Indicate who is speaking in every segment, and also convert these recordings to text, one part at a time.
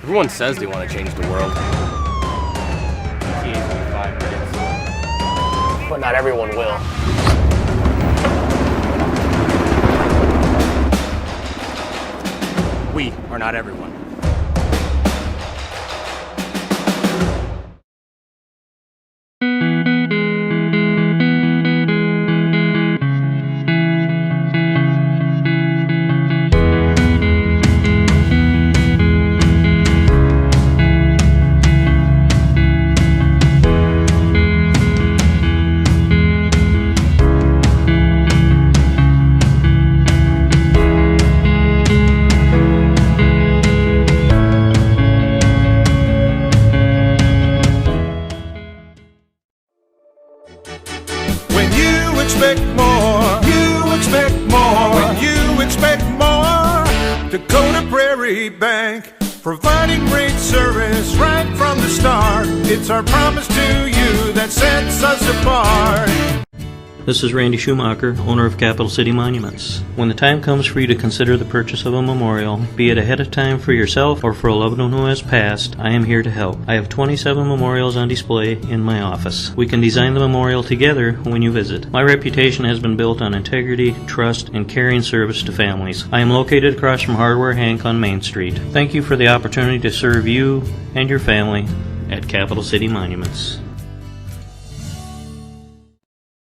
Speaker 1: Everyone says they want to change the world. But not everyone will. We are not everyone.
Speaker 2: Dakota Prairie Bank, providing great service right from the start. It's our promise to you that sets us apart.
Speaker 3: This is Randy Schumacher, owner of Capital City Monuments. When the time comes for you to consider the purchase of a memorial, be it ahead of time for yourself or for a loved one who has passed, I am here to help. I have 27 memorials on display in my office. We can design the memorial together when you visit. My reputation has been built on integrity, trust, and caring service to families. I am located across from Hardware Hank on Main Street. Thank you for the opportunity to serve you and your family at Capital City Monuments.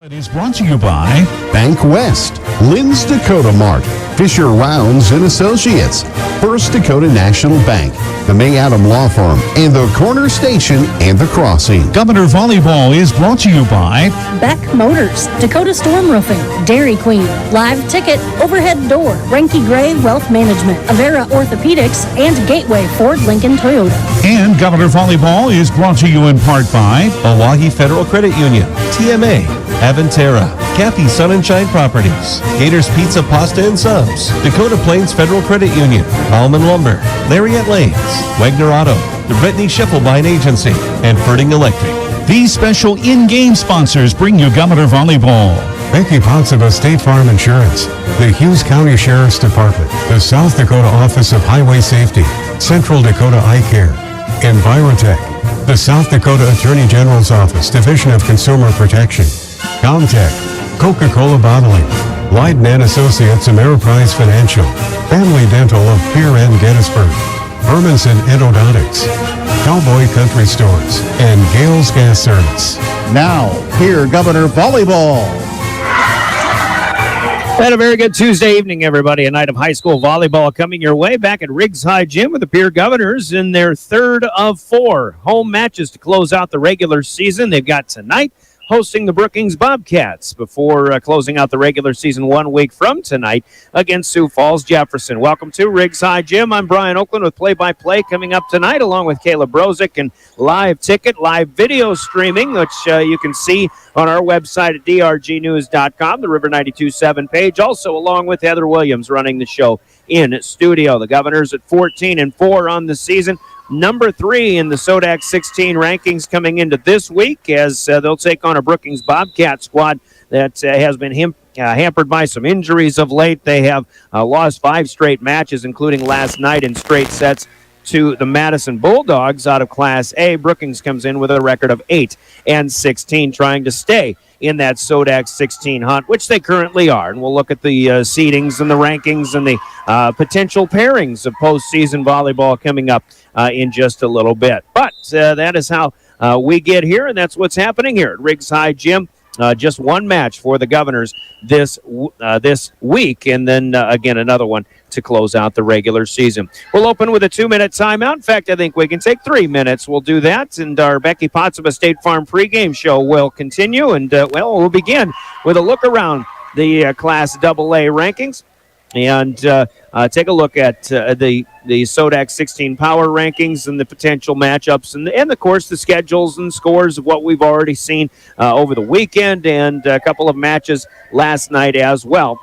Speaker 4: It is brought to you by
Speaker 5: Bank West, Lynn's Dakota Mart, Fisher Rounds and Associates, First Dakota National Bank, the May Adam Law Firm, and the Corner Station and the Crossing.
Speaker 4: Governor Volleyball is brought to you by
Speaker 6: Beck Motors, Dakota Storm Roofing, Dairy Queen, Live Ticket, Overhead Door, Renke Gray Wealth Management, Avera Orthopedics, and Gateway Ford Lincoln Toyota.
Speaker 4: And Governor Volleyball is brought to you in part by
Speaker 7: Oahe Federal Credit Union, TMA, Aventera, Kathy Sun and Shine Properties, Gators Pizza, Pasta and Subs, Dakota Plains Federal Credit Union, Bauman Lumber, Lariat Lanes, Wagner Auto, the Brittany Schiffelbein Agency, and Ferding Electric.
Speaker 4: These special in-game sponsors bring you Governor Volleyball.
Speaker 8: Becky Pottseva State Farm Insurance, the Hughes County Sheriff's Department, the South Dakota Office of Highway Safety, Central Dakota Eye Care, Envirotech, the South Dakota Attorney General's Office, Division of Consumer Protection, Comtech, Coca-Cola Bottling, Leiden & Associates Ameriprise Financial, Family Dental of Pierre and Gettysburg, Hermanson Endodontics, Cowboy Country Stores, and Gales Gas Service.
Speaker 5: Now, here, Governor Volleyball.
Speaker 9: And a very good Tuesday evening, everybody. A night of high school volleyball coming your way back at Riggs High Gym with the Pierre Governors in their third of 4 home matches to close out the regular season. They've got tonight hosting the Brookings Bobcats before closing out the regular season 1 week from tonight against Sioux Falls Jefferson. Welcome to Riggs High Gym. I'm Brian Oakland with play-by-play coming up tonight, along with Caleb Brozick and Live Ticket, live video streaming, which you can see on our website at drgnews.com, the River 92.7 page. Also, along with Heather Williams running the show in studio. The Governors at 14-4 on the season. Number 3 in the SODAC 16 rankings coming into this week as they'll take on a Brookings Bobcat squad that has been hampered by some injuries of late. They have lost 5 straight matches, including last night in straight sets to the Madison Bulldogs out of Class A. Brookings comes in with a record of 8-16, trying to stay in that SODAC 16 hunt, which they currently are. And we'll look at the seedings and the rankings and the potential pairings of postseason volleyball coming up in just a little bit. But that is how we get here, and that's what's happening here at Riggs High Gym. Just one match for the Governors this week, and then again another one to close out the regular season. We'll open with a 2-minute timeout. In fact, I think we can take 3 minutes. We'll do that, and our Becky Pottseva State Farm pregame show will continue. And we'll begin with a look around the Class AA rankings. And take a look at the SODAC 16 power rankings and the potential matchups and of course, the schedules and scores of what we've already seen over the weekend and a couple of matches last night as well.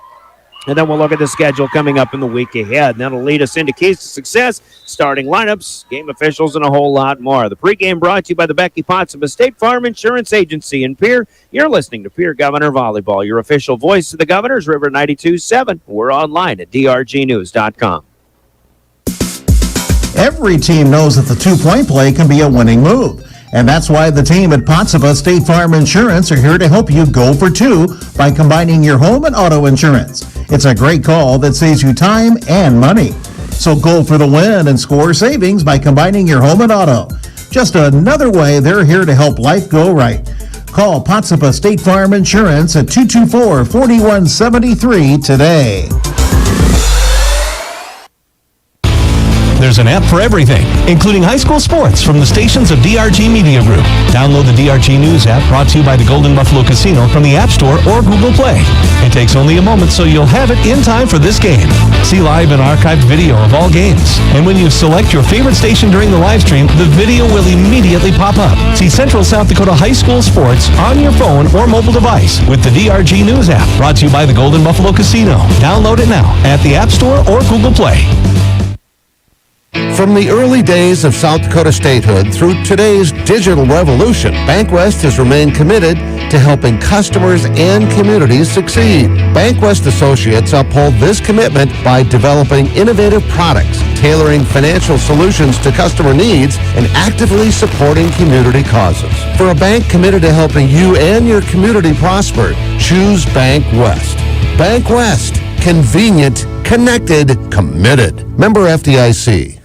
Speaker 9: And then we'll look at the schedule coming up in the week ahead. And that'll lead us into keys to success, starting lineups, game officials, and a whole lot more. The pregame brought to you by the Becky Pottseva State Farm Insurance Agency in Pierre. You're listening to Pierre Governor Volleyball, your official voice of the Governors, River 92.7. We're online at drgnews.com.
Speaker 5: Every team knows that the two-point play can be a winning move. And that's why the team at Potsdam State Farm Insurance are here to help you go for two by combining your home and auto insurance. It's a great call that saves you time and money. So go for the win and score savings by combining your home and auto. Just another way they're here to help life go right. Call Potsdam State Farm Insurance at 224-4173 today.
Speaker 7: There's an app for everything, including high school sports from the stations of DRG Media Group. Download the DRG News app brought to you by the Golden Buffalo Casino from the App Store or Google Play. It takes only a moment, so you'll have it in time for this game. See live and archived video of all games. And when you select your favorite station during the live stream, the video will immediately pop up. See Central South Dakota high school sports on your phone or mobile device with the DRG News app brought to you by the Golden Buffalo Casino. Download it now at the App Store or Google Play.
Speaker 10: From the early days of South Dakota statehood through today's digital revolution, BankWest has remained committed to helping customers and communities succeed. BankWest Associates uphold this commitment by developing innovative products, tailoring financial solutions to customer needs, and actively supporting community causes. For a bank committed to helping you and your community prosper, choose BankWest. BankWest. Convenient, connected, committed. Member FDIC.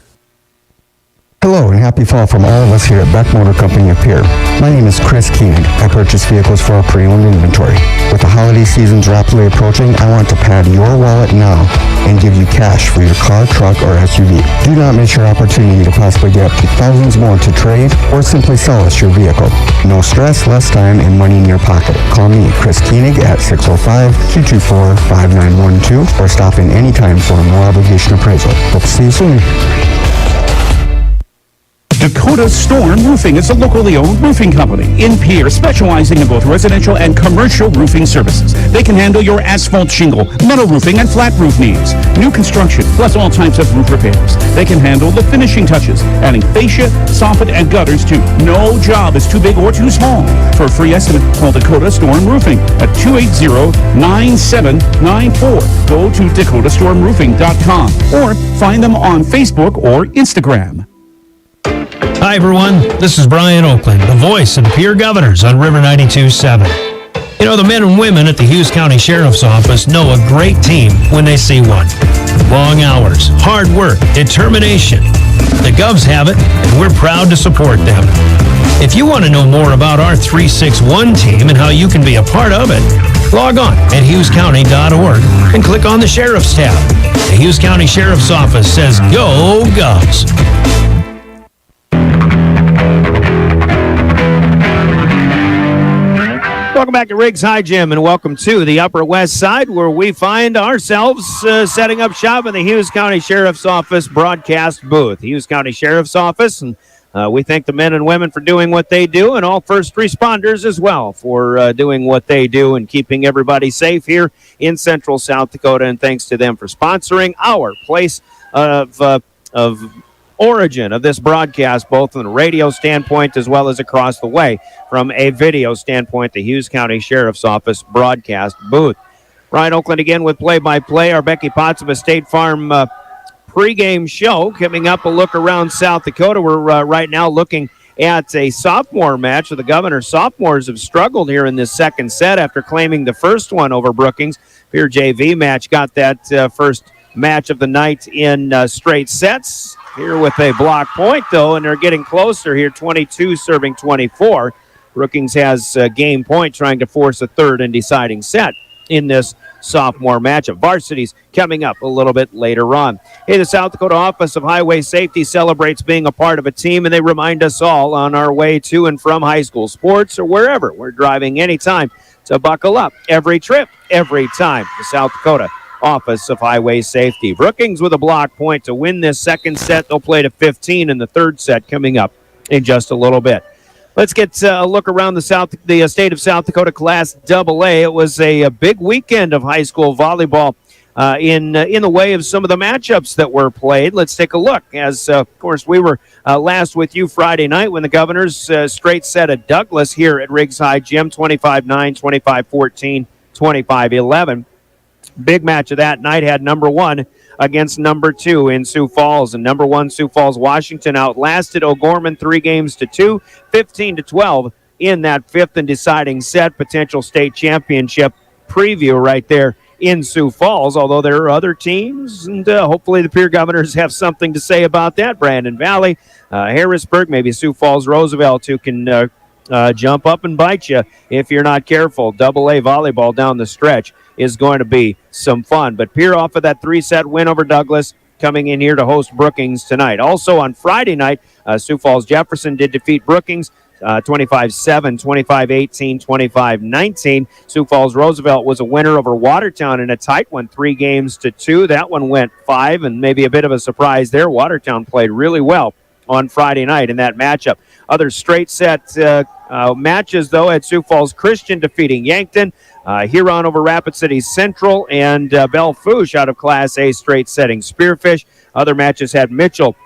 Speaker 11: Hello and happy fall from all of us here at Beck Motor Company of Pierre. My name is Chris Koenig. I purchase vehicles for our pre-owned inventory. With the holiday seasons rapidly approaching, I want to pad your wallet now and give you cash for your car, truck, or SUV. Do not miss your opportunity to possibly get up to thousands more to trade or simply sell us your vehicle. No stress, less time, and money in your pocket. Call me, Chris Koenig, at 605-224-5912 or stop in anytime for a no obligation appraisal. Hope to see you soon.
Speaker 12: Dakota Storm Roofing is a locally owned roofing company in Pierre, specializing in both residential and commercial roofing services. They can handle your asphalt shingle, metal roofing, and flat roof needs. New construction, plus all types of roof repairs. They can handle the finishing touches, adding fascia, soffit, and gutters too. No job is too big or too small. For a free estimate, call Dakota Storm Roofing at 280-9794. Go to dakotastormroofing.com or find them on Facebook or Instagram.
Speaker 9: Hi, everyone. This is Brian Oakland, the voice of the Pierre Governors on River 92.7. You know, the men and women at the Hughes County Sheriff's Office know a great team when they see one. Long hours, hard work, determination. The Govs have it, and we're proud to support them. If you want to know more about our 361 team and how you can be a part of it, log on at hughescounty.org and click on the Sheriff's tab. The Hughes County Sheriff's Office says, Go Govs! Welcome back to Riggs High Gym, and welcome to the Upper West Side, where we find ourselves setting up shop in the Hughes County Sheriff's Office broadcast booth. Hughes County Sheriff's Office, and we thank the men and women for doing what they do, and all first responders as well for doing what they do and keeping everybody safe here in Central South Dakota. And thanks to them for sponsoring our place of origin of this broadcast, both from a radio standpoint as well as across the way from a video standpoint, the Hughes County Sheriff's Office broadcast booth. Ryan Oakland again with play-by-play. Our Becky Potsdam State Farm pregame show coming up. A look around South Dakota. We're right now looking at a sophomore match. The Governors sophomores have struggled here in this second set after claiming the first one over Brookings. Pierre JV match got that first match of the night in straight sets. Here with a block point, though, and they're getting closer here, 22 serving 24. Brookings has a game point trying to force a third and deciding set in this sophomore matchup. Varsity's coming up a little bit later on. Hey, the South Dakota Office of Highway Safety celebrates being a part of a team, and they remind us all on our way to and from high school sports or wherever we're driving anytime to buckle up every trip, every time. The South Dakota Office of Highway Safety. Brookings with a block point to win this second set. They'll play to 15 in the third set coming up in just a little bit. Let's get a look around the state of South Dakota Class AA. It was a big weekend of high school volleyball in the way of some of the matchups that were played. Let's take a look. As of course we were last with you Friday night when the Governors straight set at Douglas here at Riggs High Gym, 25-9, 25-14, 25-11. Big match of that night had number one against number 2 in Sioux Falls. And number 1 Sioux Falls Washington outlasted O'Gorman 3-2, 15-12 in that 5th and deciding set. Potential state championship preview right there in Sioux Falls, although there are other teams, and hopefully the Pierre Governors have something to say about that. Brandon Valley, Harrisburg, maybe Sioux Falls, Roosevelt, who can jump up and bite you if you're not careful. AA volleyball down the stretch is going to be some fun. But Pierre off of that 3-set win over Douglas, coming in here to host Brookings tonight. Also on Friday night, Sioux Falls Jefferson did defeat Brookings 25-7, 25-18, 25-19. Sioux Falls Roosevelt was a winner over Watertown in a tight one, 3-2. That one went 5, and maybe a bit of a surprise there. Watertown played really well on Friday night in that matchup. Other straight set matches, though, at Sioux Falls Christian defeating Yankton, Huron over Rapid City Central, and Belle Fourche out of Class A straight setting Spearfish. Other matches had Mitchell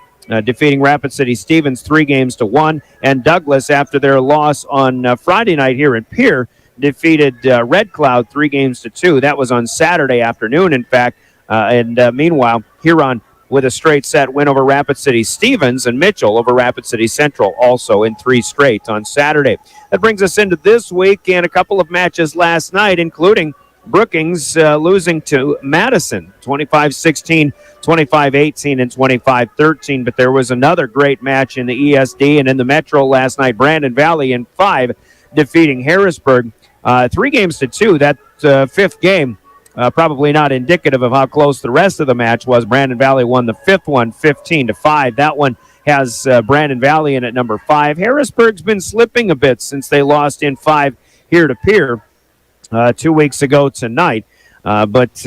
Speaker 9: defeating Rapid City Stevens 3-1, and Douglas, after their loss on Friday night here in Pierre, defeated Red Cloud 3-2. That was on Saturday afternoon, in fact. Meanwhile, Huron with a straight set win over Rapid City Stevens, and Mitchell over Rapid City Central also in 3 straight on Saturday. That brings us into this week and a couple of matches last night, including Brookings losing to Madison 25-16, 25-18, and 25-13. But there was another great match in the ESD and in the Metro last night. Brandon Valley in 5 defeating Harrisburg 3-2. That 5th game probably not indicative of how close the rest of the match was. Brandon Valley won the 5th one 15-5. That one has Brandon Valley in at number 5. Harrisburg's been slipping a bit since they lost in 5 here to Pierre 2 weeks ago tonight, but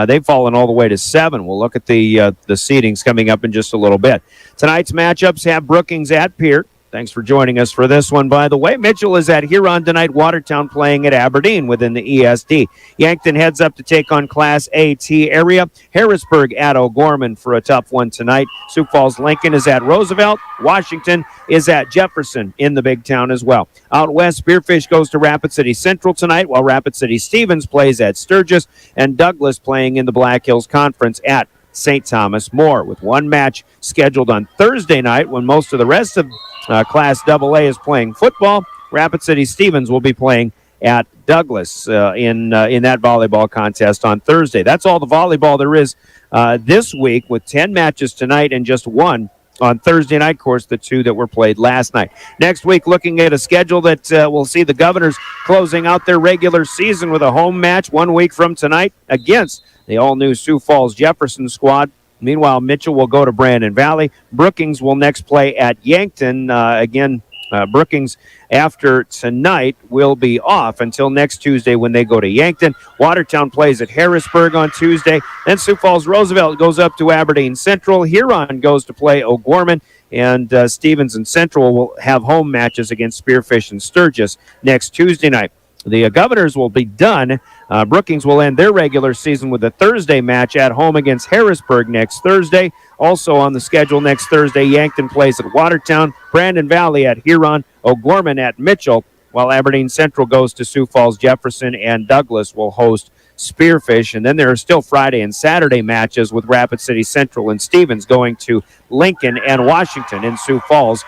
Speaker 9: they've fallen all the way to 7. We'll look at the seedings coming up in just a little bit. Tonight's matchups have Brookings at Pierre. Thanks for joining us for this one, by the way. Mitchell is at Huron tonight. Watertown playing at Aberdeen within the ESD. Yankton heads up to take on Class AT area. Harrisburg at O'Gorman for a tough one tonight. Sioux Falls Lincoln is at Roosevelt. Washington is at Jefferson in the big town as well. Out west, Spearfish goes to Rapid City Central tonight, while Rapid City Stevens plays at Sturgis, and Douglas playing in the Black Hills Conference at St. Thomas More, with one match scheduled on Thursday night when most of the rest of Class AA is playing football. Rapid City Stevens will be playing at Douglas in that volleyball contest on Thursday. That's all the volleyball there is this week, with 10 matches tonight and just one on Thursday night, of course, the 2 that were played last night. Next week, looking at a schedule that will see the Governors closing out their regular season with a home match 1 week from tonight against the all-new Sioux Falls Jefferson squad. Meanwhile, Mitchell will go to Brandon Valley. Brookings will next play at Yankton. Brookings, after tonight, will be off until next Tuesday when they go to Yankton. Watertown plays at Harrisburg on Tuesday. Then Sioux Falls Roosevelt goes up to Aberdeen Central. Huron goes to play O'Gorman. And Stevens and Central will have home matches against Spearfish and Sturgis next Tuesday night. The Governors will be done. Brookings will end their regular season with a Thursday match at home against Harrisburg next Thursday. Also on the schedule next Thursday, Yankton plays at Watertown, Brandon Valley at Huron, O'Gorman at Mitchell, while Aberdeen Central goes to Sioux Falls Jefferson, and Douglas will host Spearfish. And then there are still Friday and Saturday matches with Rapid City Central and Stevens going to Lincoln and Washington in Sioux Falls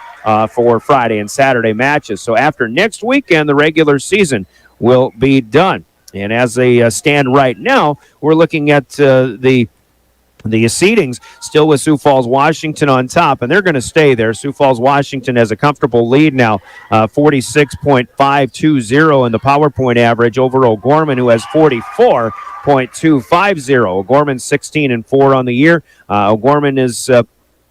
Speaker 9: for Friday and Saturday matches. So after next weekend, the regular season will be done. And as they stand right now, we're looking at the seedings still with Sioux Falls Washington on top, and they're going to stay there. Sioux Falls Washington has a comfortable lead now, 46.520 in the power point average over O'Gorman, who has 44.250. O'Gorman's 16-4 on the year. O'Gorman is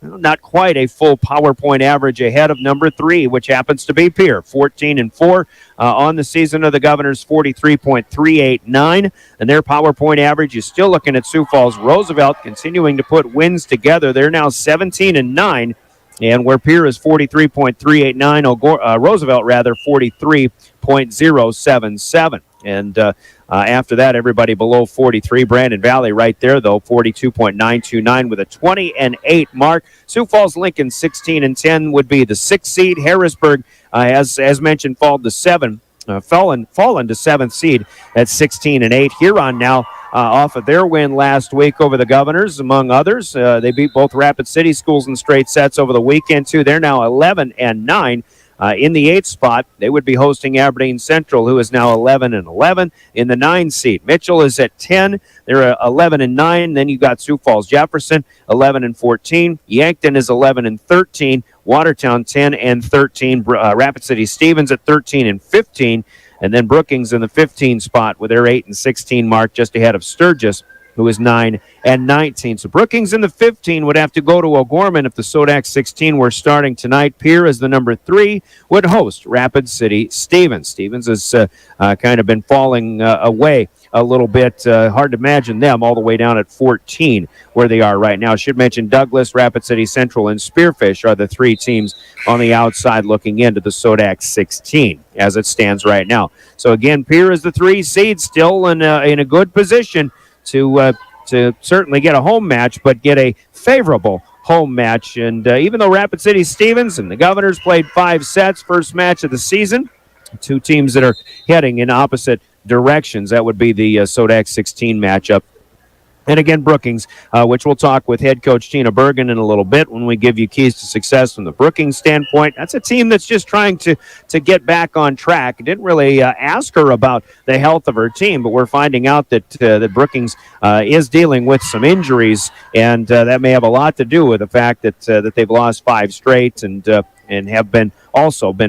Speaker 9: not quite a full power point average ahead of number 3, which happens to be Pierre, 14-4 on the season of the Governors, 43.389, and their power point average is still looking at Sioux Falls Roosevelt continuing to put wins together. They're now 17-9, and where Pierre is 43.389, Roosevelt 43.077. And after that, everybody below 43. Brandon Valley right there, though, 42.929 with a 20-8 mark. Sioux Falls Lincoln 16-10 would be the 6th seed. Harrisburg, as mentioned, fallen to 7th seed at 16-8. Huron now off of their win last week over the Governors, among others. They beat both Rapid City schools in straight sets over the weekend, too. They're now 11-9. In the 8th spot, they would be hosting Aberdeen Central, who is now 11-11 in the 9 seed. Mitchell is at 10. They're 11-9. Then you got Sioux Falls Jefferson, 11-14. Yankton is 11-13. Watertown 10-13. Rapid City Stevens at 13-15. And then Brookings in the 15 spot with their 8-16 mark, just ahead of Sturgis, who is 9-19. So Brookings in the 15 would have to go to O'Gorman if the Sodax 16 were starting tonight. Pierre, as the number 3, would host Rapid City Stevens. Stevens has kind of been falling away a little bit. Hard to imagine them all the way down at 14 where they are right now. I should mention Douglas, Rapid City Central, and Spearfish are the 3 teams on the outside looking into the Sodax 16 as it stands right now. So again, Pierre is the 3 seed, still in a good position to certainly get a home match, but get a favorable home match. And even though Rapid City Stevens and the Governors played 5 sets, first match of the season, 2 teams that are heading in opposite directions. That would be the Sodax 16 matchup. And again, Brookings, which we'll talk with head coach Tina Bergen in a little bit when we give you keys to success from the Brookings standpoint. That's a team that's just trying to get back on track. I didn't really ask her about the health of her team, but we're finding out that Brookings is dealing with some injuries, and that may have a lot to do with the fact that they've lost 5 straight and have been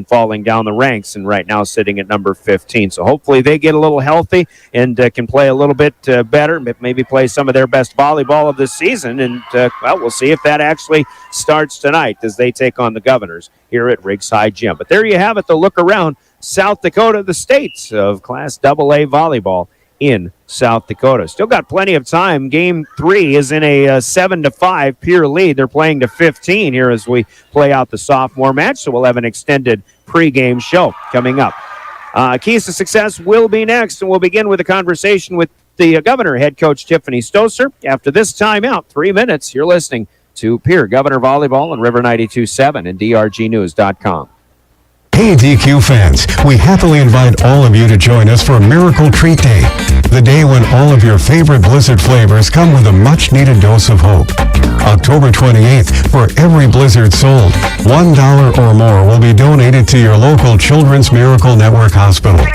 Speaker 9: falling down the ranks, and right now sitting at number 15. So hopefully they get a little healthy and can play a little bit better, maybe play some of their best volleyball of this season. And, we'll see if that actually starts tonight as they take on the Governors here at Riggs High Gym. But there you have it, the look around South Dakota, the state of Class AA volleyball in South Dakota. Still got plenty of time. Game 3 is in a 7-5 Pierre lead. They're playing to 15 here as we play out the sophomore match, so we'll have an extended pregame show coming up. Keys to Success will be next, and we'll begin with a conversation with the Governor, head coach Tiffany Stoser. After this timeout, 3 minutes, you're listening to Pierre Governor Volleyball on River 92.7 and drgnews.com.
Speaker 8: Hey DQ fans, we happily invite all of you to join us for Miracle Treat Day, the day when all of your favorite Blizzard flavors come with a much-needed dose of hope. October 28th, for every Blizzard sold, $1 or more will be donated to your local Children's Miracle Network hospital,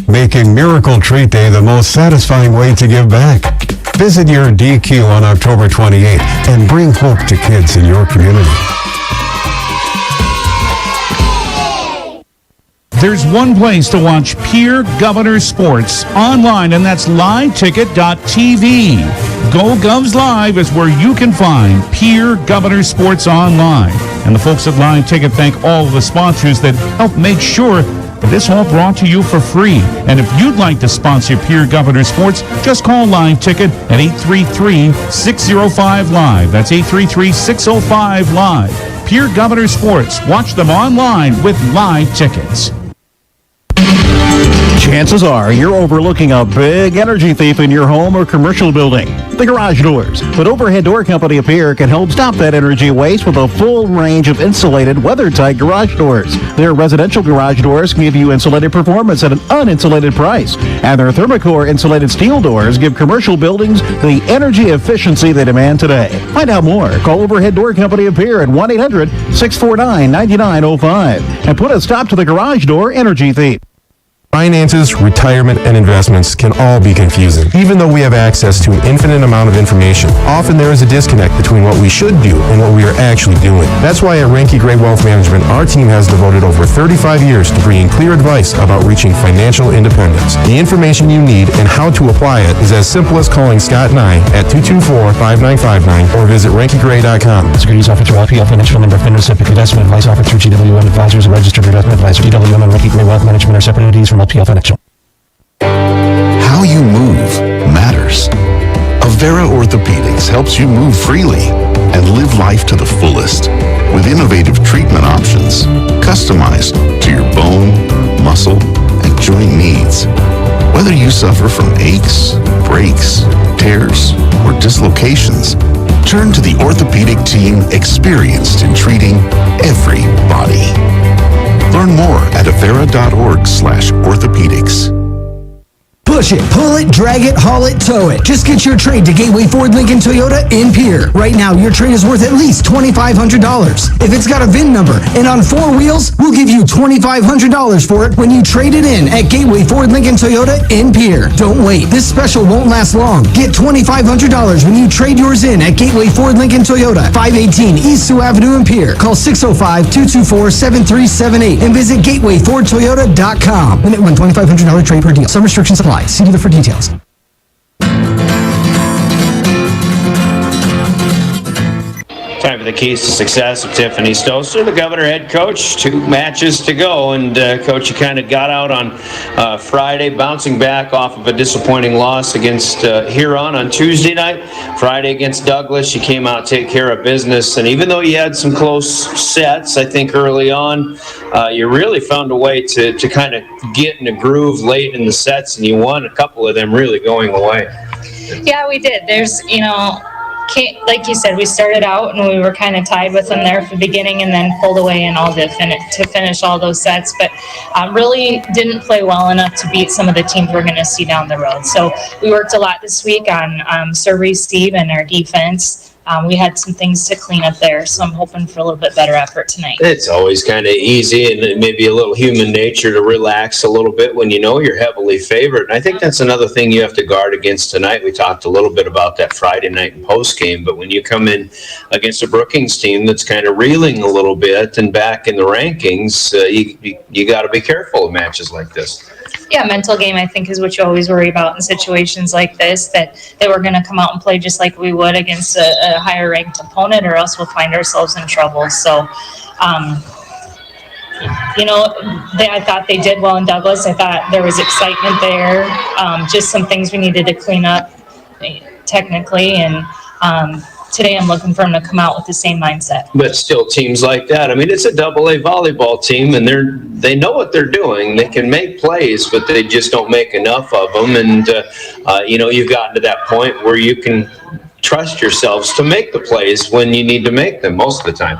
Speaker 8: making Miracle Treat Day the most satisfying way to give back. Visit your DQ on October 28th and bring hope to kids in your community.
Speaker 12: There's one place to watch Pierre Governors sports online, and that's liveticket.tv. GoGovs Live is where you can find Pierre Governors sports online. And the folks at Live Ticket thank all of the sponsors that help make sure that this all brought to you for free. And if you'd like to sponsor Pierre Governors sports, just call Live Ticket at 833-605-LIVE. That's 833-605-LIVE. Pierre Governors sports. Watch them online with Live Tickets.
Speaker 13: Chances are you're overlooking a big energy thief in your home or commercial building, the garage doors. But Overhead Door Company of Pierre can help stop that energy waste with a full range of insulated, weather-tight garage doors. Their residential garage doors give you insulated performance at an uninsulated price. And their Thermocore insulated steel doors give commercial buildings the energy efficiency they demand today. Find out more. Call Overhead Door Company of Pierre at 1-800-649-9905 and put a stop to the garage door energy thief.
Speaker 14: Finances, retirement, and investments can all be confusing. Even though we have access to an infinite amount of information, often there is a disconnect between what we should do and what we are actually doing. That's why at Ranky Gray Wealth Management, our team has devoted over 35 years to bringing clear advice about reaching financial independence. The information you need and how to apply it is as simple as calling Scott and I at 224-5959 or visit rankygray.com.
Speaker 15: Securities offered through LPL Financial Member FINRA SIPC. Investment advice offered through GWM Advisors, a registered investment advisor. GWM and Ranky Gray Wealth Management are separate entities from LPL Financial.
Speaker 16: How you move matters. Avera Orthopedics helps you move freely and live life to the fullest with innovative treatment options customized to your bone, muscle, and joint needs. Whether you suffer from aches, breaks, tears, or dislocations, turn to the orthopedic team experienced in treating every body. Learn more at avera.org/orthopedics.
Speaker 17: Push it, pull it, drag it, haul it, tow it. Just get your trade to Gateway Ford Lincoln Toyota in Pierre. Right now, your trade is worth at least $2,500. If it's got a VIN number and on 4 wheels, we'll give you $2,500 for it when you trade it in at Gateway Ford Lincoln Toyota in Pierre. Don't wait. This special won't last long. Get $2,500 when you trade yours in at Gateway Ford Lincoln Toyota, 518 East Sioux Avenue in Pierre. Call 605-224-7378 and visit gatewayfordtoyota.com. Limit one $2,500 trade per deal. Some restrictions apply. See dealer for details.
Speaker 9: Time for the keys to success of Tiffany Stoser, the Governor head coach. 2 matches to go, and Coach, you kind of got out on Friday, bouncing back off of a disappointing loss against Huron on Tuesday night. Friday against Douglas, you came out, take care of business, and even though you had some close sets, I think early on, you really found a way to kind of get in a groove late in the sets, and you won a couple of them really going away.
Speaker 18: Yeah, we did. There's, like you said, we started out and we were kind of tied with them there for the beginning and then pulled away and all to finish all those sets, but really didn't play well enough to beat some of the teams we're going to see down the road. So we worked a lot this week on serve receive and our defense. We had some things to clean up there, so I'm hoping for a little bit better effort tonight.
Speaker 9: It's always kind of easy and maybe a little human nature to relax a little bit when you know you're heavily favored. And I think that's another thing you have to guard against tonight. We talked a little bit about that Friday night and post game, but when you come in against a Brookings team that's kind of reeling a little bit and back in the rankings, you got to be careful of matches like this.
Speaker 18: Yeah, mental game, I think, is what you always worry about in situations like this, that we're going to come out and play just like we would against a higher ranked opponent, or else we'll find ourselves in trouble. So, I thought they did well in Douglas. I thought there was excitement there, just some things we needed to clean up technically, and today I'm looking for them to come out with the same mindset.
Speaker 9: But still, teams like that, I mean, it's a AA volleyball team, and they know what they're doing. They can make plays, but they just don't make enough of them. And, you've gotten to that point where you can trust yourselves to make the plays when you need to make them most of the time.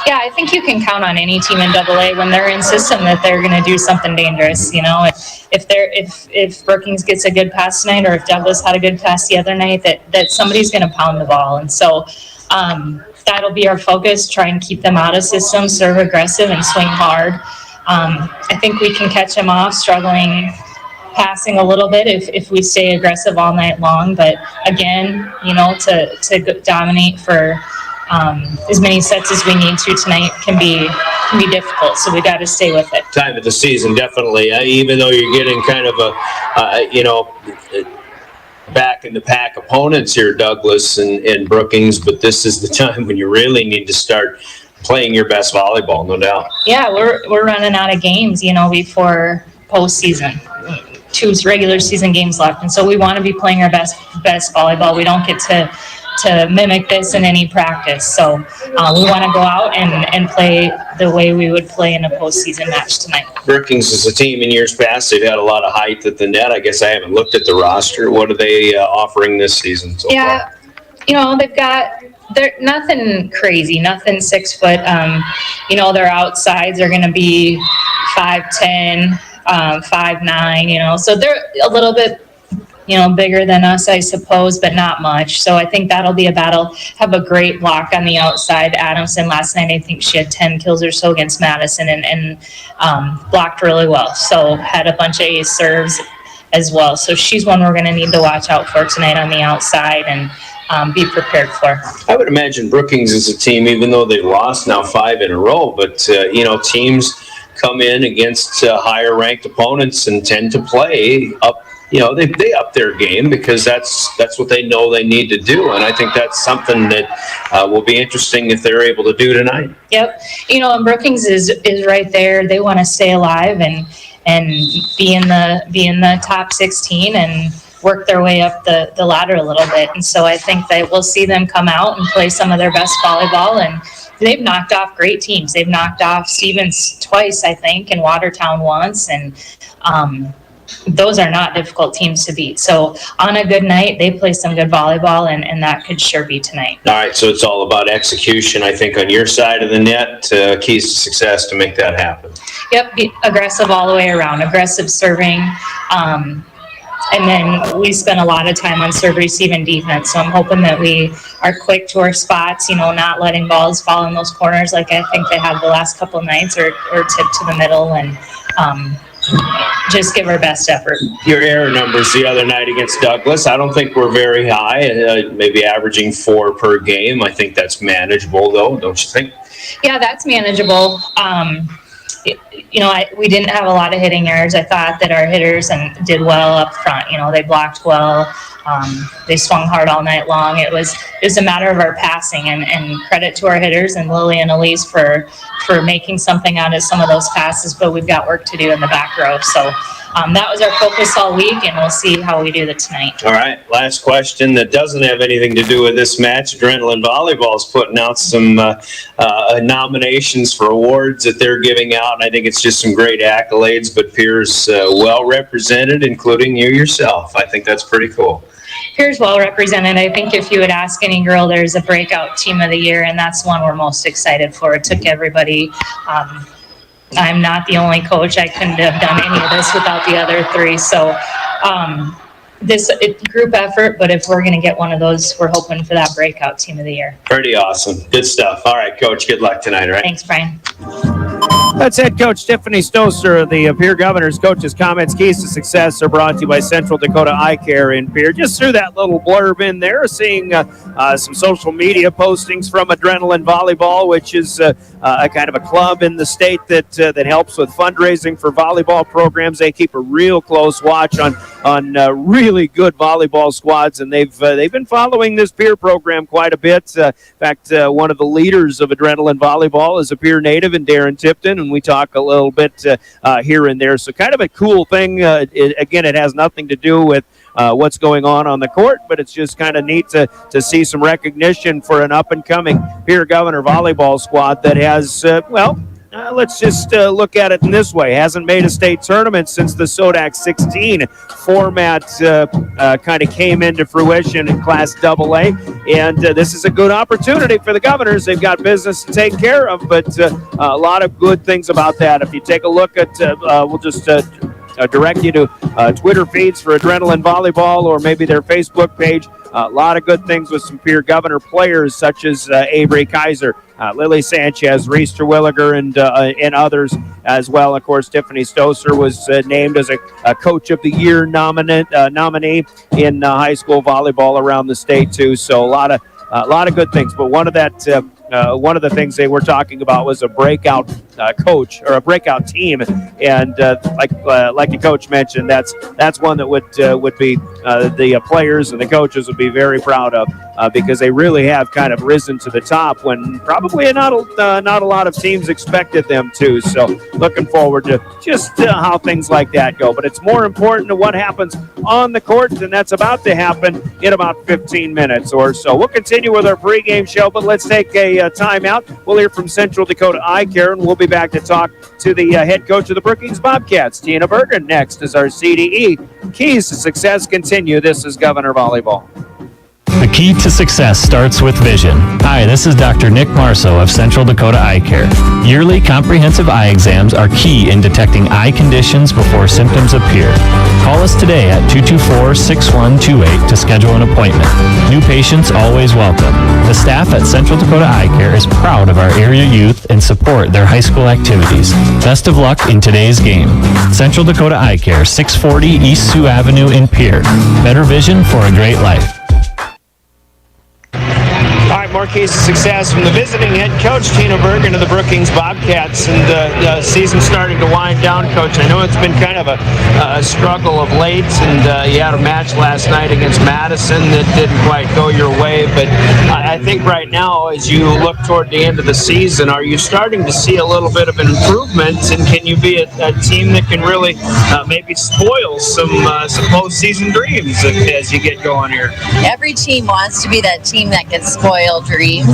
Speaker 18: Yeah, I think you can count on any team in AA when they're in system that they're going to do something dangerous. If Brookings gets a good pass tonight, or if Douglas had a good pass the other night, that somebody's going to pound the ball. And so that'll be our focus, try and keep them out of system, serve aggressive and swing hard. I think we can catch them off struggling passing a little bit if we stay aggressive all night long. But again, to dominate for as many sets as we need to tonight can be difficult. So we got to stay with it.
Speaker 9: Time of the season, definitely. Even though you're getting kind of back in the pack opponents here, Douglas and Brookings, but this is the time when you really need to start playing your best volleyball, no doubt.
Speaker 18: Yeah, we're running out of games, before postseason. 2 regular season games left, and so we want to be playing our best volleyball. We don't get to mimic this in any practice, so we want to go out and play the way we would play in a postseason match tonight.
Speaker 9: Brookings is a team in years past. They've had a lot of height at the net. I guess I haven't looked at the roster. What are they offering this season so far?
Speaker 18: They're nothing crazy, nothing 6 foot. Their outsides are going to be 5'10", 5'9", so they're a little bit, bigger than us, I suppose, but not much. So I think that'll be a battle. Have a great block on the outside. Adamson last night, I think she had 10 kills or so against Madison and blocked really well. So had a bunch of ace serves as well. So she's one we're going to need to watch out for tonight on the outside and be prepared for.
Speaker 9: I would imagine Brookings is a team, even though they've lost now 5 in a row, but, teams come in against higher ranked opponents and tend to play up. They up their game because that's what they know they need to do, and I think that's something that will be interesting if they're able to do tonight.
Speaker 18: Yep, and Brookings is right there. They want to stay alive and be in the top 16 and work their way up the ladder a little bit. And so I think that we'll see them come out and play some of their best volleyball. And they've knocked off great teams. They've knocked off Stevens twice, I think, and Watertown once. And those are not difficult teams to beat. So on a good night, they play some good volleyball, and that could sure be tonight.
Speaker 9: All right, so it's all about execution, I think, on your side of the net, keys to success to make that happen.
Speaker 18: Yep, be aggressive all the way around, aggressive serving, And then we spend a lot of time on serve, receive, and defense. So I'm hoping that we are quick to our spots, not letting balls fall in those corners like I think they have the last couple of nights, or tip to the middle, and just give our best effort.
Speaker 9: Your error numbers the other night against Douglas, I don't think were very high, maybe averaging 4 per game. I think that's manageable, though, don't you think?
Speaker 18: Yeah, that's manageable. We didn't have a lot of hitting errors. I thought that our hitters did well up front. They blocked well. They swung hard all night long. It was just a matter of our passing, and credit to our hitters and Lily and Elise for making something out of some of those passes, but we've got work to do in the back row. So that was our focus all week, and we'll see how we do tonight.
Speaker 9: All right, last question that doesn't have anything to do with this match. Adrenaline Volleyball is putting out some nominations for awards that they're giving out, and I think it's just some great accolades, but Pierre's well represented, including you yourself. I think that's pretty cool.
Speaker 18: Pierre's well represented. I think if you would ask any girl, there's a breakout team of the year, and that's one we're most excited for. It took everybody. I'm not the only coach. I couldn't have done any of this without the other 3. So it's group effort, but if we're going to get one of those, we're hoping for that breakout team of the year.
Speaker 9: Pretty awesome. Good stuff. All right, Coach, good luck tonight, all right?
Speaker 18: Thanks, Brian.
Speaker 9: That's head coach Tiffany Stoser. The Pierre Governors coach's comments, keys to success, are brought to you by Central Dakota Eye Care in Pierre. Just threw that little blurb in there, seeing some social media postings from Adrenaline Volleyball, which is a kind of a club in the state that helps with fundraising for volleyball programs. They keep a real close watch on really good volleyball squads, and they've been following this Pierre program quite a bit. In fact, one of the leaders of Adrenaline Volleyball is a Pierre native in Darren Tipton, and we talk a little bit here and there. So kind of a cool thing. It has nothing to do with what's going on the court, but it's just kind of neat to see some recognition for an up-and-coming Pierre Governor volleyball squad that has, let's just look at it in this way. Hasn't made a state tournament since the Sodak 16 format kind of came into fruition in Class AA, and this is a good opportunity for the Governors. They've got business to take care of, but a lot of good things about that. If you take a look at, we'll just direct you to Twitter feeds for Adrenaline Volleyball, or maybe their Facebook page. A lot of good things with some Pierre Governor players such as Avery Kaiser, Lily Sanchez, Reese Terwilliger, and others as well. Of course, Tiffany Stoser was named as a Coach of the Year nominee in high school volleyball around the state too. So a lot of good things. But one of the things they were talking about was a breakout coach or a breakout team, and like the coach mentioned, that's one that would be the players and the coaches would be very proud of, because they really have kind of risen to the top when probably not a lot of teams expected them to. So looking forward to just how things like that go. But it's more important to what happens on the court, and that's about to happen in about 15 minutes or so. We'll continue with our pregame show, but let's take a timeout. We'll hear from Central Dakota Eye Care, and we'll be back to talk to the head coach of the Brookings Bobcats, Tina Berger. Next is our CDE. Keys to Success continue. This is Governor Volleyball.
Speaker 19: The key to success starts with vision. Hi, this is Dr. Nick Marceau of Central Dakota Eye Care. Yearly comprehensive eye exams are key in detecting eye conditions before symptoms appear. Call us today at 224-6128 to schedule an appointment. New patients always welcome. The staff at Central Dakota Eye Care is proud of our area youth and support their high school activities. Best of luck in today's game. Central Dakota Eye Care, 640 East Sioux Avenue in Pierre. Better vision for a great life.
Speaker 9: All right, more keys to success from the visiting head coach, Tina Bergen, of the Brookings Bobcats. And the season starting to wind down, Coach. I know it's been kind of a struggle of late, and you had a match last night against Madison that didn't quite go your way. But I think right now, as you look toward the end of the season, are you starting to see a little bit of an improvement? And can you be a team that can really maybe spoil some postseason dreams as you get going here?
Speaker 20: Every team wants to be that team that can spoil dreams. dreams.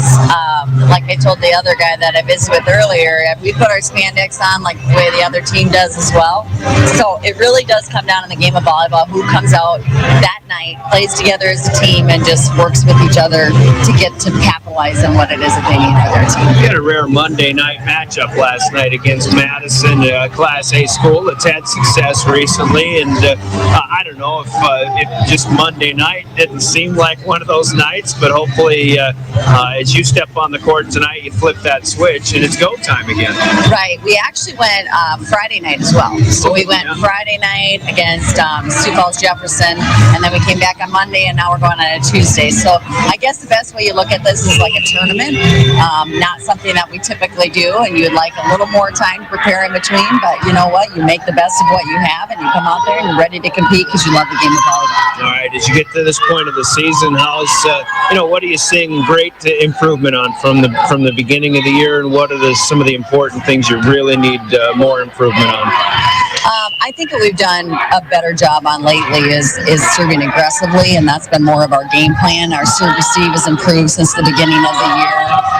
Speaker 20: Like I told the other guy that I visited with earlier, we put our spandex on like the way the other team does as well. So it really does come down in the game of volleyball who comes out that night, plays together as a team, and just works with each other to get to capitalize on what it is that they need for their team.
Speaker 9: We had a rare Monday night matchup last night against Madison, a Class A school that's had success recently, and I don't know if just Monday night didn't seem like one of those nights, but hopefully as you step on the court tonight, you flip that switch and it's go time again.
Speaker 20: Right. We actually went Friday night as well. So we went Friday night against Sioux Falls Jefferson, and then we came back on Monday, and now we're going on a Tuesday. So I guess the best way you look at this is like a tournament, not something that we typically do, and you'd like a little more time to prepare in between, but you know what? You make the best of what you have, and you come out there and you're ready to compete because you love the game of volleyball.
Speaker 9: All right, as you get to this point of the season, how's what are you seeing great improvement on from the beginning of the year, and what are some of the important things you really need more improvement on?
Speaker 20: I think what we've done a better job on lately is serving aggressively, and that's been more of our game plan. Our serve receive has improved since the beginning of the year.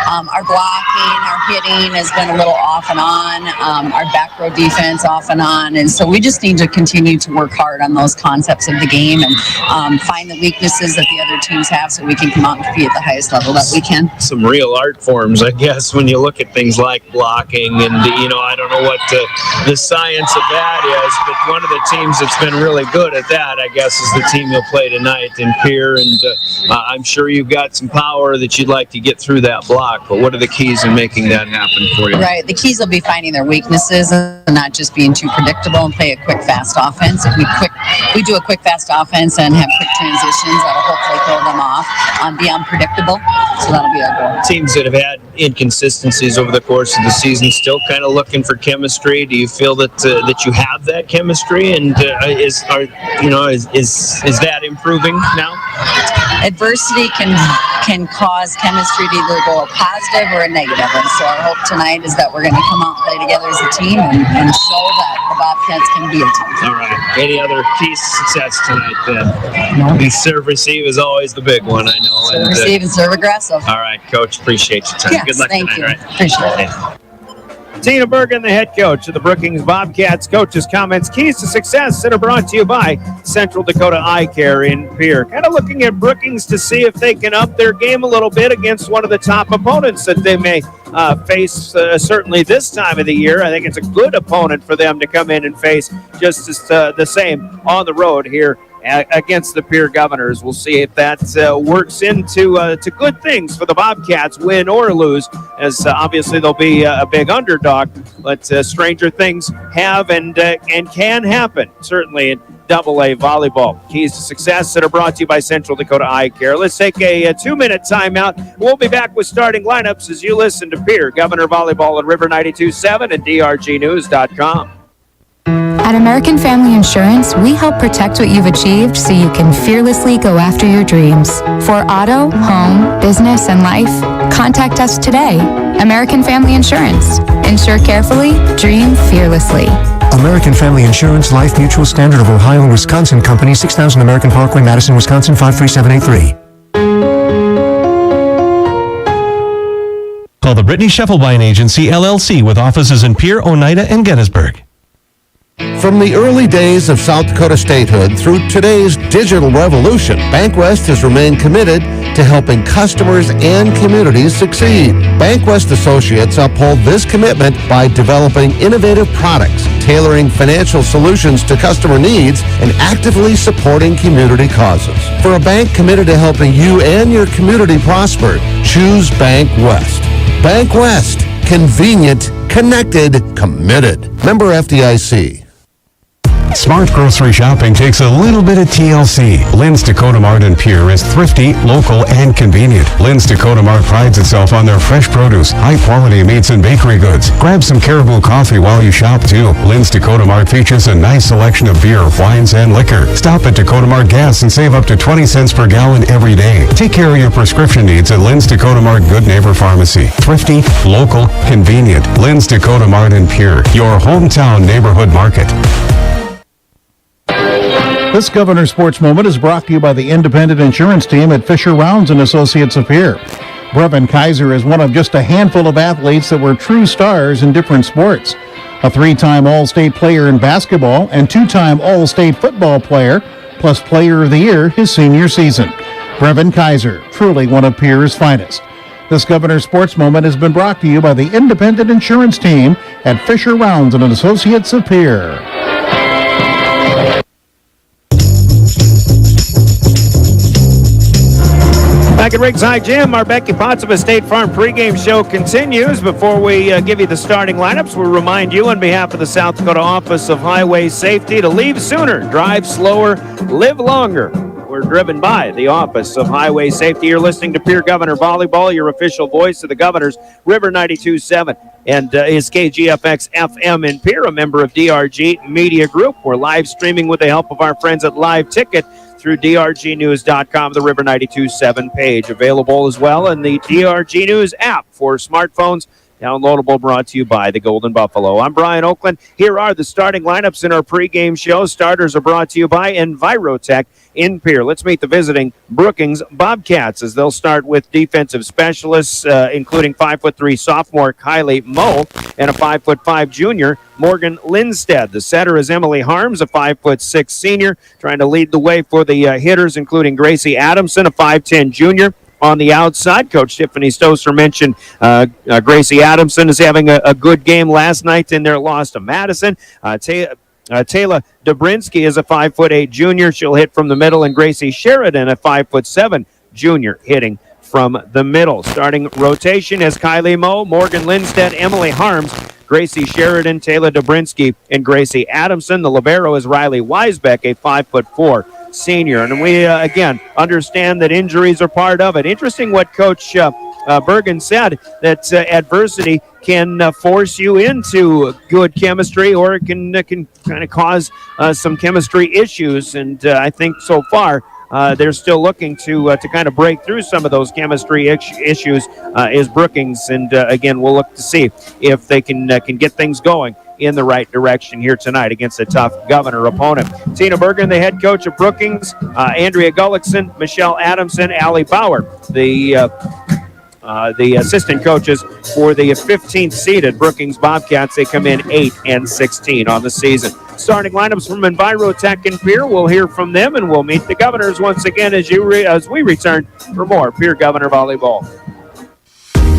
Speaker 20: Our blocking, our hitting has been a little off and on. Our back row defense off and on, and so we just need to continue to work hard on those concepts of the game and find the weaknesses that the other teams have, so we can come out and compete at the highest level that we can.
Speaker 9: Some real art forms, I guess, when you look at things like blocking, and I don't know what the science of that is, but one of the teams that's been really good at that, I guess, is the team you'll play tonight in Pierre, and I'm sure you've got some power that you'd like to get through that block, but what are the keys in making that happen for you?
Speaker 20: Right, the keys will be finding their weaknesses and not just being too predictable and play a quick, fast offense. If we do a quick, fast offense and have quick transitions, that'll hopefully throw them off, be unpredictable, so that'll be our goal.
Speaker 9: Teams that have had inconsistencies over the course of the season still kind of looking for chemistry. Do you feel that you have that chemistry, and is that improving now?
Speaker 20: Adversity can cause chemistry to either go a positive or a negative, and so our hope tonight is that we're going to come out and play together as a team and show that the Bobcats can be a team.
Speaker 9: All right. Any other keys to success tonight then? The serve receive is always the big one, I know.
Speaker 20: Serve receive and serve aggressive.
Speaker 9: All right, Coach. Appreciate your time.
Speaker 20: Yes,
Speaker 9: Good luck
Speaker 20: thank
Speaker 9: tonight.
Speaker 20: you.
Speaker 9: All right.
Speaker 20: Appreciate it.
Speaker 9: Tina Bergen, the head coach of the Brookings Bobcats. Coach's comments, keys to success, that are brought to you by Central Dakota Eye Care in Pierre. Kind of looking at Brookings to see if they can up their game a little bit against one of the top opponents that they may face certainly this time of the year. I think it's a good opponent for them to come in and face, just as the same on the road here against the Pierre Governors. We'll see if that works into to good things for the Bobcats, win or lose, as obviously they'll be a big underdog, but stranger things have and can happen, certainly in AA volleyball. Keys to success that are brought to you by Central Dakota Eye Care. Let's take a 2-minute timeout. We'll be back with starting lineups as you listen to Pierre Governor Volleyball on River 92.7 and drgnews.com.
Speaker 21: At American Family Insurance, we help protect what you've achieved so you can fearlessly go after your dreams. For auto, home, business, and life, contact us today. American Family Insurance. Insure carefully, dream fearlessly.
Speaker 22: American Family Insurance, Life Mutual, Standard of Ohio and Wisconsin Company, 6000 American Parkway, Madison, Wisconsin, 53783.
Speaker 7: Call the Brittany Scheffelbein Agency, LLC, with offices in Pierre, Oneida, and Gettysburg.
Speaker 10: From the early days of South Dakota statehood through today's digital revolution, BankWest has remained committed to helping customers and communities succeed. BankWest Associates uphold this commitment by developing innovative products, tailoring financial solutions to customer needs, and actively supporting community causes. For a bank committed to helping you and your community prosper, choose BankWest. BankWest. Convenient, connected, committed. Member FDIC.
Speaker 8: Smart grocery shopping takes a little bit of TLC. Lynn's Dakota Mart in Pierre is thrifty, local, and convenient. Lynn's Dakota Mart prides itself on their fresh produce, high-quality meats, and bakery goods. Grab some Caribou coffee while you shop, too. Lynn's Dakota Mart features a nice selection of beer, wines, and liquor. Stop at Dakota Mart Gas and save up to 20 cents per gallon every day. Take care of your prescription needs at Lynn's Dakota Mart Good Neighbor Pharmacy. Thrifty, local, convenient. Lynn's Dakota Mart in Pierre, your hometown neighborhood market.
Speaker 13: This Governor Sports Moment is brought to you by the independent insurance team at Fisher Rounds and Associates of Pierre.
Speaker 1: Brevin Kaiser is one of just a handful of athletes that were true stars in different sports. A 3-time All-State player in basketball and 2-time All-State football player, plus Player of the Year his senior season. Brevin Kaiser, truly one of Pierre's finest. This Governor Sports Moment has been brought to you by the independent insurance team at Fisher Rounds and Associates of Pierre.
Speaker 9: Back at Riggs High Gym, our Becky Potts of a State Farm pregame show continues. Before we give you the starting lineups, we'll remind you on behalf of the South Dakota Office of Highway Safety to leave sooner, drive slower, live longer. We're driven by the Office of Highway Safety. You're listening to Pierre Governor Volleyball, your official voice of the Governors, River 92.7 and is KGFX FM in Pierre, a member of DRG Media Group. We're live streaming with the help of our friends at Live Ticket through drgnews.com, the River 92.7 page. Available as well in the DRG News app for smartphones. Downloadable, brought to you by the Golden Buffalo. I'm Brian Oakland. Here are the starting lineups in our pregame show. Starters are brought to you by Envirotech in Pierre. Let's meet the visiting Brookings Bobcats as they'll start with defensive specialists, including 5'3" sophomore Kylie Moe and a 5'5" junior Morgan Lindstead. The setter is Emily Harms, a 5'6" senior, trying to lead the way for the hitters, including Gracie Adamson, a 5'10" junior. On the outside, Coach Tiffany Stoser mentioned Gracie Adamson is having a good game last night in their loss to Madison. Taylor Dobrinsky is a 5'8" junior. She'll hit from the middle, and Gracie Sheridan, a 5'7" junior, hitting from the middle. Starting rotation is Kylie Moe, Morgan Lindstead, Emily Harms, Gracie Sheridan, Taylor Dobrinsky, and Gracie Adamson. The libero is Riley Weisbeck, a 5'4" senior. And we, again, understand that injuries are part of it. Interesting what Coach Bergen said, that adversity can force you into good chemistry, or it can kind of cause some chemistry issues. And I think so far they're still looking to kind of break through some of those chemistry issues is Brookings. And again, we'll look to see if they can get things going in the right direction here tonight against a tough Governor opponent. Tina Bergen, the head coach of Brookings, Andrea Gullickson, Michelle Adamson, Allie Bauer, the assistant coaches for the 15th seeded Brookings Bobcats. They come in 8-16 on the season. Starting lineups from Envirotech and Pierre. We'll hear from them, and we'll meet the Governors once again as we return for more Pierre Governor Volleyball.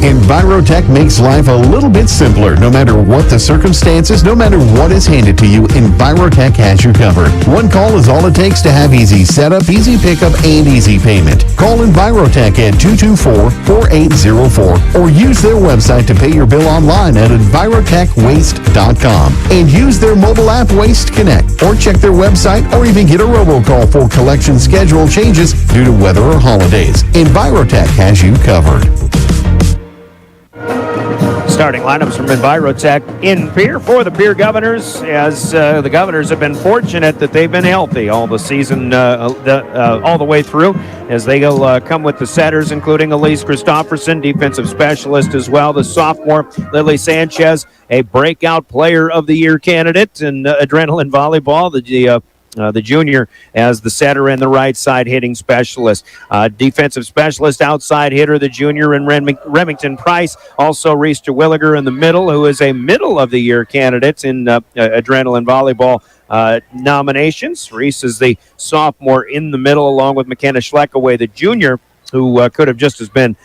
Speaker 16: Envirotech makes life a little bit simpler. No matter what the circumstances, no matter what is handed to you, Envirotech has you covered. One call is all it takes to have easy setup, easy pickup, and easy payment. Call Envirotech at 224-4804 or use their website to pay your bill online at envirotechwaste.com and use their mobile app Waste Connect, or check their website, or even get a robocall for collection schedule changes due to weather or holidays. Envirotech has you covered.
Speaker 9: Starting lineups from Envirotech in Pierre for the Pierre Governors, as the Governors have been fortunate that they've been healthy all the season, all the way through, as they'll come with the setters, including Elise Christofferson, defensive specialist as well, the sophomore Lily Sanchez, a breakout player of the year candidate in adrenaline volleyball, the junior as the setter and the right side hitting specialist. Defensive specialist, outside hitter, the junior in Remington Price. Also Reese Terwilliger in the middle, who is a middle of the year candidate in adrenaline volleyball nominations. Reese is the sophomore in the middle, along with McKenna Schleckaway, the junior, who could have just as well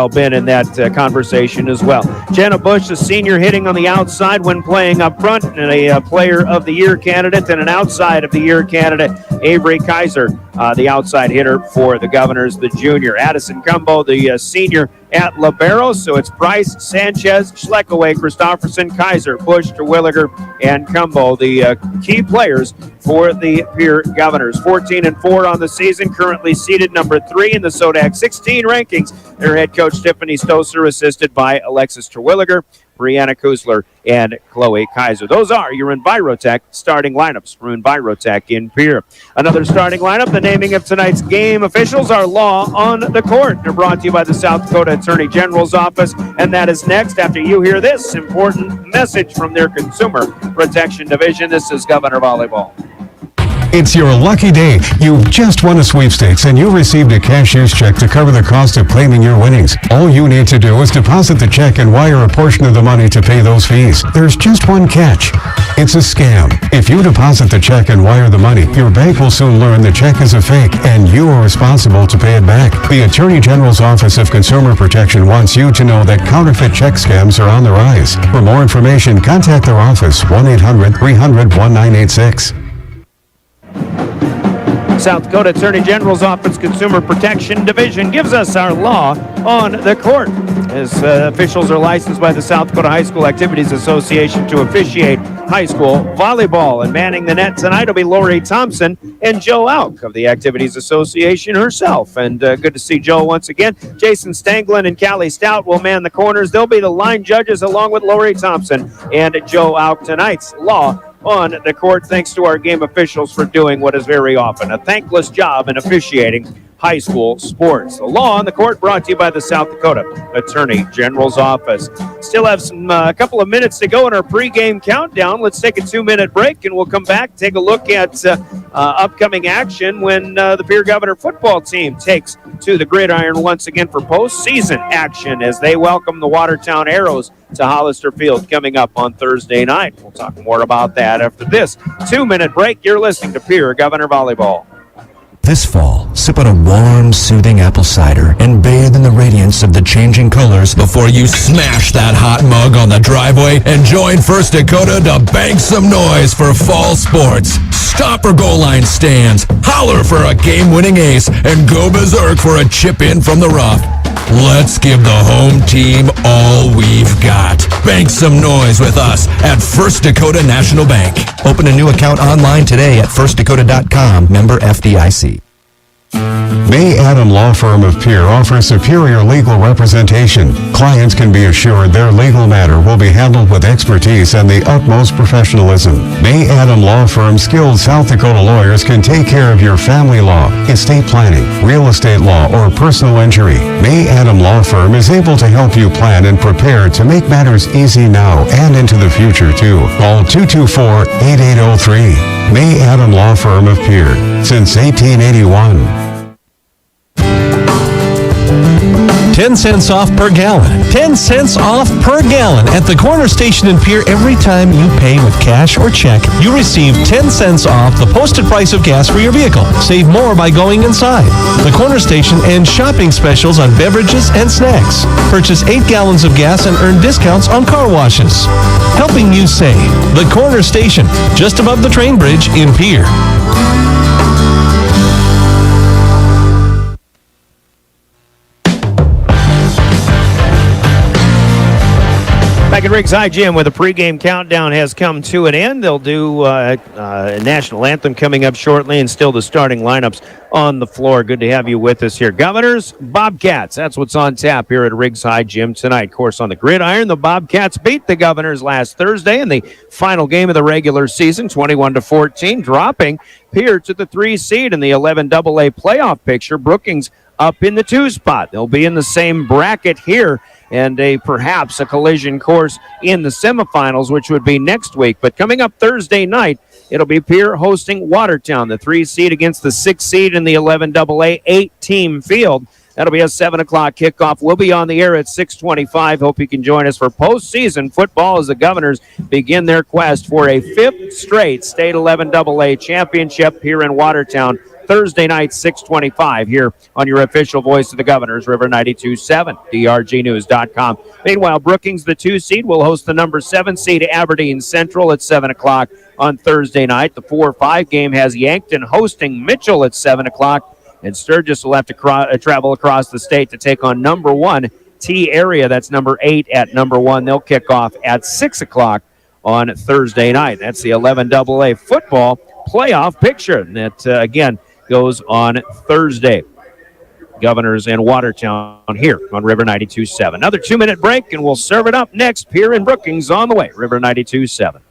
Speaker 9: been in that conversation as well. Jenna Bush, the senior, hitting on the outside when playing up front, and a player of the year candidate, and an outside of the year candidate, Avery Kaiser, the outside hitter for the Governors, the junior. Addison Cumbo, the senior, at libero. So it's Price, Sanchez, Schleckaway, Christofferson, Kaiser, Bush, Terwilliger, and Cumbo, the key players for the Pierre Governors. 14-4 on the season, currently seated number 3 in the SODAC 16 rankings. Their head coach, Tiffany Stoser, assisted by Alexis Terwilliger, Brianna Kusler, and Chloe Kaiser. Those are your Envirotech starting lineups from Envirotech in Pierre. Another starting lineup, the naming of tonight's game officials, are Law on the Court. They're brought to you by the South Dakota Attorney General's Office, and that is next after you hear this important message from their Consumer Protection Division. This is Governor Volleyball.
Speaker 8: It's your lucky day. You just won a sweepstakes and you received a cashier's check to cover the cost of claiming your winnings. All you need to do is deposit the check and wire a portion of the money to pay those fees. There's just one catch. It's a scam. If you deposit the check and wire the money, your bank will soon learn the check is a fake and you are responsible to pay it back. The Attorney General's Office of Consumer Protection wants you to know that counterfeit check scams are on the rise. For more information, contact their office, 1-800-300-1986.
Speaker 9: South Dakota Attorney General's Office Consumer Protection Division gives us our law on the court. As officials are licensed by the South Dakota High School Activities Association to officiate high school volleyball. And manning the net tonight will be Lori Thompson and Joe Auk of the Activities Association herself. And good to see Joe once again. Jason Stanglin and Callie Stout will man the corners. They'll be the line judges along with Lori Thompson and Joe Auk. Tonight's law on the court, thanks to our game officials for doing what is very often a thankless job in officiating high school sports. The law on the court brought to you by the South Dakota Attorney General's Office. Still have a couple of minutes to go in our pregame countdown. Let's take a 2-minute break and we'll come back, take a look at upcoming action when the Pierre Governor football team takes to the gridiron once again for postseason action as they welcome the Watertown Arrows to Hollister Field coming up on Thursday night. We'll talk more about that after this 2-minute break. You're listening to Pierre Governor Volleyball.
Speaker 22: This fall, sip on a warm, soothing apple cider and bathe in the radiance of the changing colors
Speaker 2: before you smash that hot mug on the driveway and join First Dakota to bank some noise for fall sports. Stop for goal line stands, holler for a game-winning ace, and go berserk for a chip in from the rough. Let's give the home team all we've got. Bank some noise with us at First Dakota National Bank.
Speaker 22: Open a new account online today at firstdakota.com, member FDIC.
Speaker 8: May Adam Law Firm of Pierre offers superior legal representation. Clients can be assured their legal matter will be handled with expertise and the utmost professionalism. May Adam Law Firm's skilled South Dakota lawyers can take care of your family law, estate planning, real estate law, or personal injury. May Adam Law Firm is able to help you plan and prepare to make matters easy now and into the future, too. Call 224-8803. May Adam Law Firm of Pierre, since 1881.
Speaker 7: 10 cents off per gallon. 10 cents off per gallon at the corner station in Pierre. Every time you pay with cash or check, you receive 10 cents off the posted price of gas for your vehicle. Save more by going inside. The corner station and shopping specials on beverages and snacks. Purchase 8 gallons of gas and earn discounts on car washes. Helping you save. The corner station, just above the train bridge in Pierre.
Speaker 9: Back at Riggs High Gym, where the pregame countdown has come to an end. They'll do a national anthem coming up shortly and still the starting lineups on the floor. Good to have you with us here. Governors, Bobcats. That's what's on tap here at Riggs High Gym tonight. Of course, on the gridiron, the Bobcats beat the Governors last Thursday in the final game of the regular season, 21-14, dropping Pierre to the 3 seed in the 11AA playoff picture. Brookings up in the 2 spot. They'll be in the same bracket here and perhaps a collision course in the semifinals, which would be next week. But coming up Thursday night, it'll be Pierre hosting Watertown, the 3 seed against the 6 seed in the 11AA 8-team field. That'll be a 7 o'clock kickoff. We'll be on the air at 6:25. Hope you can join us for postseason football as the Governors begin their quest for a 5th straight state 11AA championship here in Watertown. Thursday night, 6:25 here on your official voice of the Governors, River 92.7, drgnews.com. Meanwhile, Brookings, the 2 seed, will host the number 7 seed Aberdeen Central at 7 o'clock on Thursday night. The 4-5 game has Yankton hosting Mitchell at 7 o'clock, and Sturgis will have to travel across the state to take on number 1 T Area. That's number 8 at number 1. They'll kick off at 6 o'clock on Thursday night. That's the 11AA football playoff picture. And that, again, goes on Thursday. Governors and Watertown here on River 92.7. Another 2-minute break, and we'll serve it up next. Pierre and Brookings on the way. River 92.7.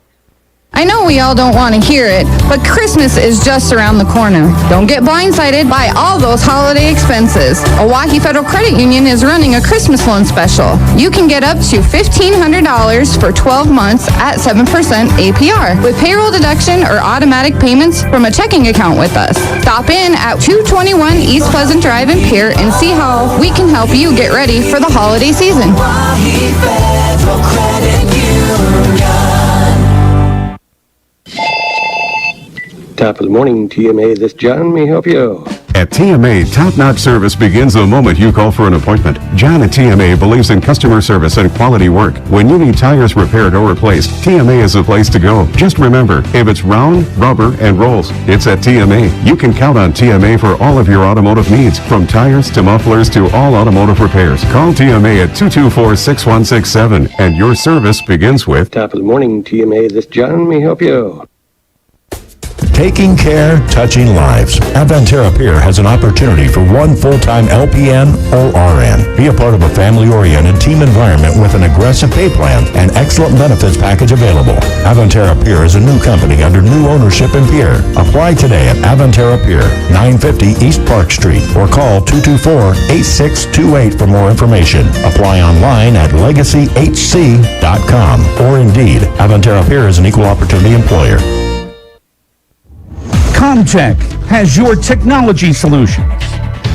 Speaker 3: I know we all don't want to hear it, but Christmas is just around the corner. Don't get blindsided by all those holiday expenses. Oahe Federal Credit Union is running a Christmas loan special. You can get up to $1,500 for 12 months at 7% APR with payroll deduction or automatic payments from a checking account with us. Stop in at 221 East Pleasant Drive in Pierre and see how we can help you get ready for the holiday season.
Speaker 6: Oahe Federal Credit Union.
Speaker 23: Top of the morning, TMA. This John may help you.
Speaker 8: At TMA, top-notch service begins the moment you call for an appointment. John at TMA believes in customer service and quality work. When you need tires repaired or replaced, TMA is the place to go. Just remember, if it's round, rubber, and rolls, it's at TMA. You can count on TMA for all of your automotive needs, from tires to mufflers to all automotive repairs. Call TMA at 224-6167, and your service begins with...
Speaker 23: Top of the morning, TMA. This John may help you.
Speaker 24: Taking care, touching lives. Avantera Pier has an opportunity for one full-time LPN or RN. Be a part of a family-oriented team environment with an aggressive pay plan and excellent benefits package available. Avantera Pier is a new company under new ownership in Pierre. Apply today at Avantera Pier, 950 East Park Street, or call 224-8628 for more information. Apply online at legacyhc.com or Indeed. Avantera Pier is an equal opportunity employer.
Speaker 12: Comtech has your technology solutions.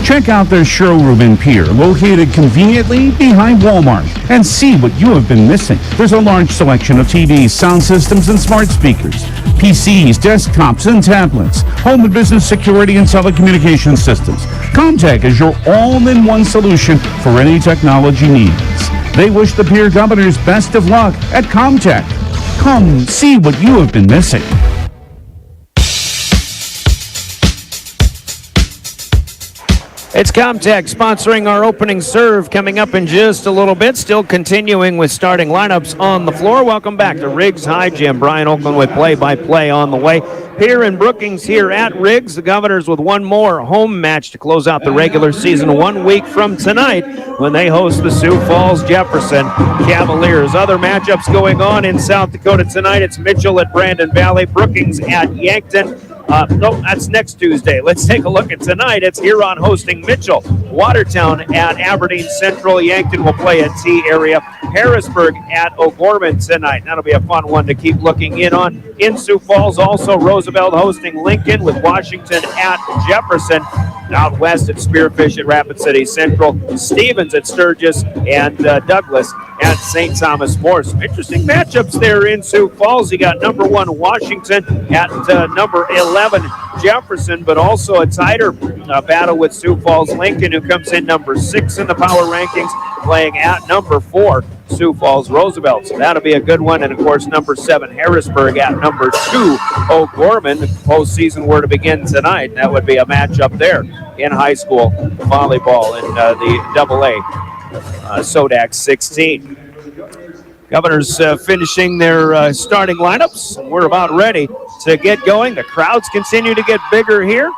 Speaker 12: Check out their showroom in Pierre, located conveniently behind Walmart, and see what you have been missing. There's a large selection of TVs, sound systems, and smart speakers, PCs, desktops, and tablets, home and business security and telecommunications systems. Comtech is your all-in-one solution for any technology needs. They wish the Pierre Governors best of luck at Comtech. Come see what you have been missing.
Speaker 9: It's Comtech sponsoring our opening serve coming up in just a little bit. Still continuing with starting lineups on the floor. Welcome back to Riggs High Gym. Brian Oakland with play-by-play on the way. Pierre and Brookings here at Riggs. The Governors with one more home match to close out the regular season 1 week from tonight when they host the Sioux Falls Jefferson Cavaliers. Other matchups going on in South Dakota tonight. It's Mitchell at Brandon Valley, Brookings at Yankton. No, that's next Tuesday. Let's take a look at tonight. It's Huron hosting Mitchell. Watertown at Aberdeen Central. Yankton will play at T area. Harrisburg at O'Gorman tonight. That'll be a fun one to keep looking in on. In Sioux Falls, also Roosevelt hosting Lincoln with Washington at Jefferson. Out west at Spearfish at Rapid City Central. Stevens at Sturgis and Douglas at St. Thomas More. Some interesting matchups there in Sioux Falls. You got number 1 Washington at number 11 Jefferson, but also a tighter battle with Sioux Falls Lincoln, who comes in number 6 in the power rankings, playing at number 4 Sioux Falls Roosevelt. So that'll be a good one. And of course, number 7 Harrisburg at number 2 O'Gorman. Postseason were to begin tonight. That would be a matchup there in high school volleyball in the AA Sodac 16. Governors finishing their starting lineups. We're about ready to get going. The crowds continue to get bigger here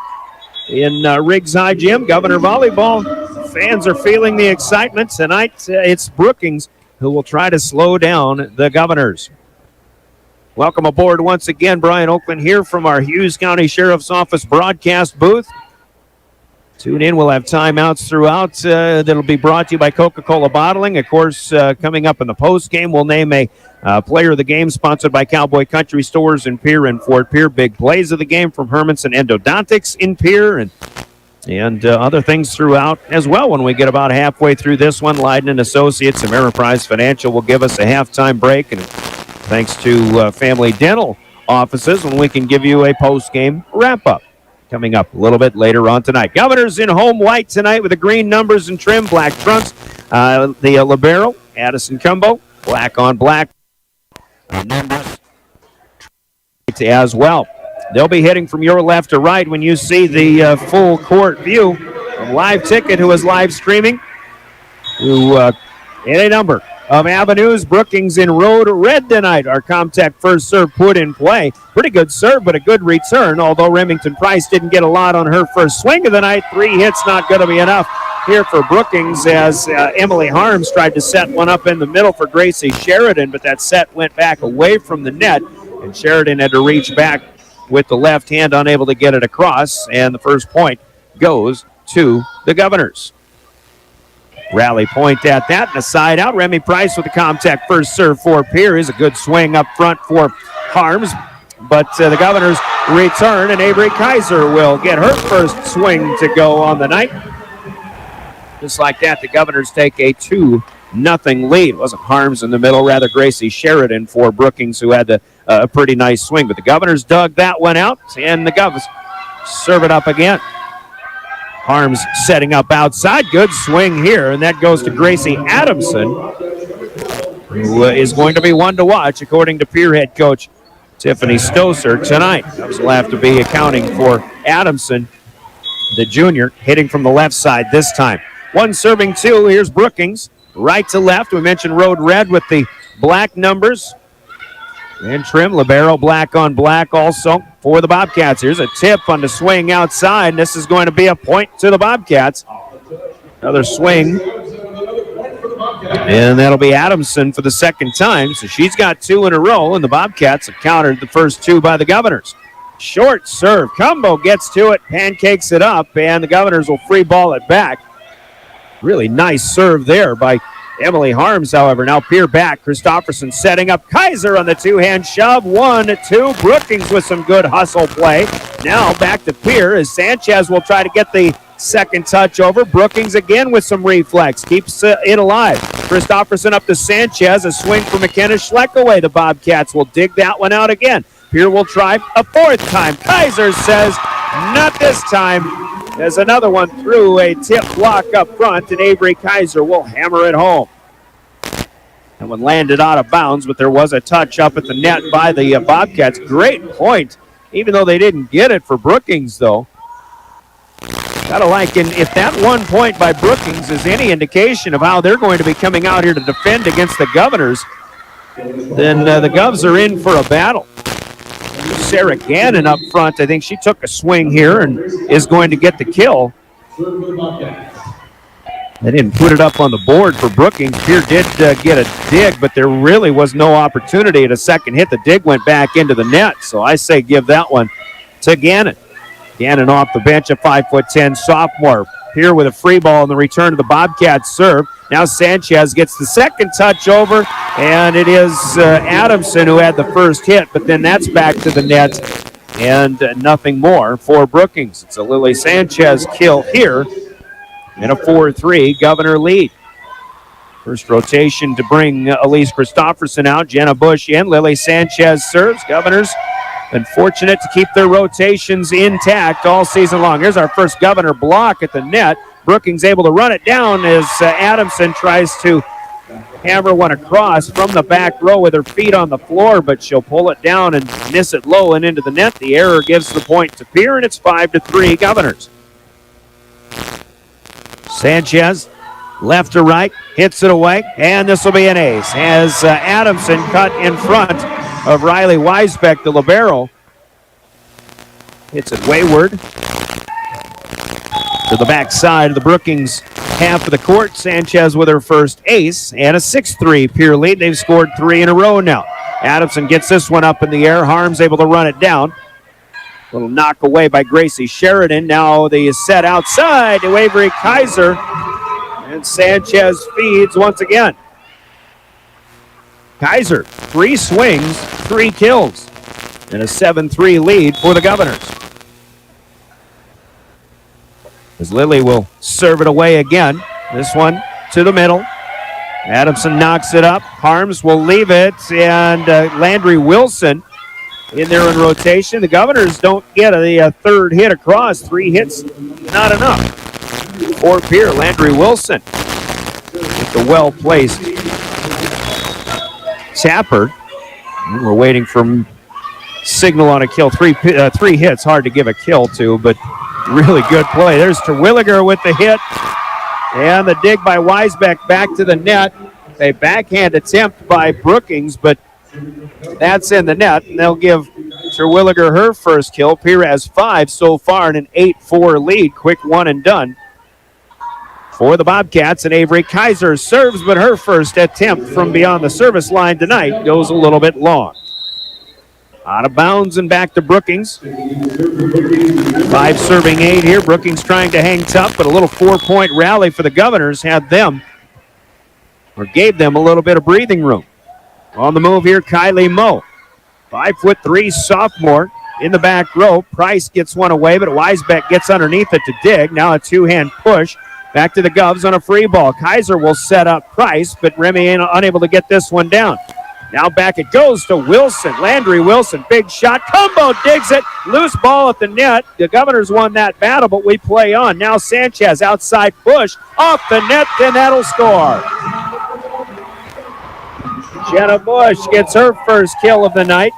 Speaker 9: in Riggs High Gym. Governor Volleyball fans are feeling the excitement. Tonight it's Brookings who will try to slow down the Governors. Welcome aboard once again. Brian Oakland here from our Hughes County Sheriff's Office broadcast booth. Tune in. We'll have timeouts throughout. That'll be brought to you by Coca-Cola Bottling. Of course, coming up in the post game, we'll name a player of the game sponsored by Cowboy Country Stores in Pierre and Fort Pierre. Big plays of the game from Hermanson Endodontics in Pierre and other things throughout as well. When we get about halfway through this one, Leiden and Associates, Ameriprise Financial will give us a halftime break. And thanks to Family Dental offices, when we can give you a post-game wrap-up. Coming up a little bit later on tonight. Governors in home white tonight with the green numbers and trim, black trunks. The libero, Addison Cumbo, black on black. Numbers as well. They'll be hitting from your left to right when you see the full court view of Live Ticket, who is live streaming. Who in a number of avenues. Brookings in road red tonight. Our Comtech first serve put in play. Pretty good serve, but a good return, although Remington Price didn't get a lot on her first swing of the night. 3 hits not going to be enough here for Brookings as Emily Harms tried to set one up in the middle for Gracie Sheridan, but that set went back away from the net and Sheridan had to reach back with the left hand, unable to get it across, and the first point goes to the Governors. Rally point at that, and a side out. Remy Price with the Comtech first serve for Pierre. Is a good swing up front for Harms, but the Governors return, and Avery Kaiser will get her first swing to go on the night. Just like that, the Governors take a 2-0 lead. It wasn't Harms in the middle, rather Gracie Sheridan for Brookings, who had a pretty nice swing. But the Governors dug that one out, and the Govs serve it up again. Harms setting up outside. Good swing here, and that goes to Gracie Adamson, who is going to be one to watch, according to Pierre head coach Tiffany Stoser tonight. Govs will have to be accounting for Adamson, the junior, hitting from the left side this time. One serving two. Here's Brookings, right to left. We mentioned Road Red with the black numbers. And trim, libero, black on black also for the Bobcats. Here's a tip on the swing outside, and this is going to be a point to the Bobcats. Another swing, and that'll be Adamson for the second time. So she's got 2 in a row, and the Bobcats have countered the first 2 by the Governors. Short serve. Combo gets to it, pancakes it up, and the Governors will free ball it back. Really nice serve there by Emily Harms, however. Now Pierre back. Christofferson setting up Kaiser on the two-hand shove. 1-2. Brookings with some good hustle play. Now back to Pierre as Sanchez will try to get the second touch over. Brookings again with some reflex. Keeps it alive. Christofferson up to Sanchez. A swing for McKenna Schleck away. The Bobcats will dig that one out again. Pierre will try a fourth time. Kaiser says, not this time. There's another one through a tip block up front, and Avery Kaiser will hammer it home. That one landed out of bounds, but there was a touch up at the net by the Bobcats. Great point, even though they didn't get it for Brookings, though. Gotta like, and if that 1 point by Brookings is any indication of how they're going to be coming out here to defend against the Governors, then the Govs are in for a battle. Sarah Gannon up front, I think she took a swing here and is going to get the kill. They didn't put it up on the board for Brookings. Pierre did get a dig, but there really was no opportunity at a second hit. The dig went back into the net, so I say give that one to Gannon. Gannon off the bench, a 5'10" sophomore. Pierre with a free ball in the return of the Bobcats serve. Now Sanchez gets the second touch over, and it is Adamson who had the first hit, but then that's back to the net, and nothing more for Brookings. It's a Lily Sanchez kill here, and a 4-3 Governor lead. First rotation to bring Elise Christofferson out. Jenna Bush in. Lily Sanchez serves. Governors been fortunate to keep their rotations intact all season long. Here's our first Governor block at the net. Brookings able to run it down as Adamson tries to hammer one across from the back row with her feet on the floor, but she'll pull it down and miss it low and into the net. The error gives the point to Pierre, and it's 5-3 Governors. Sanchez, left to right, hits it away, and this will be an ace as Adamson cut in front of Riley Weisbeck, the libero. Hits it wayward to the backside of the Brookings half of the court. Sanchez with her first ace, and a 6-3 Pierre lead. They've scored 3 in a row now. Adamson gets this one up in the air. Harms able to run it down. Little knock away by Gracie Sheridan. Now the set outside to Avery Kaiser, and Sanchez feeds once again. Kaiser, 3 swings, 3 kills, and a 7-3 lead for the Governors. As Lily will serve it away again. This one to the middle. Adamson knocks it up. Harms will leave it, and Landry Wilson in there in rotation. The Governors don't get a third hit across. 3 hits, not enough. For Pierre, Landry Wilson with the well-placed tapper. We're waiting for signal on a kill. 3 hits, hard to give a kill to, but really good play. There's Terwilliger with the hit, and the dig by Weisbeck back to the net. A backhand attempt by Brookings, but that's in the net, and they'll give Terwilliger her first kill. Pierre has 5 so far in an 8-4 lead. Quick one and done for the Bobcats, and Avery Kaiser serves, but her first attempt from beyond the service line tonight goes a little bit long. Out of bounds and back to Brookings. 5 serving 8 here. Brookings trying to hang tough, but a little 4-point rally for the Governors had them, or gave them a little bit of breathing room. On the move here, Kylie Moe. 5'3" sophomore in the back row. Price gets one away, but Weisbeck gets underneath it to dig. Now a two-hand push. Back to the Govs on a free ball. Kaiser will set up Price, but Remy unable to get this one down. Now back it goes to Wilson. Landry Wilson, big shot. Combo digs it. Loose ball at the net. The Governors won that battle, but we play on. Now Sanchez outside Bush. Off the net, then that'll score. Jenna Bush gets her first kill of the night.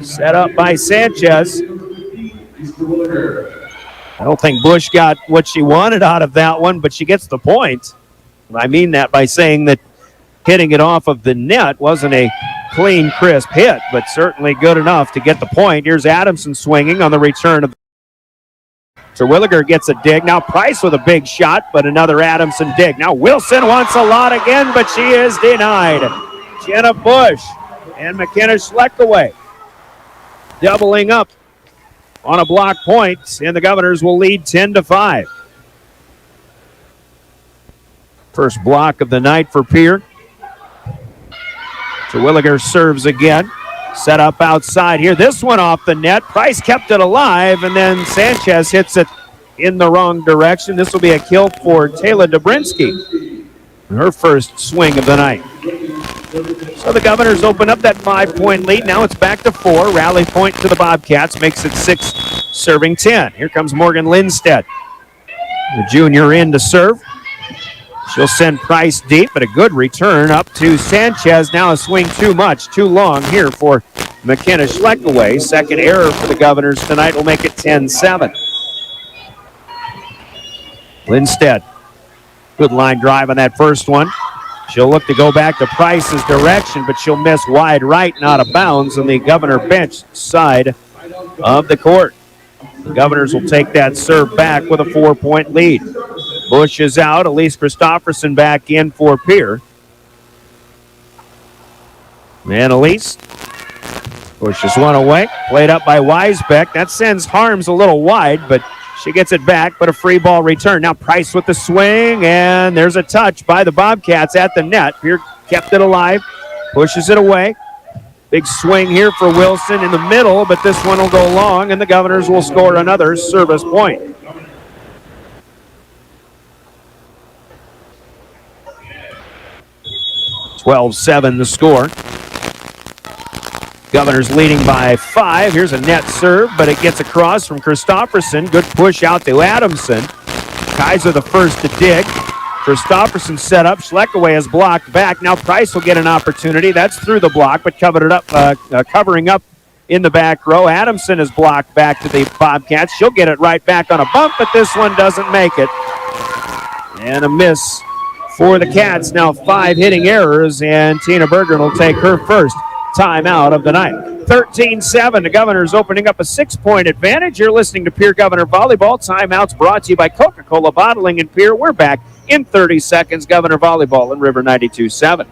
Speaker 9: Set up by Sanchez. I don't think Bush got what she wanted out of that one, but she gets the point. I mean that by saying that hitting it off of the net wasn't a clean, crisp hit, but certainly good enough to get the point. Here's Adamson swinging on the return of Terwilliger gets a dig. Now Price with a big shot, but another Adamson dig. Now Wilson wants a lot again, but she is denied. Jenna Bush and McKenna Schleckaway doubling up on a block point, and the Governors will lead 10-5. First block of the night for Pierre. Terwilliger serves again. Set up outside here. This one off the net. Price kept it alive, and then Sanchez hits it in the wrong direction. This will be a kill for Taylor Dobrinsky. Her first swing of the night. So the Governors open up that 5-point lead. Now it's back to 4. Rally point to the Bobcats. Makes it 6, serving 10. Here comes Morgan Lindstedt. The junior in to serve. She'll send Price deep, but a good return up to Sanchez. Now a swing too much, too long here for McKenna Schleckaway. Second error for the Governors tonight will make it 10-7. Lindstedt, good line drive on that first one. She'll look to go back to Price's direction, but she'll miss wide right and out of bounds on the Governor bench side of the court. The Governors will take that serve back with a 4-point lead. Bush is out. Elise Christofferson back in for Pierre. And Elise pushes one away. Played up by Weisbeck. That sends Harms a little wide, but she gets it back, but a free ball return. Now Price with the swing, and there's a touch by the Bobcats at the net. Pierre kept it alive, pushes it away. Big swing here for Wilson in the middle, but this one will go long, and the Governors will score another service point. 12-7 the score. Governors leading by 5. Here's a net serve, but it gets across from Christofferson. Good push out to Adamson. Kaiser the first to dig. Christofferson set up. Schleckaway is blocked back. Now Price will get an opportunity. That's through the block, but covering up in the back row. Adamson is blocked back to the Bobcats. She'll get it right back on a bump, but this one doesn't make it. And a miss for the Cats. Now 5 hitting errors, and Tina Berger will take her first timeout of the night. 13-7. The Governors opening up a 6-point advantage. You're listening to Pierre Governor Volleyball. Timeouts brought to you by Coca-Cola Bottling in Pierre. We're back in 30 seconds. Governor Volleyball in River 92.7.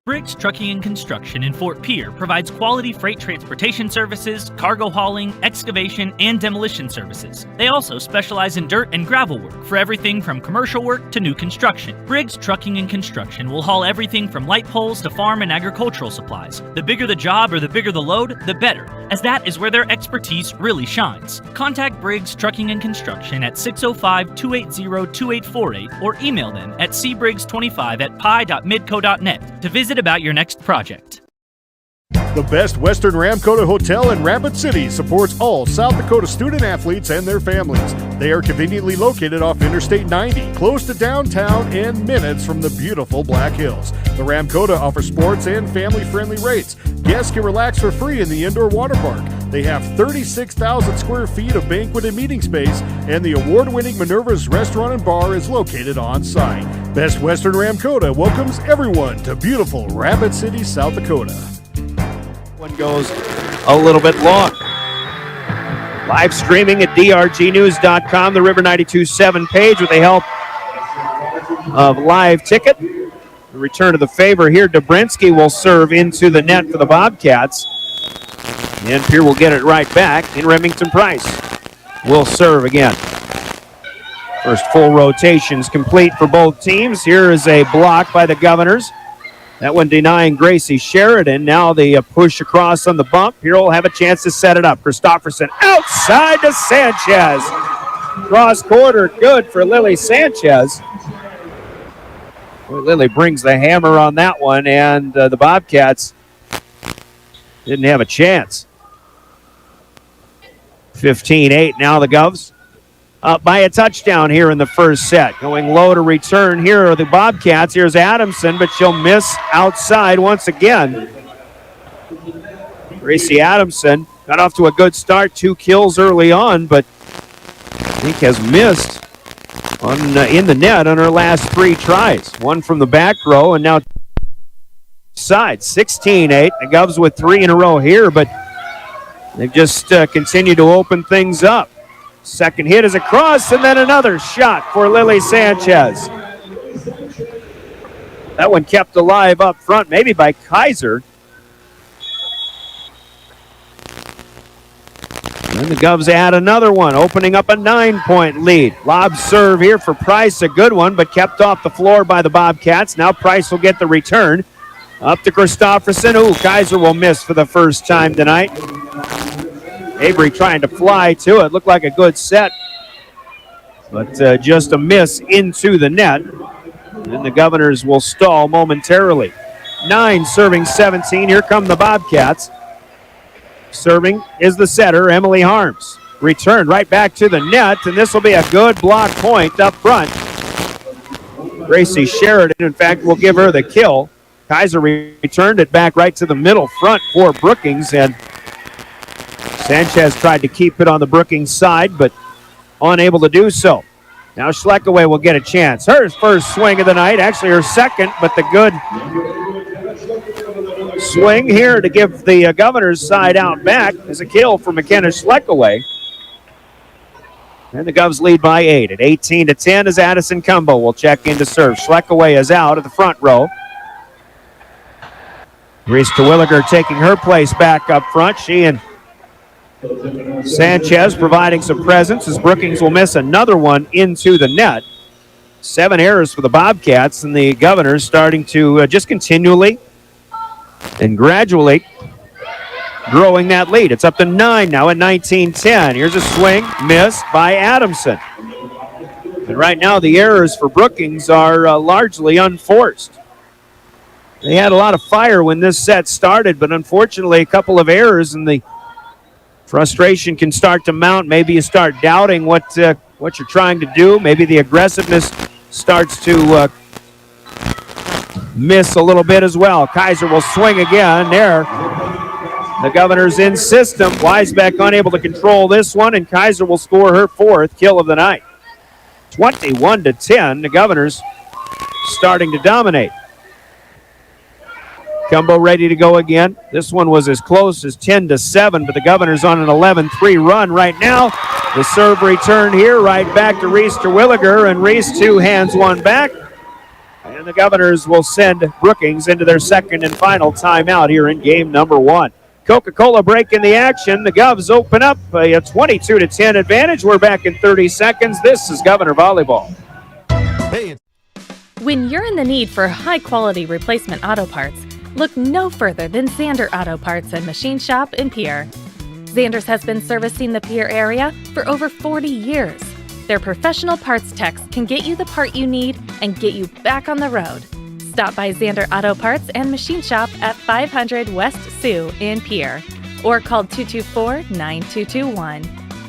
Speaker 4: Briggs Trucking and Construction in Fort Pierre provides quality freight transportation services, cargo hauling, excavation, and demolition services. They also specialize in dirt and gravel work for everything from commercial work to new construction. Briggs Trucking and Construction will haul everything from light poles to farm and agricultural supplies. The bigger the job or the bigger the load, the better, as that is where their expertise really shines. Contact Briggs Trucking and Construction at 605-280-2848 or email them at cbriggs25@pi.midco.net to visit about your next project.
Speaker 5: The Best Western Ramkota Hotel in Rapid City supports all South Dakota student athletes and their families. They are conveniently located off Interstate 90, close to downtown and minutes from the beautiful Black Hills. The Ramkota offers sports and family-friendly rates. Guests can relax for free in the indoor water park. They have 36,000 square feet of banquet and meeting space, and the award-winning Minerva's Restaurant and Bar is located on site. Best Western Ramkota welcomes everyone to beautiful Rapid City, South Dakota.
Speaker 9: One goes a little bit long. Live streaming at drgnews.com, the River 92.7 page with the help of Live Ticket. The return of the favor here. Dobrinsky will serve into the net for the Bobcats. And Pierre will get it right back. In Remington Price will serve again. First full rotations complete for both teams. Here is a block by the Governors. That one denying Gracie Sheridan. Now the push across on the bump. Here will have a chance to set it up. Christofferson outside to Sanchez. Cross quarter, good for Lily Sanchez. Boy, Lily brings the hammer on that one, and the Bobcats didn't have a chance. 15-8 now the Govs. Up by a touchdown here in the first set. Going low to return here are the Bobcats. Here's Adamson, but she'll miss outside once again. Gracie Adamson got off to a good start, 2 kills early on, but I think has missed in the net on her last 3 tries. One from the back row and now side. 16-8. The Govs with 3 in a row here, but they've just continued to open things up. Second hit is across, and then another shot for Lily Sanchez. That one kept alive up front, maybe by Kaiser. And the Govs add another one, opening up a 9-point lead. Lob serve here for Price, a good one, but kept off the floor by the Bobcats. Now Price will get the return. Up to Christofferson. Ooh, Kaiser will miss for the first time tonight. Avery trying to fly to it. Looked like a good set, but just a miss into the net. And the Governors will stall momentarily. 9 serving 17. Here come the Bobcats. Serving is the setter, Emily Harms. Return right back to the net, and this will be a good block point up front. Gracie Sheridan, in fact, will give her the kill. Kaiser returned it back right to the middle front for Brookings, and Sanchez tried to keep it on the Brookings side, but unable to do so. Now Schleckaway will get a chance. Her first swing of the night, actually her second, but the good swing here to give the Governors side out back is a kill for McKenna Schleckaway. And the Govs lead by 8 at 18-10 as Addison Cumbo will check in to serve. Schleckaway is out at the front row. Reese Terwilliger taking her place back up front. She and Sanchez providing some presence as Brookings will miss another one into the net. 7 errors for the Bobcats, and the Governors starting to just continually and gradually growing that lead. It's up to 9 now at 19-10. Here's a swing, missed by Adamson. And right now the errors for Brookings are largely unforced. They had a lot of fire when this set started, but unfortunately a couple of errors and the frustration can start to mount. Maybe you start doubting what you're trying to do. Maybe the aggressiveness starts to miss a little bit as well. Kaiser will swing again there. The Governors in system. Weisbeck unable to control this one, and Kaiser will score her 4th kill of the night. 21-10. The Governors starting to dominate. Cumbo ready to go again. This one was as close as 10-7, but the Governors on an 11-3 run right now. The serve return here right back to Reese Terwilliger, and Reese 2 hands one back. And the Governors will send Brookings into their second and final timeout here in game number 1. Coca-Cola breaking the action. The Govs open up a 22-10 advantage. We're back in 30 seconds. This is Governor Volleyball.
Speaker 11: When you're in the need for high-quality replacement auto parts, look no further than Zander Auto Parts and Machine Shop in Pierre. Zander's has been servicing the Pierre area for over 40 years. Their professional parts techs can get you the part you need and get you back on the road. Stop by Zander Auto Parts and Machine Shop at 500 West Sioux in Pierre or call 224-9221.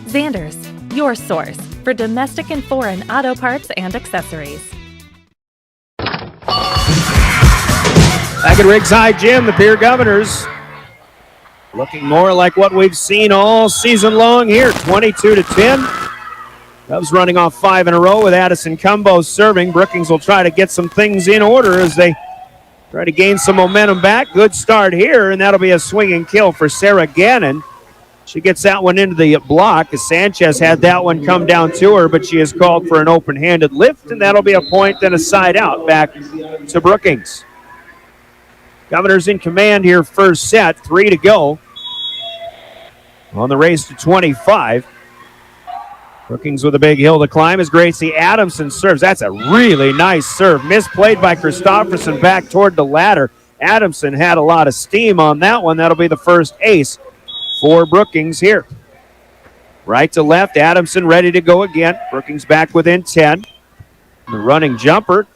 Speaker 11: Zander's, your source for domestic and foreign auto parts and accessories.
Speaker 9: Back at Riggs High Gym, the Pierre Governors looking more like what we've seen all season long here, 22-10. Cubs running off 5 in a row with Addison Cumbo serving. Brookings will try to get some things in order as they try to gain some momentum back. Good start here, and that'll be a swinging kill for Sarah Gannon. She gets that one into the block as Sanchez had that one come down to her, but she is called for an open-handed lift, and that'll be a point, then a side out back to Brookings. Governors in command here first set, 3 to go on the race to 25. Brookings with a big hill to climb as Gracie Adamson serves. That's a really nice serve. Misplayed by Christofferson back toward the ladder. Adamson had a lot of steam on that one. That'll be the first ace for Brookings here. Right to left, Adamson ready to go again. Brookings back within 10. The running jumper.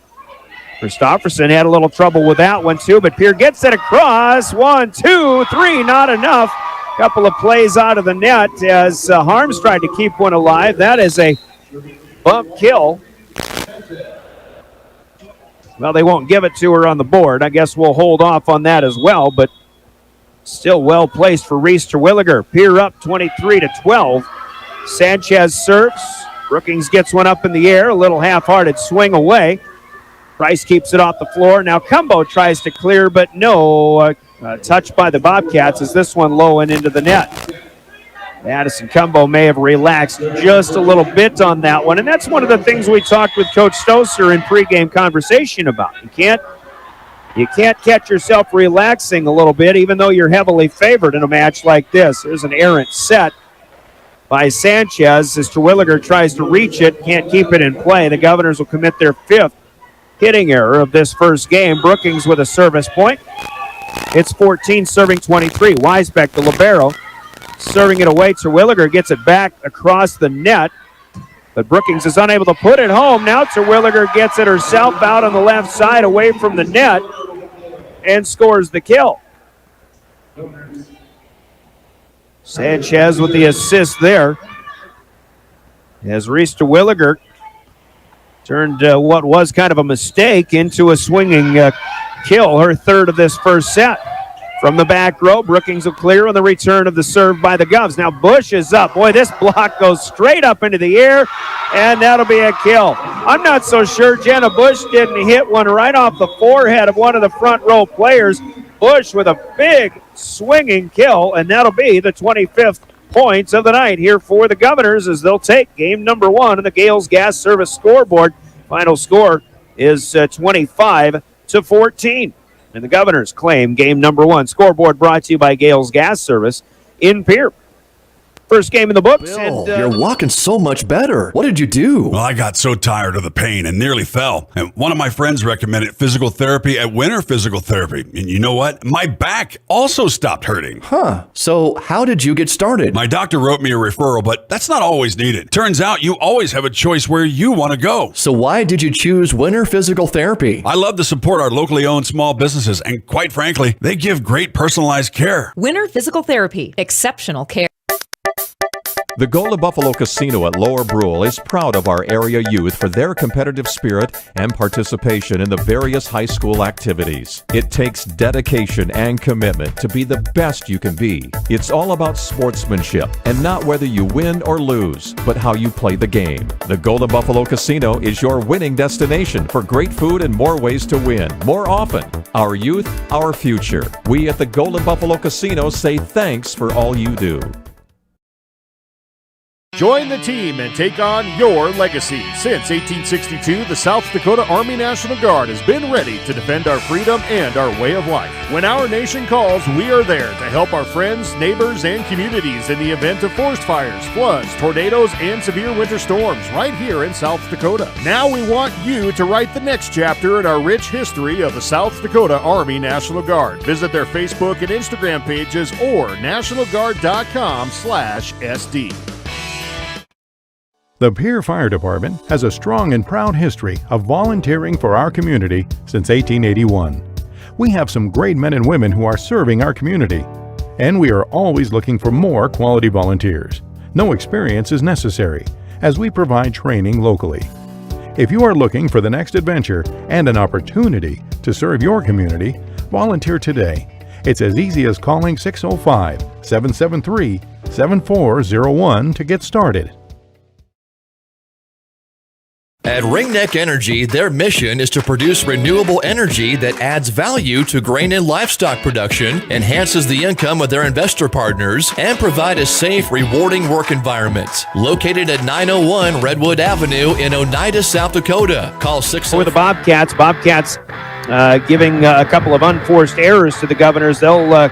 Speaker 9: Christofferson had a little trouble with that one too, but Pierre gets it across. 1, 2, 3, not enough. Couple of plays out of the net as Harms tried to keep one alive. That is a bump kill. Well, they won't give it to her on the board. I guess we'll hold off on that as well, but still well placed for Reese Terwilliger. Pierre up 23-12. Sanchez serves. Brookings gets one up in the air. A little half-hearted swing away. Price keeps it off the floor. Now Cumbo tries to clear, but no. Touched by the Bobcats as this one low and into the net. Addison Cumbo may have relaxed just a little bit on that one, and that's one of the things we talked with Coach Stoser in pregame conversation about. You can't catch yourself relaxing a little bit, even though you're heavily favored in a match like this. There's an errant set by Sanchez as Terwilliger tries to reach it, can't keep it in play. The Governors will commit their 5th hitting error of this first game. Brookings with a service point. It's 14, serving 23. Weisbeck, the libero, serving it away. Terwilliger gets it back across the net, but Brookings is unable to put it home. Now Terwilliger gets it herself out on the left side away from the net and scores the kill. Sanchez with the assist there as Reese Terwilliger turned what was kind of a mistake into a swinging kill, her 3rd of this first set. From the back row, Brookings will clear on the return of the serve by the Govs. Now Bush is up. Boy, this block goes straight up into the air, and that'll be a kill. I'm not so sure Jenna Bush didn't hit one right off the forehead of one of the front row players. Bush with a big swinging kill, and that'll be the 25th points of the night here for the Governors as they'll take game number 1 on the Gales Gas Service scoreboard. Final score is 25-14. And the Governors claim game number 1. Scoreboard brought to you by Gales Gas Service in Pierre. First game in the books.
Speaker 14: Bill, you're walking so much better. What did you do?
Speaker 15: Well, I got so tired of the pain and nearly fell. And one of my friends recommended physical therapy at Winter Physical Therapy. And you know what? My back also stopped hurting.
Speaker 14: Huh. So how did you get started?
Speaker 15: My doctor wrote me a referral, but that's not always needed. Turns out you always have a choice where you want to go.
Speaker 14: So why did you choose Winter Physical Therapy?
Speaker 15: I love to support our locally owned small businesses. And quite frankly, they give great personalized care.
Speaker 17: Winter Physical Therapy. Exceptional care.
Speaker 18: The Golden Buffalo Casino at Lower Brule is proud of our area youth for their competitive spirit and participation in the various high school activities. It takes dedication and commitment to be the best you can be. It's all about sportsmanship and not whether you win or lose, but how you play the game. The Golden Buffalo Casino is your winning destination for great food and more ways to win more often. Our youth, our future. We at the Golden Buffalo Casino say thanks for all you do.
Speaker 5: Join the team and take on your legacy. Since 1862, the South Dakota Army National Guard has been ready to defend our freedom and our way of life. When our nation calls, we are there to help our friends, neighbors, and communities in the event of forest fires, floods, tornadoes, and severe winter storms right here in South Dakota. Now we want you to write the next chapter in our rich history of the South Dakota Army National Guard. Visit their Facebook and Instagram pages or nationalguard.com/SD.
Speaker 25: The Pierre Fire Department has a strong and proud history of volunteering for our community since 1881. We have some great men and women who are serving our community, and we are always looking for more quality volunteers. No experience is necessary, as we provide training locally. If you are looking for the next adventure and an opportunity to serve your community, volunteer today. It's as easy as calling 605-773-7401 to get started.
Speaker 14: At Ringneck Energy, their mission is to produce renewable energy that adds value to grain and livestock production, enhances the income of their investor partners, and provide a safe, rewarding work environment. Located at 901 Redwood Avenue in Oneida, South Dakota. Call 6...
Speaker 9: For the Bobcats, giving a couple of unforced errors to the Governors. They'll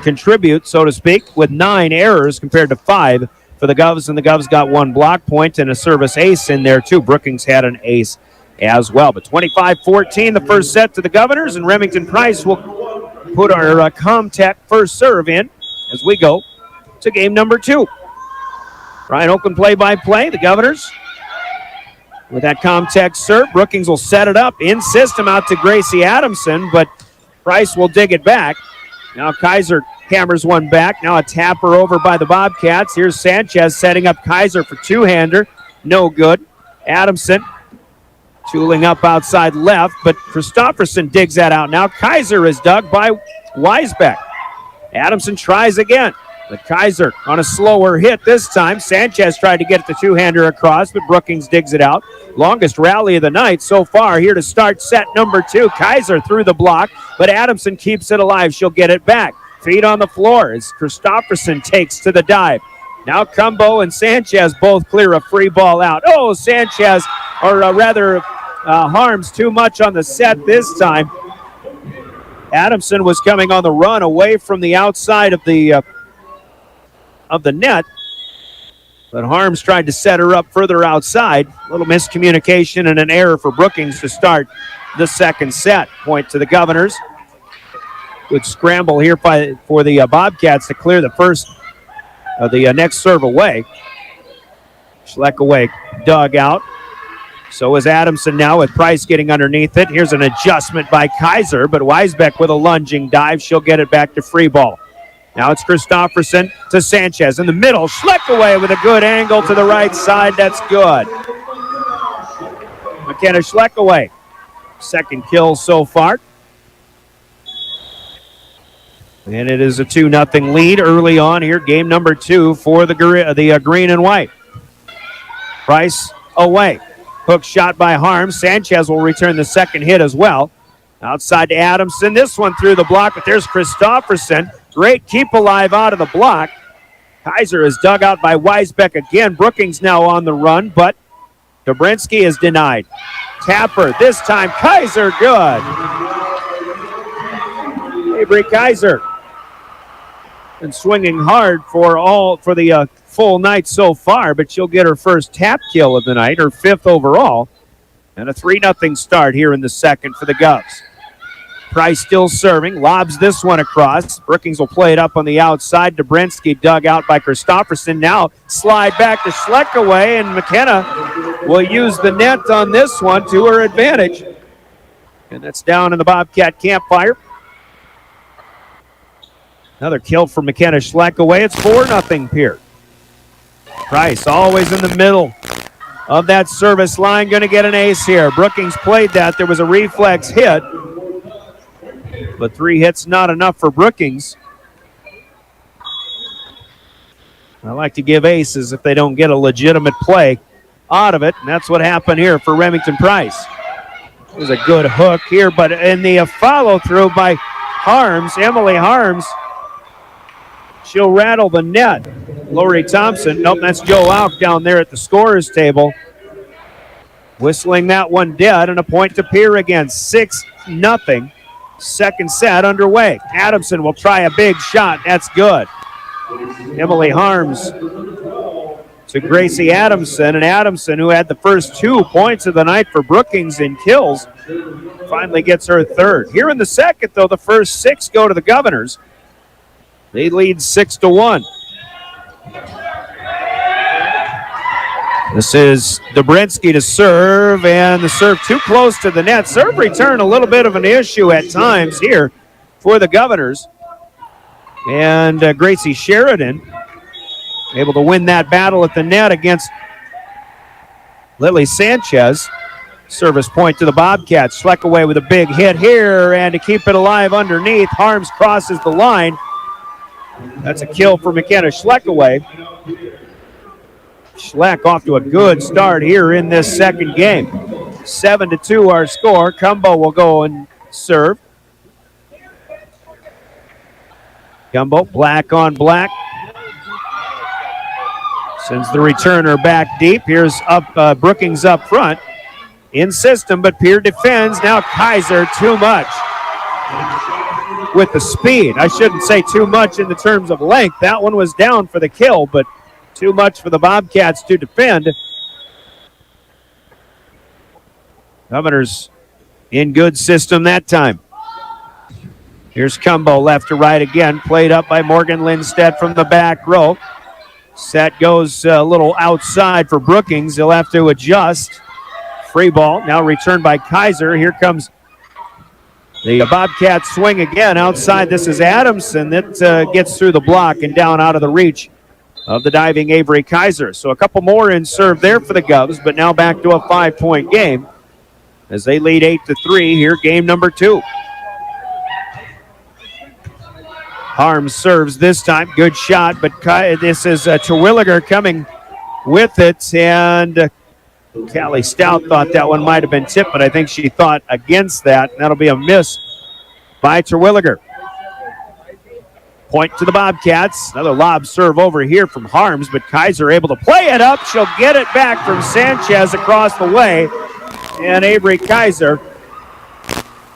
Speaker 9: contribute, so to speak, with 9 errors compared to 5 for the Govs, and the Govs got 1 block point and a service ace in there, too. Brookings had an ace as well. But 25-14, the first set to the Governors, and Remington Price will put our Comtech first serve in as we go to game number 2. Ryan Oakland play-by-play. The Governors with that Comtech serve. Brookings will set it up in system out to Gracie Adamson, but Price will dig it back. Now Kaiser hammers one back. Now a tapper over by the Bobcats. Here's Sanchez setting up Kaiser for two-hander. No good. Adamson tooling up outside left, but Christofferson digs that out. Now Kaiser is dug by Weisbeck. Adamson tries again, but Kaiser on a slower hit this time. Sanchez tried to get the two-hander across, but Brookings digs it out. Longest rally of the night so far here to start set number 2. Kaiser through the block, but Adamson keeps it alive. She'll get it back. Feet on the floor as Christofferson takes to the dive. Now Cumbo and Sanchez both clear a free ball out. Oh, Sanchez, or rather Harms too much on the set this time. Adamson was coming on the run away from the outside of the net, but Harms tried to set her up further outside. A little miscommunication and an error for Brookings to start the second set. Point to the Governors. Good scramble here for the Bobcats to clear the next serve away. Schleck away, dug out. So is Adamson now with Price getting underneath it. Here's an adjustment by Kaiser, but Weisbeck with a lunging dive. She'll get it back to free ball. Now it's Christofferson to Sanchez in the middle. Schleck away with a good angle to the right side. That's good. McKenna Schleck away. Second kill so far. And it is a 2-0 lead early on here. Game number 2 for the green and white. Price away. Hook shot by Harms. Sanchez will return the second hit as well. Outside to Adamson. This one through the block, but there's Christofferson. Great keep alive out of the block. Kaiser is dug out by Weisbeck again. Brookings now on the run, but Dobrinsky is denied. Tapper, this time Kaiser, good. Avery Kaiser been swinging hard for the full night so far, but she'll get her first tap kill of the night, her 5th overall, and a 3-0 start here in the second for the Govs. Price still serving, lobs this one across. Brookings will play it up on the outside. Dobrinsky dug out by Christofferson. Now slide back to Schleck away, and McKenna will use the net on this one to her advantage. And that's down in the Bobcat campfire. Another kill for McKenna Schleck away. It's 4-0 Pierre. Price always in the middle of that service line. Going to get an ace here. Brookings played that. There was a reflex hit. But 3 hits not enough for Brookings. I like to give aces if they don't get a legitimate play out of it. And that's what happened here for Remington Price. It was a good hook here, but in the follow-through by Harms, Emily Harms, she'll rattle the net. Lori Thompson, nope, that's Joe Auk down there at the scorer's table. Whistling that one dead, and a point to Pierre again, 6-0. Second set underway. Adamson will try a big shot. That's good. Emily Harms to Gracie Adamson, and Adamson, who had the first 2 points of the night for Brookings in kills, finally gets her third. Here in the second, though, the first 6 go to the Governors. They lead 6-1. This is Dobrinsky to serve, and the serve too close to the net. Serve return a little bit of an issue at times here for the Governors. And Gracie Sheridan able to win that battle at the net against Lily Sanchez. Service point to the Bobcats. Schleck away with a big hit here, and to keep it alive underneath, Harms crosses the line. That's a kill for McKenna Schleck away. Schleck off to a good start here in this second game. 7-2 our score. Cumbo will go and serve. Cumbo, black on black. Sends the returner back deep. Here's up Brookings up front. In system, but Pierre defends. Now Kaiser, too much. With the speed. I shouldn't say too much in the terms of length. That one was down for the kill, but too much for the Bobcats to defend. Governors in good system that time. Here's Cumbo, left to right again. Played up by Morgan Lindstedt from the back row. Set goes a little outside for Brookings. He'll have to adjust. Free ball, now returned by Kaiser. Here comes the Bobcats swing again outside. This is Adamson that gets through the block and down out of the reach of the diving Avery Kaiser. So a couple more in serve there for the Govs, but now back to a 5-point game as they lead 8-3 here, game number 2. Harms serves this time. Good shot, but this is Terwilliger coming with it, and Callie Stout thought that one might have been tipped, but I think she thought against that, and that'll be a miss by Terwilliger. Point to the Bobcats. Another lob serve over here from Harms, but Kaiser able to play it up. She'll get it back from Sanchez across the way, and Avery Kaiser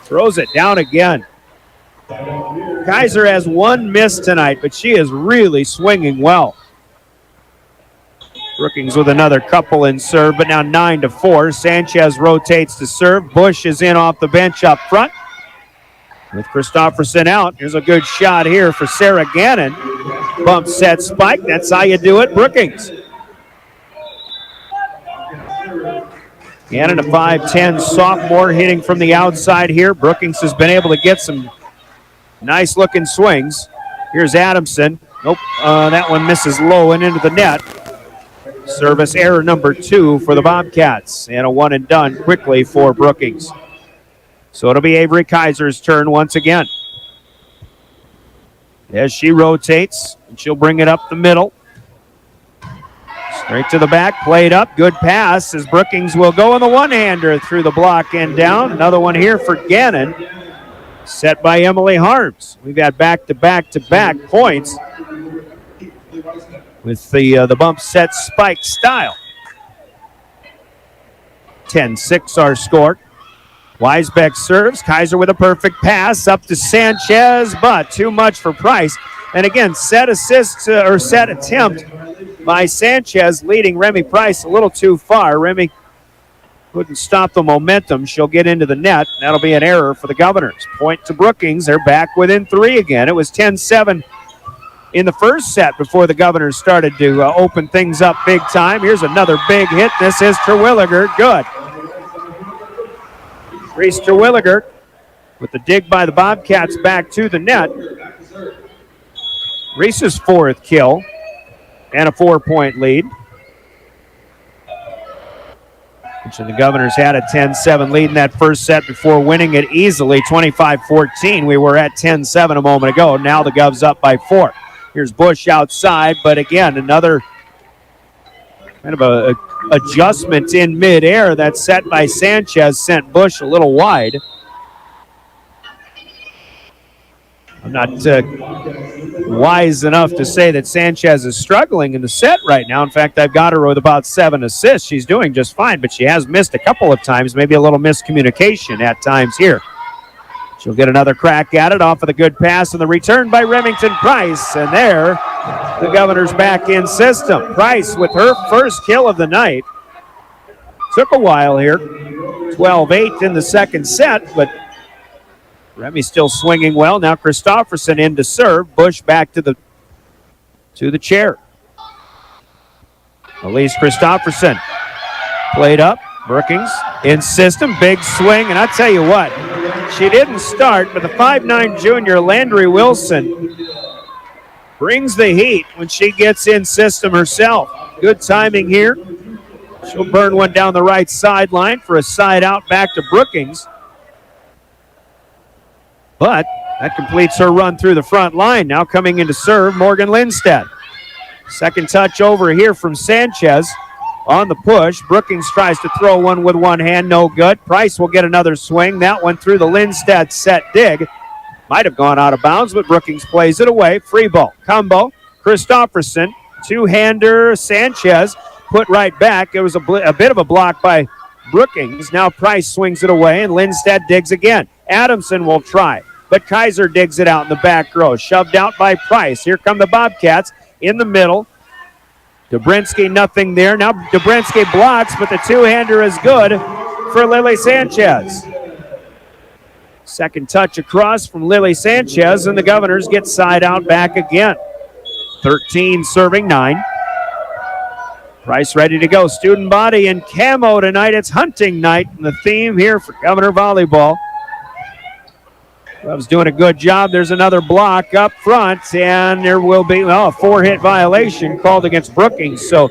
Speaker 9: throws it down again. Kaiser has one miss tonight, but she is really swinging well. Brookings with another couple in serve, but now 9-4. Sanchez rotates to serve. Bush is in off the bench up front. With Christofferson out, here's a good shot here for Sarah Gannon. Bump set spike, that's how you do it, Brookings. Gannon, a 5'10 sophomore, hitting from the outside here. Brookings has been able to get some nice looking swings. Here's Adamson. Nope, that one misses low and into the net. Service error number 2 for the Bobcats, and a one and done quickly for Brookings. So it'll be Avery Kaiser's turn once again. As she rotates, and she'll bring it up the middle. Straight to the back, played up, good pass as Brookings will go on the one-hander through the block and down. Another one here for Gannon, set by Emily Harms. We've got back-to-back-to-back points with the bump set spike style. 10-6 our score. Weisbeck serves. Kaiser with a perfect pass up to Sanchez, but too much for Price. And again, set assist or set attempt by Sanchez, leading Remy Price a little too far. Remy couldn't stop the momentum. She'll get into the net. That'll be an error for the Governors. Point to Brookings. They're back within 3 again. It was 10-7 in the first set before the Governors started to open things up big time. Here's another big hit. This is Terwilliger. Good. Reese Terwilliger with the dig by the Bobcats back to the net. Reese's 4th kill and a 4-point lead. The Governors had a 10-7 lead in that first set before winning it easily, 25-14. We were at 10-7 a moment ago. Now the Govs up by 4. Here's Bush outside, but again, another kind of a adjustment in midair. That set by Sanchez sent Bush a little wide. I'm not wise enough to say that Sanchez is struggling in the set right now. In fact, I've got her with about 7 assists. She's doing just fine, but she has missed a couple of times, maybe a little miscommunication at times here. She'll get another crack at it off of the good pass and the return by Remington Price. And there, the Governors back in system. Price with her first kill of the night. Took a while here. 12-8 in the second set, but Remy still swinging well. Now Christofferson in to serve. Bush back to the chair. Elise Christofferson played up. Brookings in system. Big swing. And I tell you what, she didn't start, but the 5'9 junior Landry Wilson brings the heat when she gets in system herself. Good timing here. She'll burn one down the right sideline for a side out back to Brookings. But that completes her run through the front line. Now coming in to serve, Morgan Lindstedt. Second touch over here from Sanchez on the push. Brookings tries to throw one with one hand, no good. Price will get another swing. That one through the Lindstedt set dig. Might have gone out of bounds, but Brookings plays it away. Free ball. Combo. Christofferson. Two-hander. Sanchez put right back. It was a bit of a block by Brookings. Now Price swings it away, and Lindstedt digs again. Adamson will try, but Kaiser digs it out in the back row. Shoved out by Price. Here come the Bobcats in the middle. Dobrinsky, nothing there. Now Dobrinsky blocks, but the two-hander is good for Lily Sanchez. Second touch across from Lily Sanchez, and the Governors get side out back again. 13 serving 9. Price ready to go. Student body in camo tonight. It's hunting night, and the theme here for Governor Volleyball. Love's doing a good job. There's another block up front, and there will be a 4-hit violation called against Brookings. So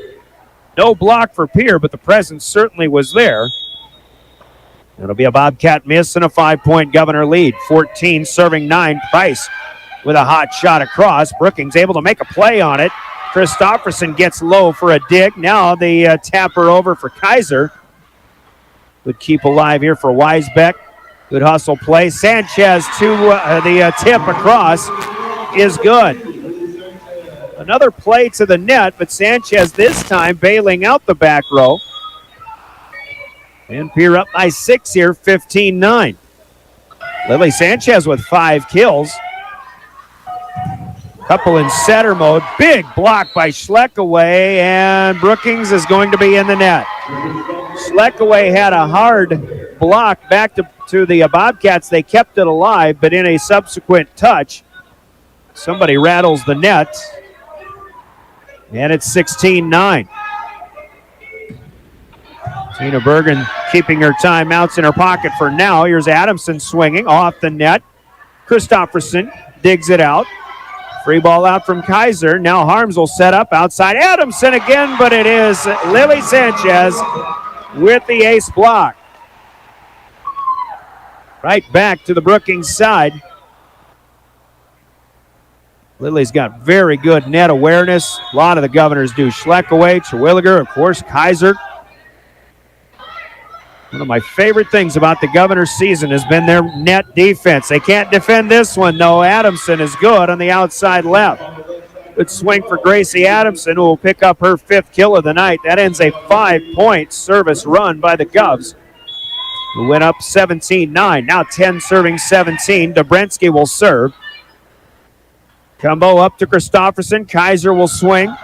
Speaker 9: no block for Pierre, but the presence certainly was there. It'll be a Bobcat miss and a 5-point Governor lead. 14 serving 9. Price with a hot shot across. Brookings able to make a play on it. Christofferson gets low for a dig. Now the tapper over for Kaiser. Would keep alive here for Weisbeck. Good hustle play. Sanchez to the tip across is good. Another play to the net, but Sanchez this time bailing out the back row. And Pierre up by 6 here, 15-9. Lily Sanchez with 5 kills. Couple in setter mode. Big block by Schleckaway, and Brookings is going to be in the net. Schleckaway had a hard block back to the Bobcats. They kept it alive, but in a subsequent touch, somebody rattles the net, and it's 16-9. Tina Bergen keeping her timeouts in her pocket for now. Here's Adamson swinging off the net. Christofferson digs it out. Free ball out from Kaiser. Now Harms will set up outside. Adamson again, but it is Lily Sanchez with the ace block. Right back to the Brookings side. Lily's got very good net awareness. A lot of the Governors do. Schleckaway, Terwilliger, of course, Kaiser. One of my favorite things about the Governors season has been their net defense. They can't defend this one, though. Adamson is good on the outside left. Good swing for Gracie Adamson, who will pick up her 5th kill of the night. That ends a 5-point service run by the Govs, who went up 17-9. Now 10 serving 17. Dobrinsky will serve. Combo up to Christofferson. Kaiser will swing.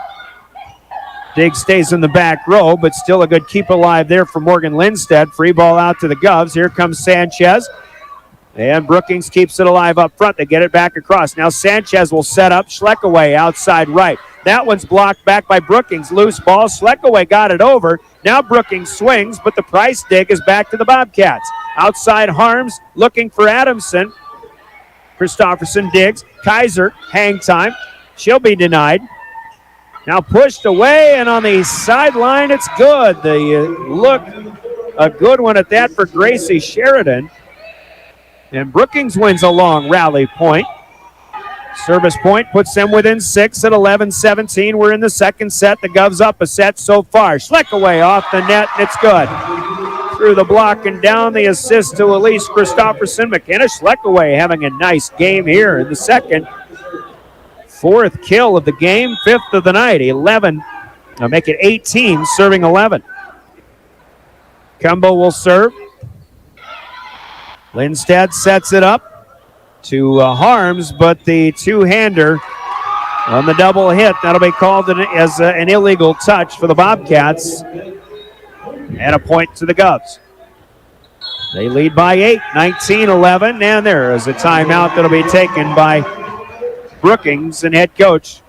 Speaker 9: Dig stays in the back row, but still a good keep alive there for Morgan Lindstedt. Free ball out to the Govs. Here comes Sanchez. And Brookings keeps it alive up front. They get it back across. Now Sanchez will set up. Schleckaway outside right. That one's blocked back by Brookings. Loose ball. Schleckaway got it over. Now Brookings swings, but the Price dig is back to the Bobcats. Outside Harms looking for Adamson. Christofferson digs. Kaiser, hang time. She'll be denied. Now pushed away, and on the sideline, it's good. A good one at that for Gracie Sheridan. And Brookings wins a long rally point. Service point puts them within 6 at 11-17. We're in the second set. The Govs up a set so far. Schleckaway off the net, and it's good. Through the block and down, the assist to Elise Christofferson. McKenna Schleckaway having a nice game here in the second. 4th kill of the game, 5th of the night. 11. I'll make it 18, serving 11. Cumbo will serve. Lindstedt sets it up to Harms, but the two-hander on the double hit, that'll be called as an illegal touch for the Bobcats. And a point to the Govs. They lead by 8, 19-11, and there is a timeout that'll be taken by Brookings and head coach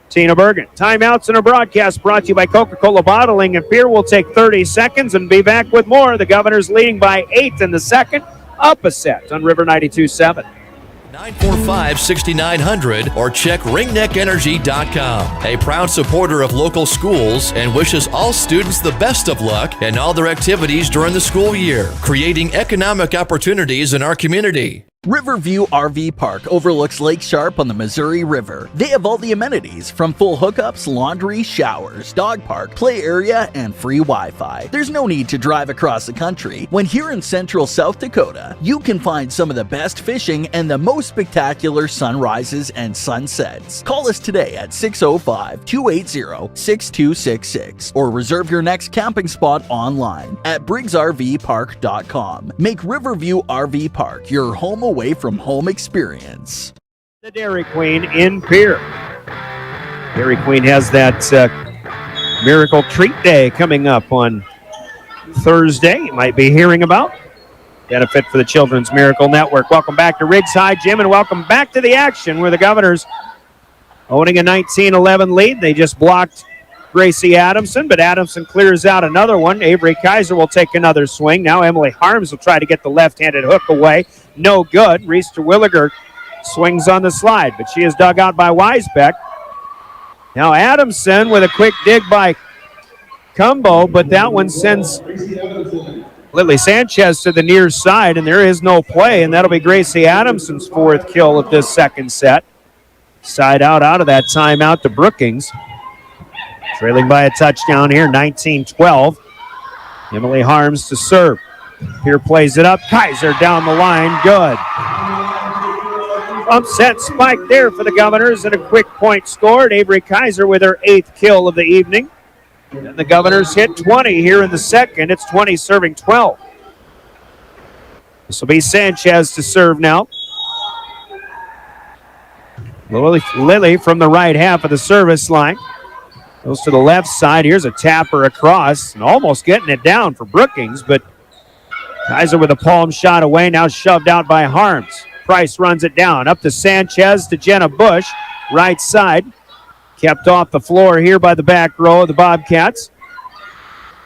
Speaker 9: Tina Bergen. Timeouts in our broadcast brought to you by Coca-Cola Bottling and Beer. We'll take 30 seconds and be back with more. The Governors leading by 8 in the second. Up a set on River 92.7.
Speaker 14: 945-6900 or check ringneckenergy.com. A proud supporter of local schools and wishes all students the best of luck in all their activities during the school year, creating economic opportunities in our community.
Speaker 10: Riverview RV Park overlooks Lake Sharp on the Missouri River. They have all the amenities from full hookups, laundry, showers, dog park, play area, and free Wi-Fi. There's no need to drive across the country. When here in central South Dakota, you can find some of the best fishing and the most spectacular sunrises and sunsets. Call us today at 605-280-6266 or reserve your next camping spot online at briggsrvpark.com. Make Riverview RV Park your home away from home experience.
Speaker 9: The Dairy Queen in Pierre. Dairy Queen has that Miracle Treat Day coming up on Thursday. You might be hearing about. Benefit for the Children's Miracle Network. Welcome back to Riggs High Gym, and welcome back to the action where the Governors owning a 19-11 lead. They just blocked Gracie Adamson, but Adamson clears out another one. Avery Kaiser will take another swing. Now Emily Harms will try to get the left-handed hook away. No good. Reese Terwilliger swings on the slide, but she is dug out by Weisbeck. Now Adamson with a quick dig by Cumbo, but that one sends Lily Sanchez to the near side, and there is no play, and that'll be Gracie Adamson's fourth kill of this second set. Side out of that timeout to Brookings. Trailing by a touchdown here, 19-12. Emily Harms to serve. Here plays it up. Kaiser down the line. Good. Upset spike there for the Governors and a quick point scored. Avery Kaiser with her 8th kill of the evening. And the Governors hit 20 here in the second. It's 20 serving 12. This will be Sanchez to serve now. Lily from the right half of the service line. Goes to the left side. Here's a tapper across and almost getting it down for Brookings, but Kaiser with a palm shot away, now shoved out by Harms. Price runs it down. Up to Sanchez to Jenna Bush. Right side. Kept off the floor here by the back row of the Bobcats.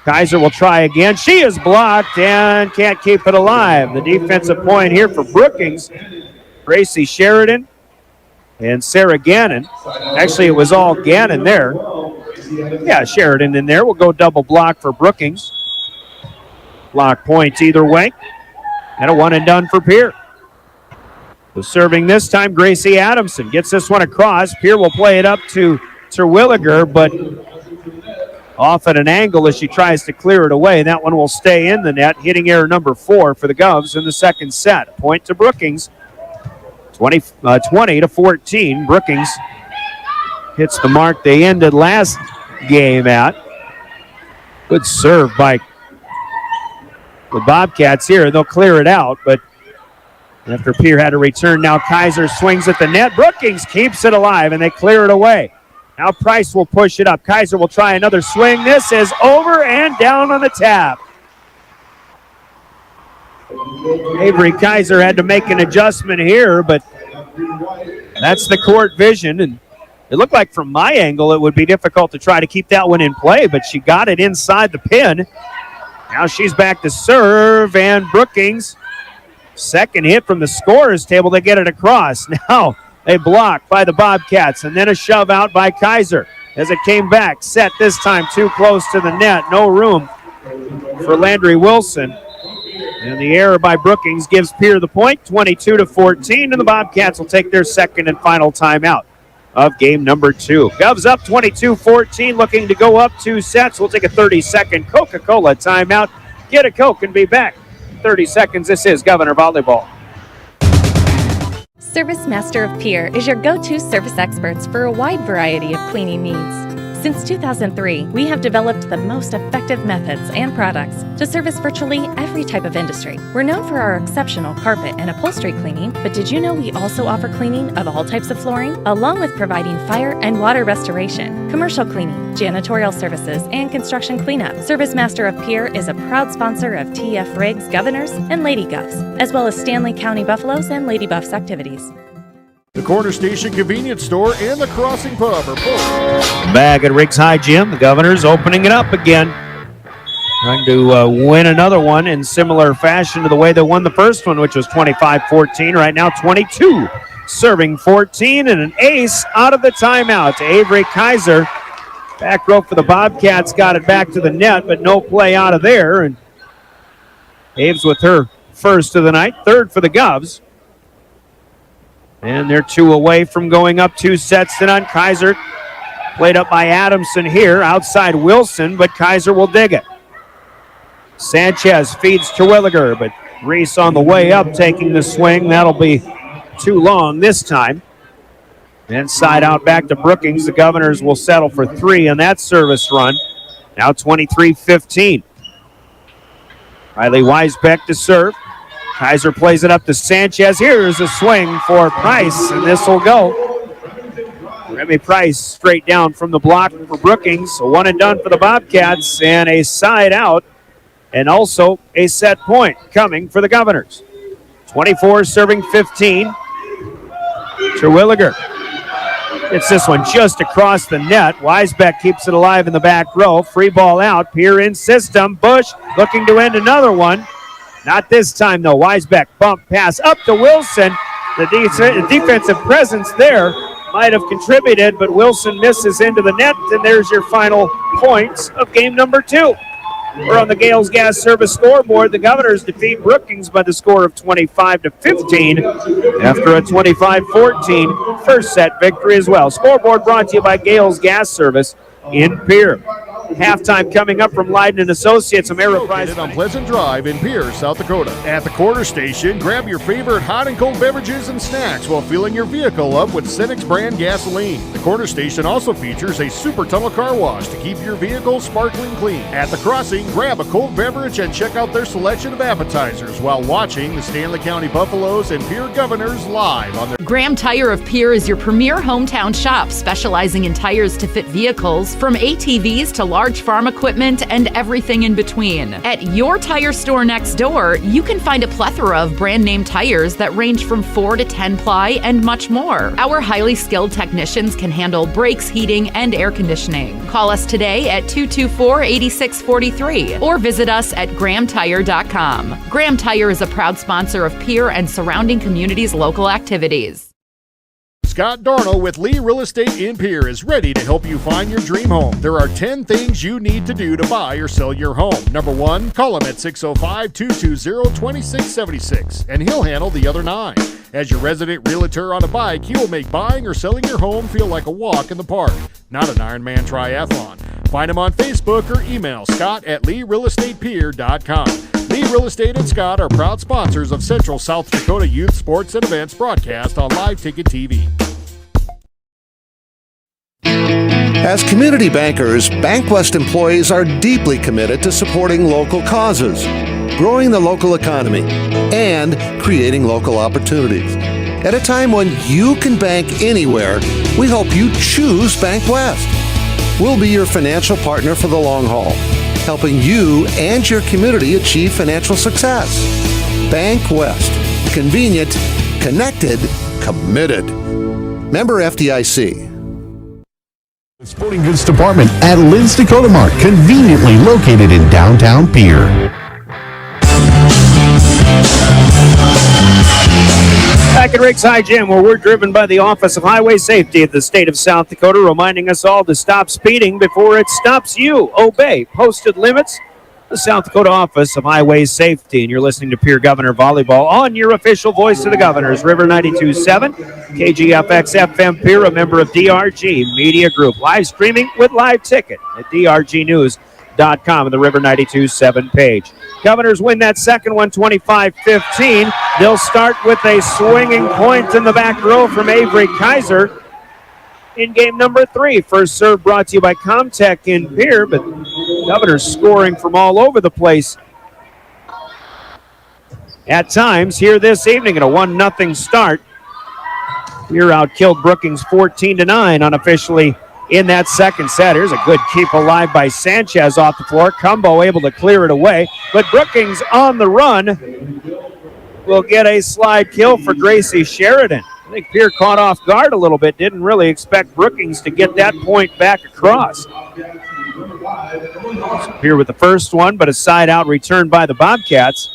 Speaker 9: Kaiser will try again. She is blocked and can't keep it alive. The defensive point here for Brookings. Gracie Sheridan and Sarah Gannon. Actually, it was all Gannon there. Yeah, Sheridan in there. We'll go double block for Brookings. Block points either way. And a one and done for Pierre. So serving this time, Gracie Adamson gets this one across. Pierre will play it up to Terwilliger, but off at an angle as she tries to clear it away. That one will stay in the net, hitting error number 4 for the Govs in the second set. A point to Brookings, 20-14. Brookings hits the mark they ended last game at. Good serve by the Bobcats here. They'll clear it out, but after Pierre had to return, now Kaiser swings at the net. Brookings keeps it alive, and they clear it away. Now Price will push it up. Kaiser will try another swing. This is over and down on the tap. Avery Kaiser had to make an adjustment here, but that's the court vision, and it looked like from my angle it would be difficult to try to keep that one in play, but she got it inside the pin. Now she's back to serve, and Brookings, second hit from the scorer's table, they get it across. Now a block by the Bobcats, and then a shove out by Kaiser as it came back. Set this time too close to the net. No room for Landry Wilson. And the error by Brookings gives Pierre the point, 22-14, and the Bobcats will take their second and final timeout of game number 2. Govs up 22-14, looking to go up 2 sets. We'll take a 30-second Coca-Cola timeout. Get a Coke and be back. 30 seconds. This is Governor Volleyball.
Speaker 11: Service Master of Pierre is your go-to service experts for a wide variety of cleaning needs. Since 2003, we have developed the most effective methods and products to service virtually every type of industry. We're known for our exceptional carpet and upholstery cleaning, but did you know we also offer cleaning of all types of flooring, along with providing fire and water restoration, commercial cleaning, janitorial services, and construction cleanup. Service Master of Pierre is a proud sponsor of TF Riggs Governors and Lady Govs, as well as Stanley County Buffaloes and Lady Buffs activities.
Speaker 5: The Corner Station Convenience Store and the Crossing Pub are both
Speaker 9: back at Riggs High Gym. The Governors opening it up again. Trying to win another one in similar fashion to the way they won the first one, which was 25-14. Right now 22 serving 14, and an ace out of the timeout to Avery Kaiser. Back row for the Bobcats, got it back to the net, but no play out of there. And Aves with her first of the night, third for the Govs. And they're 2 away from going up 2 sets to none. Kaiser played up by Adamson here. Outside Wilson, but Kaiser will dig it. Sanchez feeds Terwilliger, but Reese on the way up taking the swing. That'll be too long this time. Inside out back to Brookings. The Governors will settle for 3 on that service run. Now 23-15. Riley Weisbeck to serve. Kaiser plays it up to Sanchez. Here's a swing for Price, and this will go. Remy Price straight down from the block for Brookings. A 1 and done for the Bobcats, and a side out, and also a set point coming for the Governors. 24 serving 15. Terwilliger gets this one just across the net. Weisbeck keeps it alive in the back row. Free ball out. Pierre in system. Bush looking to end another one. Not this time, though. Weisbeck bump pass up to Wilson. The defensive presence there might have contributed, but Wilson misses into the net, and there's your final points of game number 2. We're on the Gales Gas Service scoreboard. The Governors defeat Brookings by the score of 25-15 after a 25-14 first set victory as well. Scoreboard brought to you by Gales Gas Service in Pierre. Halftime coming up from Leiden & Associates.
Speaker 5: Located on Pleasant Drive in Pierre, South Dakota. At the quarter station, grab your favorite hot and cold beverages and snacks while filling your vehicle up with Cenex brand gasoline. The quarter station also features a super tunnel car wash to keep your vehicle sparkling clean. At the crossing, grab a cold beverage and check out their selection of appetizers while watching the Stanley County Buffaloes and Pierre Governors live on their...
Speaker 17: Graham Tire of Pierre is your premier hometown shop, specializing in tires to fit vehicles, from ATVs to large farm equipment and everything in between. At your tire store next door, you can find a plethora of brand name tires that range from 4 to 10 ply and much more. Our highly skilled technicians can handle brakes, heating, and air conditioning. Call us today at 224-8643 or visit us at grahamtire.com. Graham Tire is a proud sponsor of Pierre and surrounding communities' local activities.
Speaker 5: Scott Darnell with Lee Real Estate in Pierre is ready to help you find your dream home. There are 10 things you need to do to buy or sell your home. Number 1, call him at 605-220-2676, and he'll handle the other 9. As your resident realtor on a bike, he will make buying or selling your home feel like a walk in the park, not an Ironman triathlon. Find him on Facebook or email Scott at LeeRealEstatePierre.com. Lee Real Estate and Scott are proud sponsors of Central South Dakota Youth Sports and Events broadcast on Live Ticket TV.
Speaker 1: As community bankers, BankWest employees are deeply committed to supporting local causes, growing the local economy, and creating local opportunities. At a time when you can bank anywhere, we hope you choose BankWest. We'll be your financial partner for the long haul, helping you and your community achieve financial success. BankWest. Convenient, connected, committed. Member FDIC.
Speaker 24: The Sporting Goods Department at Lynn's Dakota Mart, conveniently located in downtown Pierre.
Speaker 9: Back at Riggs High Gym, where we're driven by the Office of Highway Safety of the state of South Dakota, reminding us all to stop speeding before it stops you. Obey posted limits. The South Dakota Office of Highway Safety. And you're listening to Pierre Governor Volleyball on your official voice of the Governors, River 92.7, KGFX FM Pierre, a member of DRG Media Group. Live streaming with live ticket at drgnews.com and the River 92.7 page. Governors win that second one, 25-15. They'll start with a swinging point in the back row from Avery Kaiser in game number 3. First serve brought to you by Comtech in Pierre, but Governors scoring from all over the place at times here this evening in a 1-0 start. Pierre outkilled Brookings 14-9 unofficially in that second set. Here's a good keep alive by Sanchez off the floor. Cumbo able to clear it away, but Brookings on the run will get a slide kill for Gracie Sheridan. I think Pierre caught off guard a little bit, didn't really expect Brookings to get that point back across. Pierre with the first one, but a side out return by the Bobcats.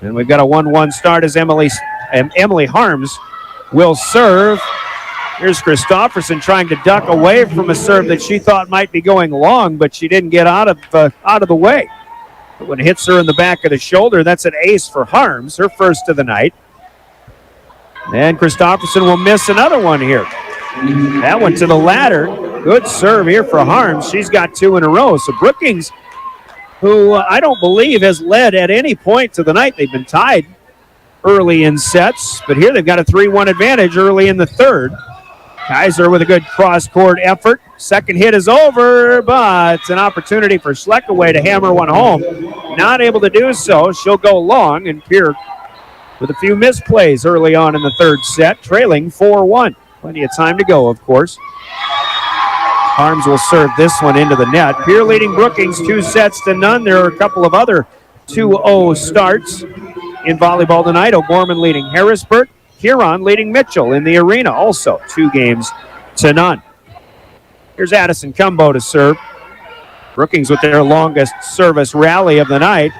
Speaker 9: And we've got a 1-1 start as Emily Harms will serve. Here's Christofferson trying to duck away from a serve that she thought might be going long, but she didn't get out of the way. But when it hits her in the back of the shoulder, that's an ace for Harms, her first of the night. And Christofferson will miss another one here. That one to the ladder. Good serve here for Harms. She's got 2 in a row. So Brookings, who I don't believe has led at any point to the night. They've been tied early in sets, but here they've got a 3-1 advantage early in the third. Kaiser with a good cross-court effort. Second hit is over, but an opportunity for Schleckaway to hammer one home. Not able to do so. She'll go long, and Pierre with a few misplays early on in the third set, trailing 4-1. Plenty of time to go, of course. Harms will serve this one into the net. Pierre leading Brookings 2-0. There are a couple of other 2-0 starts in volleyball tonight. O'Gorman leading Harrisburg. Huron leading Mitchell in the arena, also 2-0. Here's Addison Cumbo to serve. Brookings with their longest service rally of the night.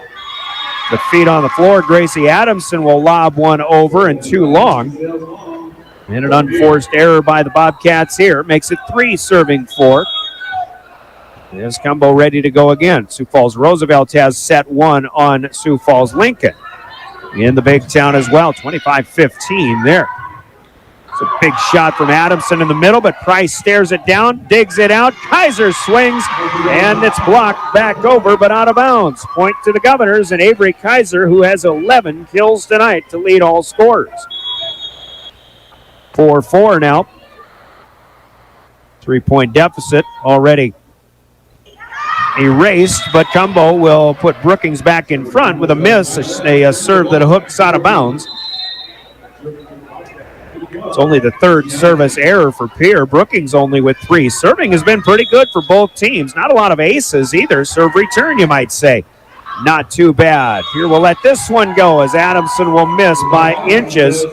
Speaker 9: The feet on the floor. Gracie Adamson will lob one over and 2 long. And an unforced error by the Bobcats here. Makes it 3 serving 4. There's Cumbo ready to go again. Sioux Falls Roosevelt has set 1 on Sioux Falls Lincoln in the Big Town as well. 25-15 there. It's a big shot from Adamson in the middle, but Price stares it down, digs it out. Kaiser swings, and it's blocked back over, but out of bounds. Point to the Governors and Avery Kaiser, who has 11 kills tonight to lead all scorers. 4-4 now. 3-point deficit already erased, but Cumbo will put Brookings back in front with a miss, a serve that hooks out of bounds. It's only the third service error for Pierre. Brookings only with 3. Serving has been pretty good for both teams. Not a lot of aces either. Serve return, you might say. Not too bad. Pierre will let this one go as Adamson will miss by inches.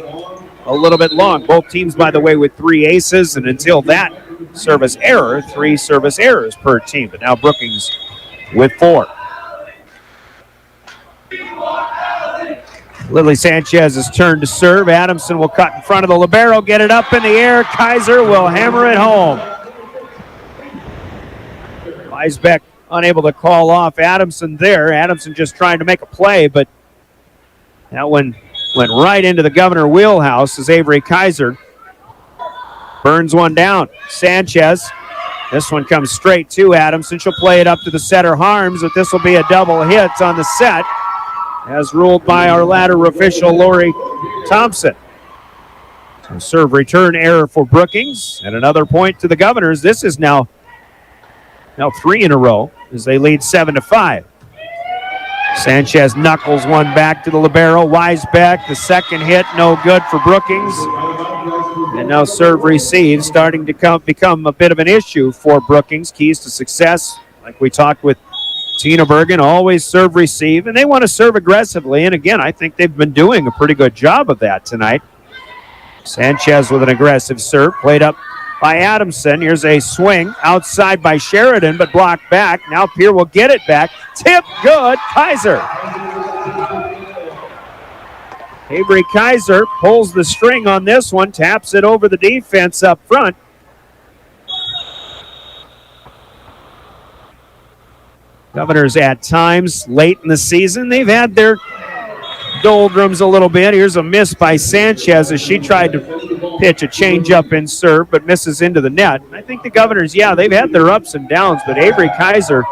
Speaker 9: A little bit long. Both teams, by the way, with 3 aces, and until that service error, 3 service errors per team. But now Brookings with 4. Lily Sanchez's turn to serve. Adamson will cut in front of the libero, get it up in the air. Kaiser will hammer it home. Weisbeck unable to call off Adamson there. Adamson just trying to make a play, but that one went right into the Governor wheelhouse as Avery Kaiser burns one down. Sanchez, this one comes straight to Adamson. She'll play it up to the setter Harms, but this will be a double hit on the set, as ruled by our ladder official, Lori Thompson. So serve return error for Brookings, and another point to the Governors. This is now 3 in a row as they lead 7-5. Sanchez knuckles one back to the libero. Weisbeck, the second hit, no good for Brookings. And now serve receive starting to become a bit of an issue for Brookings. Keys to success, like we talked with Tina Bergen, always serve receive, and they want to serve aggressively. And again, I think they've been doing a pretty good job of that tonight. Sanchez with an aggressive serve, played up by Adamson. Here's a swing outside by Sheridan, but blocked back. Now Pierre will get it back. Tip good, Kaiser. Avery Kaiser pulls the string on this one, taps it over the defense up front. Governors at times late in the season, they've had their doldrums a little bit. Here's a miss by Sanchez as she tried to pitch a changeup in serve, but misses into the net. I think the Governors, they've had their ups and downs, but Avery Kaiser,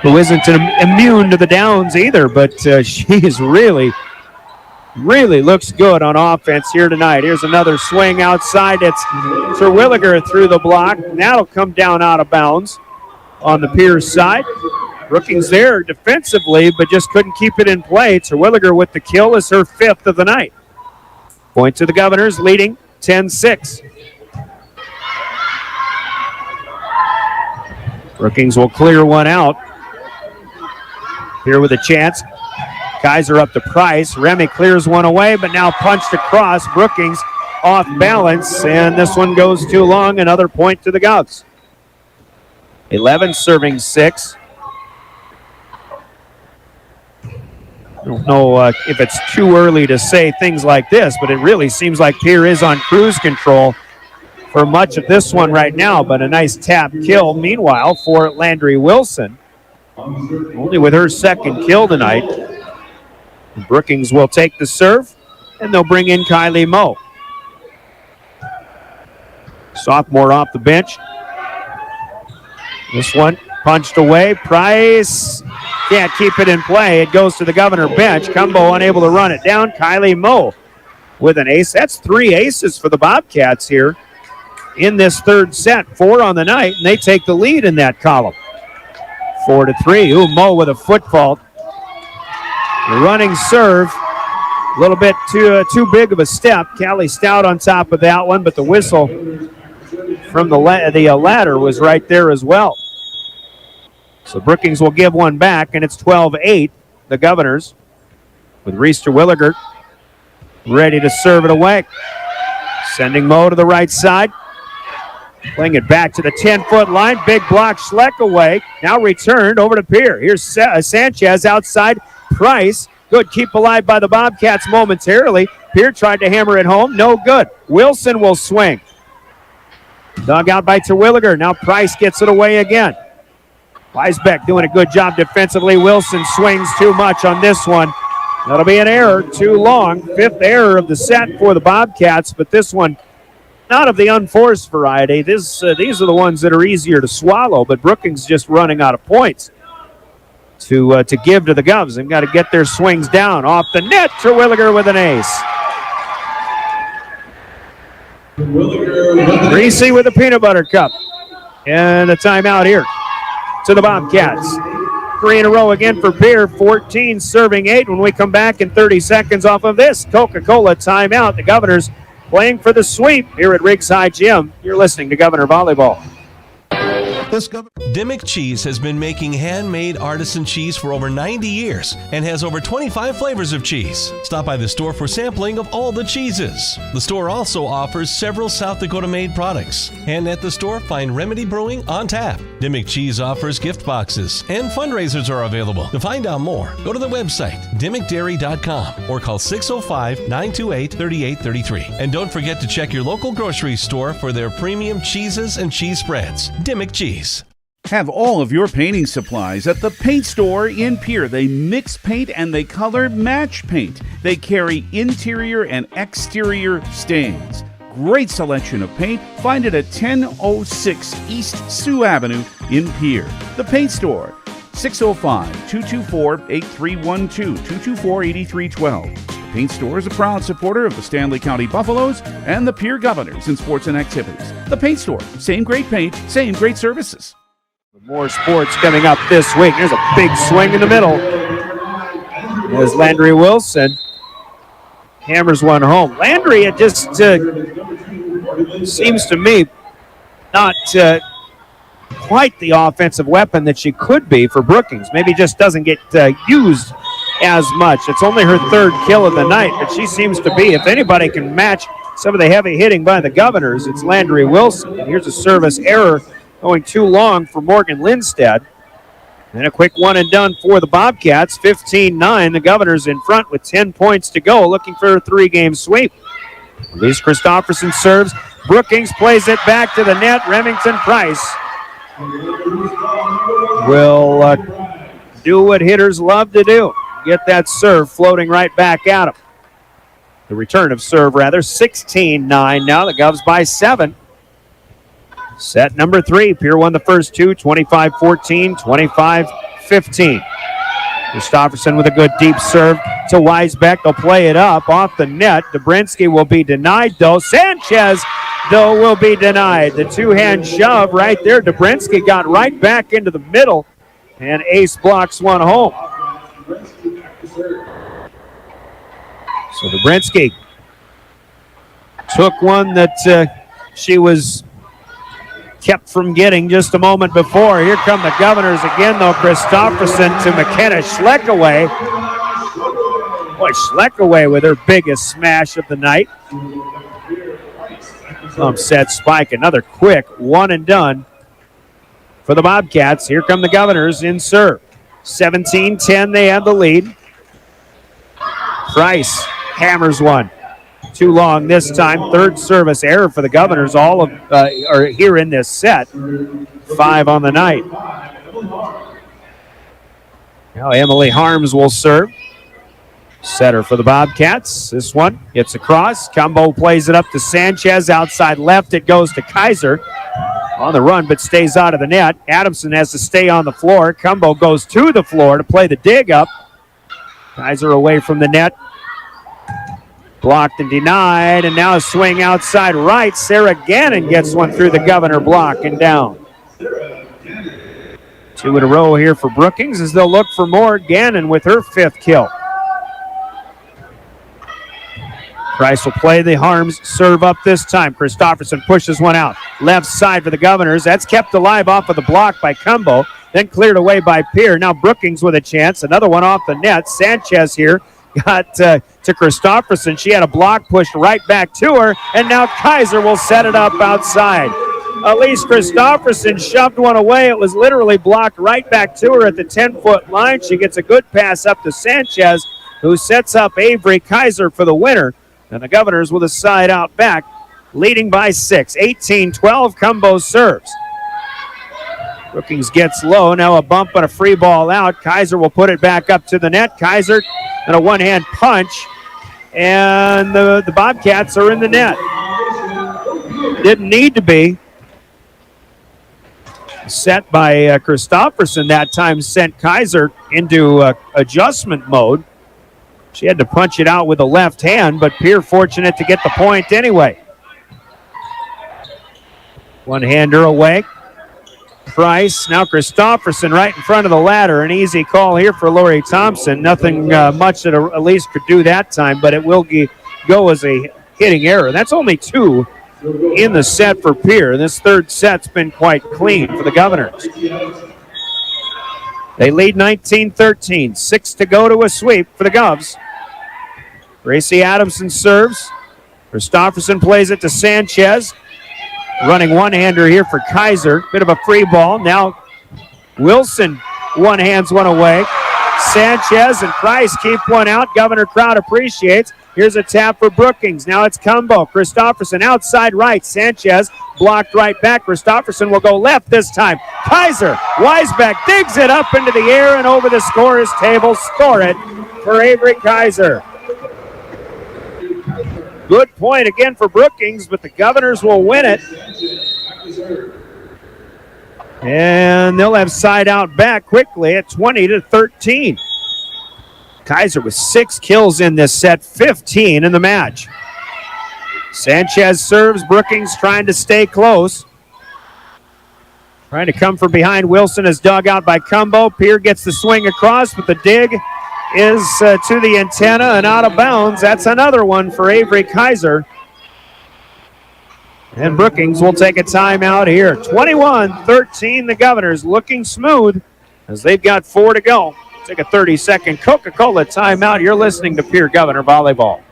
Speaker 9: who isn't immune to the downs either, but she is really looks good on offense here tonight. Here's another swing outside. It's Terwilliger through the block. That'll come down out of bounds on the Pierce side. Brookings there defensively, but just couldn't keep it in play. Terwilliger with the kill is her 5th of the night. Point to the Governors, leading 10-6. Brookings will clear one out. Here with a chance. Kaiser up to Price. Remy clears one away, but now punched across. Brookings off balance, and this one goes too long. Another point to the Govs. 11 serving 6. I don't know if it's too early to say things like this, but it really seems like Pierre is on cruise control for much of this one right now, but a nice tap kill meanwhile for Landry Wilson. Only with her second kill tonight. Brookings will take the serve. and they'll bring in Kylie Moe. Sophomore off the bench. This one punched away. Price can't keep it in play. It goes to the Governor bench. Cumbo unable to run it down. Kylie Moe with an ace. That's 3 aces for the Bobcats here in this third set. 4 on the night, and they take the lead in that column. 4-3. Ooh, Moe with a foot fault. The running serve, a little bit too big of a step. Callie Stout on top of that one, but the whistle from the ladder was right there as well. So Brookings will give one back, and it's 12-8, the Governors, with Reese Terwilliger ready to serve it away. Sending Moe to the right side. Playing it back to the 10-foot line. Big block, Schleck away. Now returned over to Pierre. Here's Sanchez outside. Price, good, keep alive by the Bobcats momentarily. Pierre tried to hammer it home, no good. Wilson will swing. Dug out by Terwilliger. Now Price gets it away again. Weisbeck doing a good job defensively. Wilson swings too much on this one. That'll be an error, too long. 5th error of the set for the Bobcats, but this one not of the unforced variety. These are the ones that are easier to swallow, but Brookings just running out of points to give to the Govs. They've got to get their swings down. Off the net, Terwilliger with an ace. Greasy with a peanut butter cup. And a timeout here to the Bobcats. 3 in a row again for Pierre. 14 serving 8 when we come back in 30 seconds off of this Coca-Cola timeout. The Governors playing for the sweep here at Riggs High Gym. You're listening to Governor Volleyball.
Speaker 7: Dimmick Cheese has been making handmade artisan cheese for over 90 years and has over 25 flavors of cheese. Stop by the store for sampling of all the cheeses. The store also offers several South Dakota made products. And at the store, find Remedy Brewing on tap. Dimmick Cheese offers gift boxes and fundraisers are available. To find out more, go to the website dimmickdairy.com or call 605-928-3833. And don't forget to check your local grocery store for their premium cheeses and cheese spreads. Dimmick Cheese.
Speaker 12: Have all of your painting supplies at the paint store in Pierre. They mix paint and they color match paint. They carry interior and exterior stains. Great selection of paint. Find it at 1006 East Sioux Avenue in Pierre. The paint store, 605-224-8312, 224-8312. The paint store is a proud supporter of the Stanley County Buffaloes and the Pierre Governors in sports and activities. The paint store, same great paint, same great services.
Speaker 9: More sports coming up this week. There's a big swing in the middle as Landry Wilson hammers one home. Landry, it just seems to me not quite the offensive weapon that she could be for Brookings. Maybe just doesn't get used as much. It's only her 3rd kill of the night, but she seems to be, if anybody can match some of the heavy hitting by the Governors, it's Landry Wilson. And here's a service error going too long for Morgan Lindstedt. And a quick one and done for the Bobcats. 15-9. The Governors in front with 10 points to go, looking for a 3-game sweep. Elise Christofferson serves. Brookings plays it back to the net. Remington Price will do what hitters love to do. Get that serve floating right back at him. The return of serve, rather. 16-9 now. The Govs by 7. Set number 3. Pierre won the first 2, 25-14, 25-15. Christofferson with a good deep serve to Weisbeck. They'll play it up off the net. Dobrinsky will be denied, though. Sanchez, though, will be denied. The two-hand shove right there. Dobrinsky got right back into the middle, and Ace blocks one home. So Dobrinsky took one that she was kept from getting just a moment before. Here come the Governors again, though. Christofferson to McKenna Schleckaway. Boy, Schleckaway with her biggest smash of the night. Set spike, another quick one and done for the Bobcats. Here come the Governors in serve. 17-10, they have the lead. Price hammers one. Too long this time. 3rd service error for the Governors. All of are here in this set. 5 on the night. Now Emily Harms will serve. Setter for the Bobcats. This one gets across. Cumbo plays it up to Sanchez. Outside left, it goes to Kaiser. On the run, but stays out of the net. Adamson has to stay on the floor. Cumbo goes to the floor to play the dig up. Kaiser away from the net. Blocked and denied, and now a swing outside right. Sarah Gannon gets one through the Governor block and down. 2 in a row here for Brookings as they'll look for more. Gannon with her 5th kill. Price will play the Harms serve up this time. Christofferson pushes one out. Left side for the Governors. That's kept alive off of the block by Cumbo. Then cleared away by Pierre. Now Brookings with a chance. Another one off the net. Sanchez here got to Christofferson. She had a block pushed right back to her. And now Kaiser will set it up outside. Elise Christofferson shoved one away. It was literally blocked right back to her at the 10-foot line. She gets a good pass up to Sanchez, who sets up Avery Kaiser for the winner. And the Governors with a side out back, leading by 6. 18-12, Cumbo serves. Brookings gets low. Now a bump and a free ball out. Kaiser will put it back up to the net. Kaiser and a one-hand punch. And the Bobcats are in the net. Didn't need to be. Set by Christofferson that time sent Kaiser into adjustment mode. She had to punch it out with the left hand, but Pierre fortunate to get the point anyway. One-hander away. Price, now Christofferson right in front of the ladder. An easy call here for Lori Thompson. Nothing much that Elise could do that time, but it will go as a hitting error. That's only 2 in the set for Pierre. This third set's been quite clean for the Governors. They lead 19-13. 6 to go to a sweep for the Govs. Gracie Adamson serves. Christofferson plays it to Sanchez. Running one-hander here for Kaiser. Bit of a free ball. Now Wilson one-hands one away. Sanchez and Price keep one out. Governor crowd appreciates. Here's a tap for Brookings. Now it's Cumbo. Christofferson outside right. Sanchez blocked right back. Christofferson will go left this time. Kaiser, Weisbeck digs it up into the air and over the scorer's table. Score it for Avery Kaiser. Good point again for Brookings, but the Governors will win it. And they'll have side out back quickly at 20-13. Kaiser with 6 kills in this set, 15 in the match. Sanchez serves. Brookings trying to stay close. Trying to come from behind. Wilson is dug out by Cumbo. Pierre gets the swing across, but the dig is to the antenna and out of bounds. That's another one for Avery Kaiser. And Brookings will take a timeout here. 21-13, the Governors looking smooth as they've got 4 to go. Take a 30-second Coca-Cola timeout. You're listening to Pierre Governor Volleyball.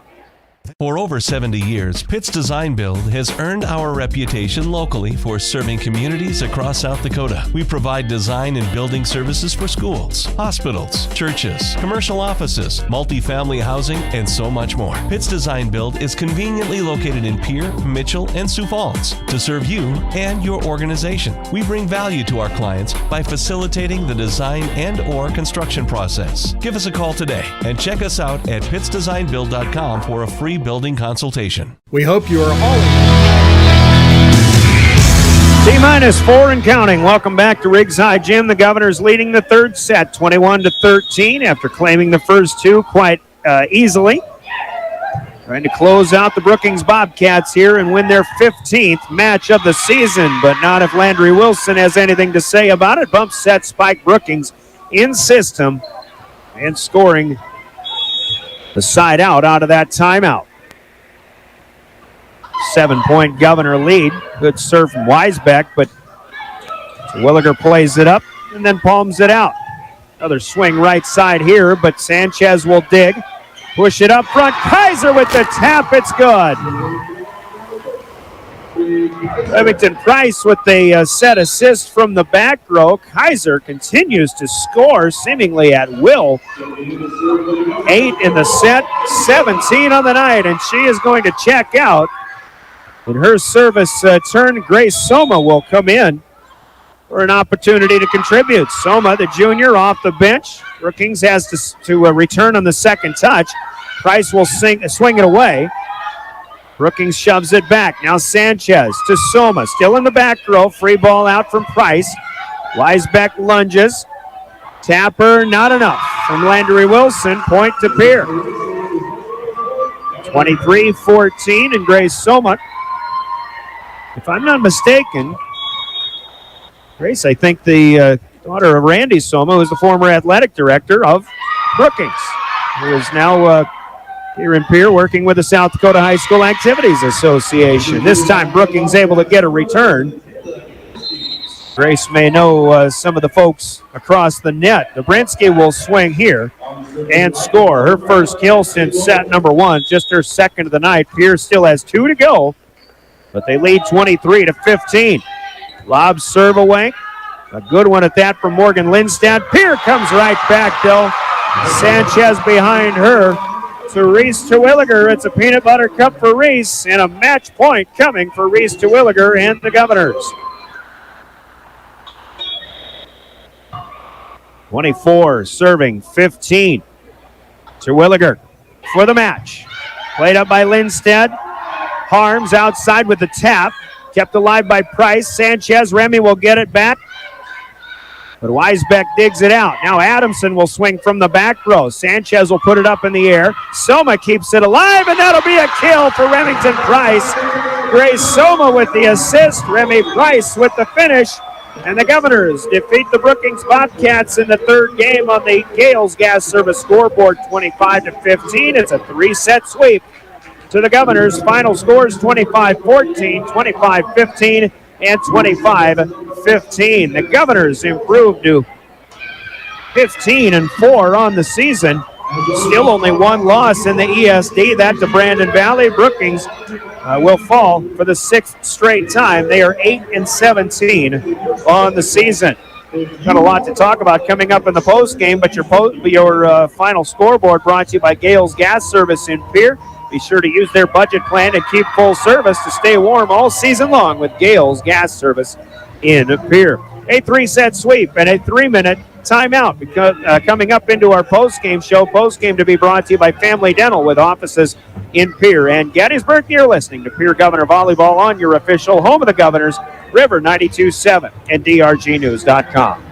Speaker 7: For over 70 years, Pitt's Design Build has earned our reputation locally for serving communities across South Dakota. We provide design and building services for schools, hospitals, churches, commercial offices, multifamily housing, and so much more. Pitt's Design Build is conveniently located in Pierre, Mitchell, and Sioux Falls to serve you and your organization. We bring value to our clients by facilitating the design and/or construction process. Give us a call today and check us out at pittsdesignbuild.com for a free building consultation.
Speaker 13: We hope you are all
Speaker 9: T-4 and counting. Welcome back to Riggs High Gym. The Governors leading the third set, 21-13, after claiming the first 2 quite easily. Trying to close out the Brookings Bobcats here and win their 15th match of the season, but not if Landry Wilson has anything to say about it. Bump set Spike Brookings in system and scoring the side out of that timeout. 7-point Governor lead. Good serve from Weisbeck, but Williger plays it up and then palms it out. Another swing right side here, but Sanchez will dig. Push it up front. Kaiser with the tap. It's good. Remington Price with the set assist from the back row. Kaiser continues to score seemingly at will. 8 in the set, 17 on the night, and she is going to check out. In her service turn, Grace Soma will come in. for an opportunity to contribute. Soma, the junior, off the bench. Brookings has to return on the second touch. Price will swing it away. Brookings shoves it back. Now Sanchez to Soma, still in the back row. Free ball out from Price. Weisbeck lunges. Tapper, not enough. From Landry Wilson, point to Pierre. 23-14, and Grace Soma. If I'm not mistaken, Grace, I think the daughter of Randy Soma, who's the former athletic director of Brookings, who is now here in Pierre working with the South Dakota High School Activities Association. This time Brookings able to get a return. Grace may know some of the folks across the net. Dobrinsky will swing here and score. Her first kill since set number 1, just her second of the night. Pierre still has 2 to go, but they lead 23-15. Lob serve away. A good one at that from Morgan Lindstad. Pierre comes right back, though. Sanchez behind her to Reese Terwilliger. It's a peanut butter cup for Reese, and a match point coming for Reese Terwilliger and the Governors. 24 serving 15. Terwilliger for the match. Played up by Lindstead. Harms outside with the tap. Kept alive by Price. Sanchez, Remy will get it back. But Weisbeck digs it out. Now Adamson will swing from the back row. Sanchez will put it up in the air. Soma keeps it alive, and that'll be a kill for Remington Price. Grace Soma with the assist. Remy Price with the finish. And the Governors defeat the Brookings Bobcats in the third game on the Gales Gas Service scoreboard, 25-15. It's a 3-set sweep to the Governors. Final scores 25-14, 25-15, and 25-15. The Governors improved to 15-4 on the season. Still only 1 loss in the ESD. That to Brandon Valley. Brookings will fall for the 6th straight time. They are 8-17 on the season. Got a lot to talk about coming up in the post game, but your final scoreboard brought to you by Gales Gas Service in Pierre. Be sure to use their budget plan and keep full service to stay warm all season long with Gales Gas Service in Pierre. A 3-set sweep and a 3-minute timeout because coming up into our post-game show. Post-game to be brought to you by Family Dental with offices in Pierre and Gettysburg. You're listening to Pierre Governor Volleyball on your official home of the Governors, River 92.7 and drgnews.com.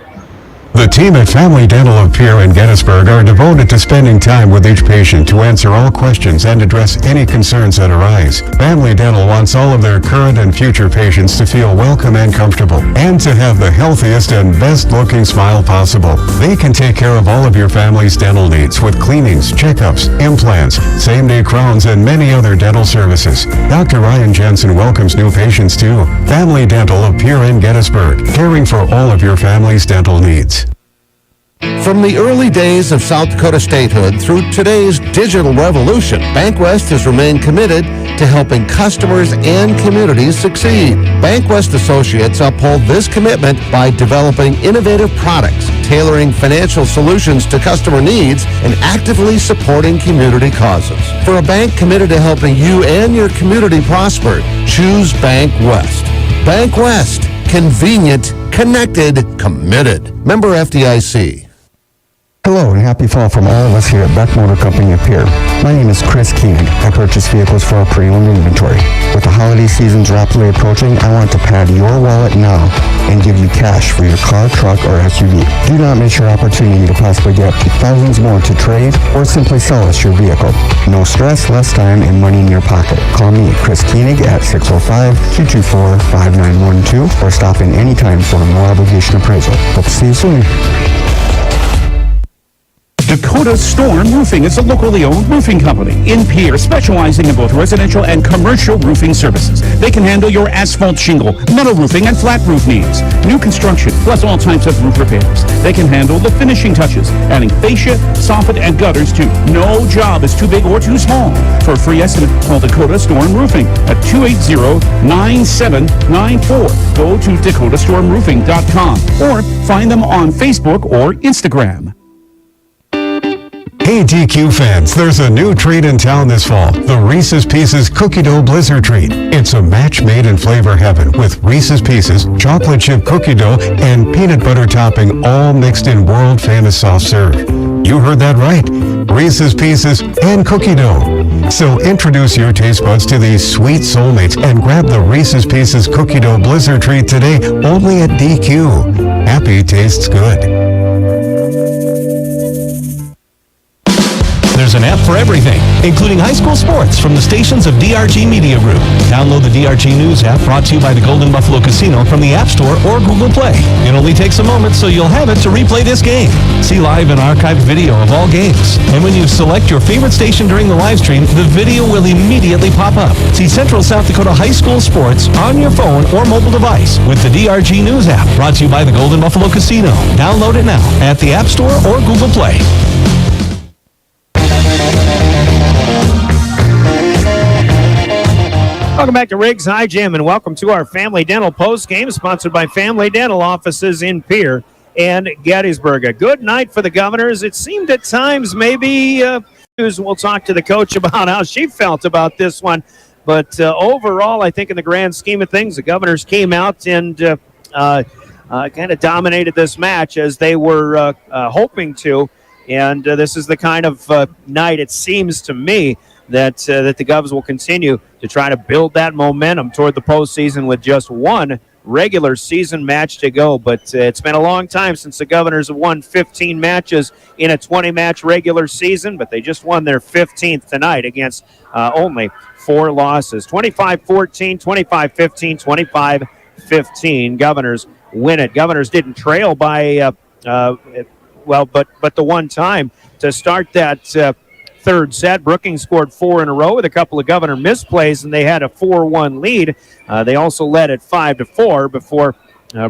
Speaker 8: The team at Family Dental of Pierre and Gettysburg are devoted to spending time with each patient to answer all questions and address any concerns that arise. Family Dental wants all of their current and future patients to feel welcome and comfortable, and to have the healthiest and best-looking smile possible. They can take care of all of your family's dental needs with cleanings, checkups, implants, same-day crowns, and many other dental services. Dr. Ryan Jensen welcomes new patients too. Family Dental of Pierre and Gettysburg, caring for all of your family's dental needs.
Speaker 1: From the early days of South Dakota statehood through today's digital revolution, BankWest has remained committed to helping customers and communities succeed. BankWest Associates uphold this commitment by developing innovative products, tailoring financial solutions to customer needs, and actively supporting community causes. For a bank committed to helping you and your community prosper, choose BankWest. BankWest. Convenient, connected, committed. Member FDIC.
Speaker 13: Hello and happy fall from all of us here at Beck Motor Company of Pierre. My name is Chris Koenig. I purchase vehicles for our pre-owned inventory. With the holiday seasons rapidly approaching, I want to pad your wallet now and give you cash for your car, truck, or SUV. Do not miss your opportunity to possibly get thousands more to trade or simply sell us your vehicle. No stress, less time, and money in your pocket. Call me, Chris Koenig, at 605-224-5912 or stop in anytime for a no obligation appraisal. Hope to see you soon.
Speaker 12: Dakota Storm Roofing is a locally owned roofing company in Pierre, specializing in both residential and commercial roofing services. They can handle your asphalt shingle, metal roofing, and flat roof needs. New construction, plus all types of roof repairs. They can handle the finishing touches, adding fascia, soffit, and gutters too. No job is too big or too small. For a free estimate, call Dakota Storm Roofing at 280-9794. Go to dakotastormroofing.com or find them on Facebook or Instagram.
Speaker 8: Hey DQ fans, there's a new treat in town this fall, the Reese's Pieces Cookie Dough Blizzard Treat. It's a match made in flavor heaven with Reese's Pieces, chocolate chip cookie dough, and peanut butter topping all mixed in world famous soft serve. You heard that right, Reese's Pieces and cookie dough. So introduce your taste buds to these sweet soulmates and grab the Reese's Pieces Cookie Dough Blizzard Treat today only at DQ. Happy tastes good.
Speaker 7: There's an app for everything, including high school sports from the stations of DRG Media Group. Download the DRG News app brought to you by the Golden Buffalo Casino from the App Store or Google Play. It only takes a moment, so you'll have it to replay this game. See live and archived video of all games. And when you select your favorite station during the live stream, the video will immediately pop up. See Central South Dakota high school sports on your phone or mobile device with the DRG News app brought to you by the Golden Buffalo Casino. Download it now at the App Store or Google Play.
Speaker 9: Welcome back to Riggs High Gym, and welcome to our Family Dental postgame, sponsored by Family Dental offices in Pierre and Gettysburg. A good night for the Governors. It seemed at times maybe we'll talk to the coach about how she felt about this one. But overall, I think in the grand scheme of things, the Governors came out and kind of dominated this match as they were hoping to. And this is the kind of night, it seems to me, that the Govs will continue to try to build that momentum toward the postseason with just one regular season match to go. But it's been a long time since the Governors have won 15 matches in a 20-match regular season, but they just won their 15th tonight against only 4 losses. 25-14, 25-15, 25-15. Governors win it. Governors didn't trail by, but the one time to start that third set. Brookings scored 4 in a row with a couple of Governor misplays, and they had a 4-1 lead. They also led at 5-4 before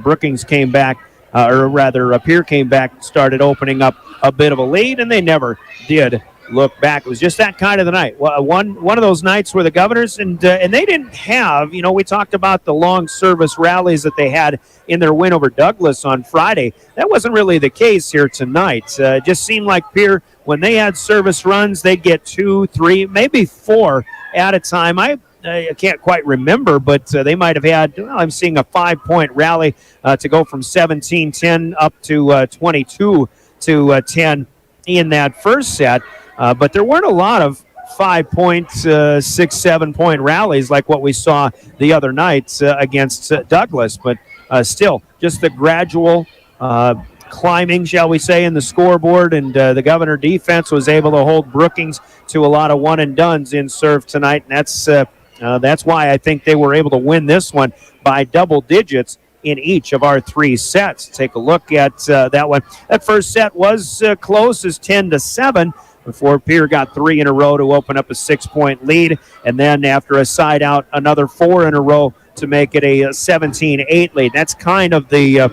Speaker 9: Brookings came back, Pierre came back, started opening up a bit of a lead, and they never did look back. It was just that kind of the night. One of those nights where the Governors, and they didn't have, we talked about the long service rallies that they had in their win over Douglas on Friday. That wasn't really the case here tonight. It just seemed like Pierre, when they had service runs, they'd get 2, 3, maybe 4 at a time. I can't quite remember, but they might have had, I'm seeing a 5-point rally to go from 17-10 up to 22-10 in that first set. But there weren't a lot of 5-point, 6, 7-point rallies like what we saw the other night against Douglas. But still, just the gradual climbing, shall we say, in the scoreboard, and the Governor defense was able to hold Brookings to a lot of one-and-dones in serve tonight, and that's why I think they were able to win this one by double digits in each of our 3 sets. Take a look at that one. That first set was close as 10-7 before Pierre got 3 in a row to open up a 6-point lead, and then after a side out, another 4 in a row to make it a 17-8 lead. That's kind of the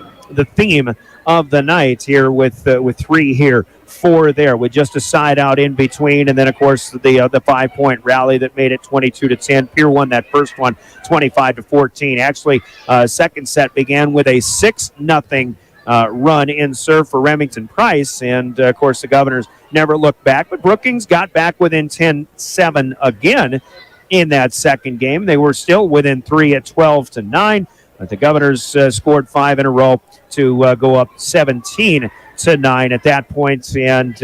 Speaker 9: theme of the night here with 3 here, 4 there, with just a side out in between, and then of course the 5-point rally that made it 22-10. Pierre won that first one 25-14. Actually, second set began with a 6-0 run in serve for Remington Price, and of course the Governors never looked back, but Brookings got back within 10-7 again in that second game. They were still within 3 at 12-9. But the Governors scored 5 in a row to go up 17-9 at that point, and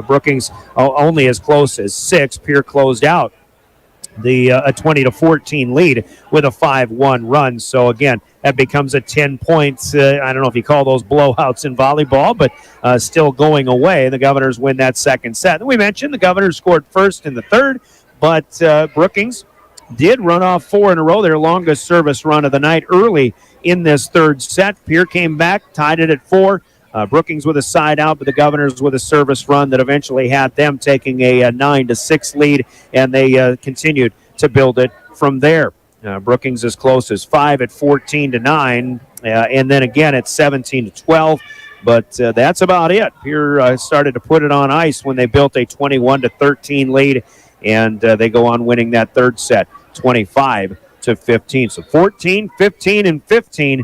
Speaker 9: Brookings only as close as 6. Pierre closed out the 20-14 lead with a 5-1 run. So again, that becomes a 10 points. I don't know if you call those blowouts in volleyball, but still going away. The Governors win that second set. And we mentioned the Governors scored first in the third, but Brookings did run off 4 in a row, their longest service run of the night early in this third set. Pierre came back, tied it at 4. Brookings with a side out, but the Governors with a service run that eventually had them taking a 9-6 lead, and they continued to build it from there. Brookings as close as 5 at 14-9, and then again at 17-12. But that's about it. Pierre started to put it on ice when they built a 21-13 lead, and they go on winning that third set 25-15. So 14, 15, and 15.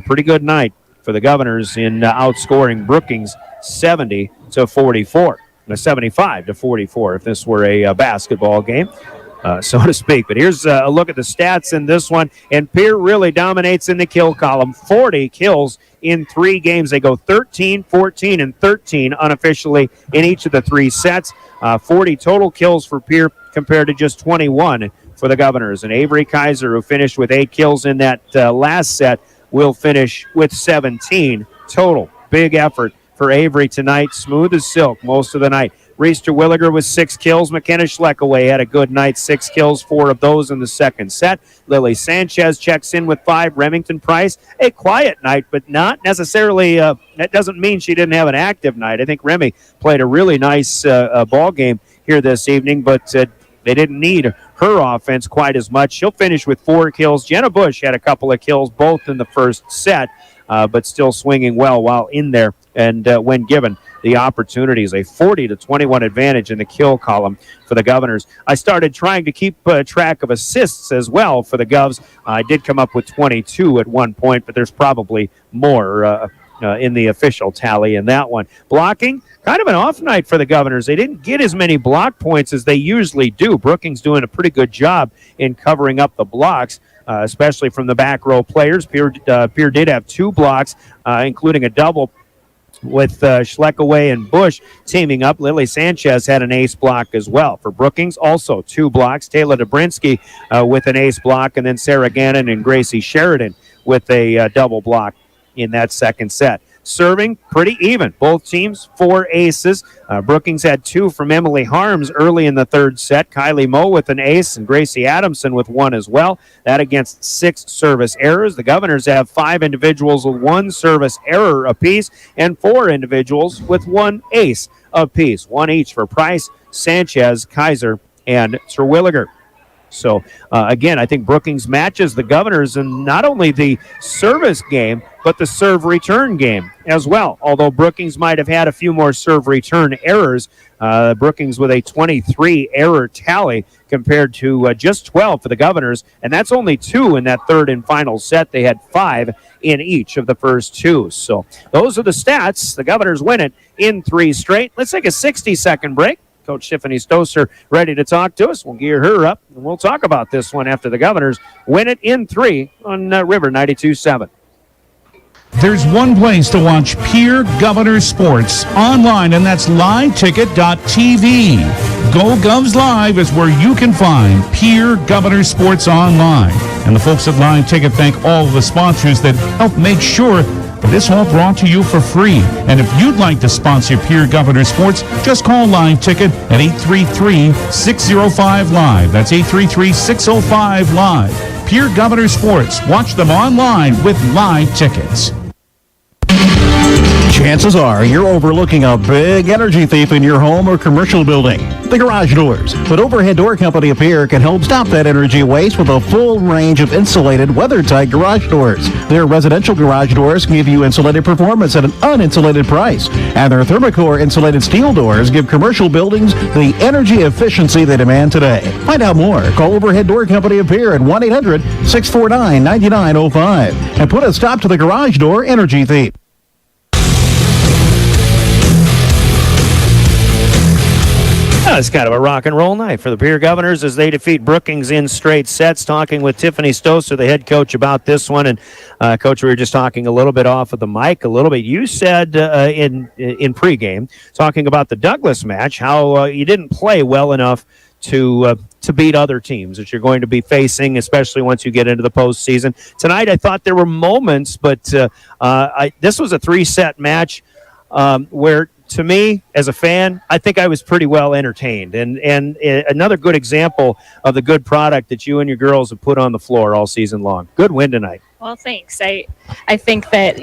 Speaker 9: Pretty good night for the Governors in outscoring Brookings 70-44. 75-44 if this were a basketball game. So to speak. But here's a look at the stats in this one. And Pierre really dominates in the kill column. 40 kills in 3 games. They go 13, 14, and 13 unofficially in each of the 3 sets. 40 total kills for Pierre compared to just 21 for the Governors. And Avery Kaiser, who finished with 8 kills in that last set, will finish with 17 total. Big effort for Avery tonight. Smooth as silk most of the night. Reese Terwilliger with 6 kills. McKenna Schleckaway had a good night, 6 kills, 4 of those in the second set. Lily Sanchez checks in with 5. Remington Price, a quiet night, but not necessarily, that doesn't mean she didn't have an active night. I think Remy played a really nice ball game here this evening, but they didn't need her offense quite as much. She'll finish with 4 kills. Jenna Bush had a couple of kills, both in the first set, but still swinging well while in there and when given the opportunities. A 40-21 advantage in the kill column for the Governors. I started trying to keep track of assists as well for the Govs. I did come up with 22 at one point, but there's probably more in the official tally in that one. Blocking, kind of an off night for the Governors. They didn't get as many block points as they usually do. Brookings doing a pretty good job in covering up the blocks, especially from the back row players. Pierre did have 2 blocks, including a double with Schleckaway and Bush teaming up. Lily Sanchez had an ace block as well. For Brookings, also 2 blocks. Taylor Dobrinsky with an ace block, and then Sarah Gannon and Gracie Sheridan with a double block in that second set. Serving, pretty even. Both teams, 4 aces. Brookings had 2 from Emily Harms early in the third set. Kylie Moe with an ace and Gracie Adamson with 1 as well. That against 6 service errors. The Governors have 5 individuals with 1 service error apiece and 4 individuals with 1 ace apiece. 1 each for Price, Sanchez, Kaiser, and Terwilliger. So, again, I think Brookings matches the Governors in not only the service game, but the serve-return game as well. Although Brookings might have had a few more serve-return errors, Brookings with a 23 error tally compared to just 12 for the Governors, and that's only 2 in that third and final set. They had 5 in each of the first 2. So those are the stats. The Governors win it in 3 straight. Let's take a 60-second break. Coach Tiffany Stoser ready to talk to us. We'll gear her up, and we'll talk about this one after the Governors win it in 3 on River 92.7.
Speaker 12: There's one place to watch Pierre Governors sports online, and that's liveticket.tv. Go Govs Live is where you can find Pierre Governors sports online. And the folks at Live Ticket thank all of the sponsors that help make sure that it's all brought to you for free. And if you'd like to sponsor Pierre Governors sports, just call Live Ticket at 833-605-LIVE. That's 833-605-LIVE. Pierre Governors sports. Watch them online with Live Tickets.
Speaker 2: Chances are you're overlooking a big energy thief in your home or commercial building, the garage doors. But Overhead Door Company of Pierre can help stop that energy waste with a full range of insulated, weather-tight garage doors. Their residential garage doors give you insulated performance at an uninsulated price. And their Thermocore insulated steel doors give commercial buildings the energy efficiency they demand today. Find out more. Call Overhead Door Company of Pierre at 1-800-649-9905 and put a stop to the garage door energy thief.
Speaker 9: It's kind of a rock and roll night for the Pierre Governors as they defeat Brookings in straight sets. Talking with Tiffany Stoser, the head coach, about this one. And, Coach, we were just talking a little bit off of the mic a little bit. You said in pregame, talking about the Douglas match, how you didn't play well enough to beat other teams that you're going to be facing, especially once you get into the postseason. Tonight, I thought there were moments, but this was a 3-set match where, to me, as a fan, I think I was pretty well entertained. And another good example of the good product that you and your girls have put on the floor all season long. Good win tonight.
Speaker 16: Well, thanks. I think that,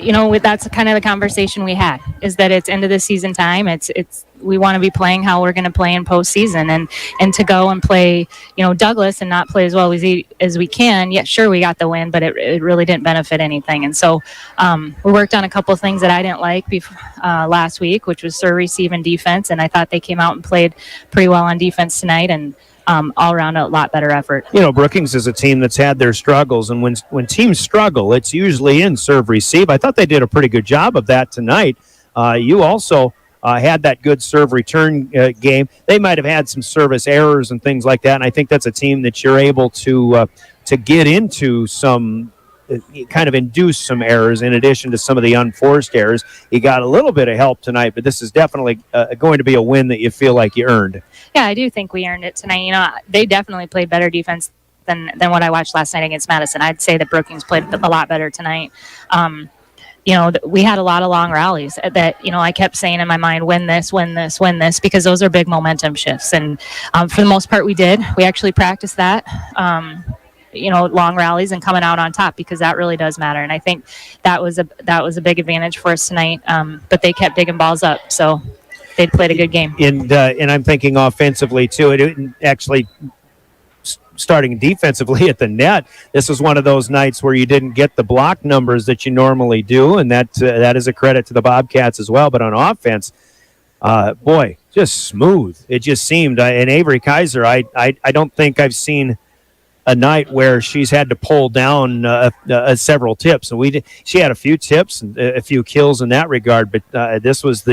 Speaker 16: that's kind of the conversation we had, is that it's end of the season time. It's we want to be playing how we're going to play in postseason, and to go and play, Douglas and not play as well as we can. Yeah, sure, we got the win, but it really didn't benefit anything. And so we worked on a couple of things that I didn't like last week, which was serve, receive, and defense. And I thought they came out and played pretty well on defense tonight, and all around a lot better effort.
Speaker 9: Brookings is a team that's had their struggles, and when teams struggle, it's usually in serve receive. I thought they did a pretty good job of that tonight. You also had that good serve return game. They might have had some service errors and things like that, and I think that's a team that you're able to get into some kind of induce some errors in addition to some of the unforced errors. You got a little bit of help tonight, but this is definitely going to be a win that you feel like you earned.
Speaker 16: Yeah, I do think we earned it tonight. They definitely played better defense than what I watched last night against Madison. I'd say that Brookings played a lot better tonight. We had a lot of long rallies that, I kept saying in my mind, win this, because those are big momentum shifts. And for the most part, we did. We actually practiced that, long rallies and coming out on top, because that really does matter. And I think that was a big advantage for us tonight. But they kept digging balls up, so they played a good game.
Speaker 9: And I'm thinking offensively too. It didn't actually. Starting defensively at the net, this was one of those nights where you didn't get the block numbers that you normally do, and that is a credit to the Bobcats as well. But on offense, just smooth. It just seemed. And Avery Kaiser, I don't think I've seen a night where she's had to pull down several tips. And she had a few tips and a few kills in that regard, but this was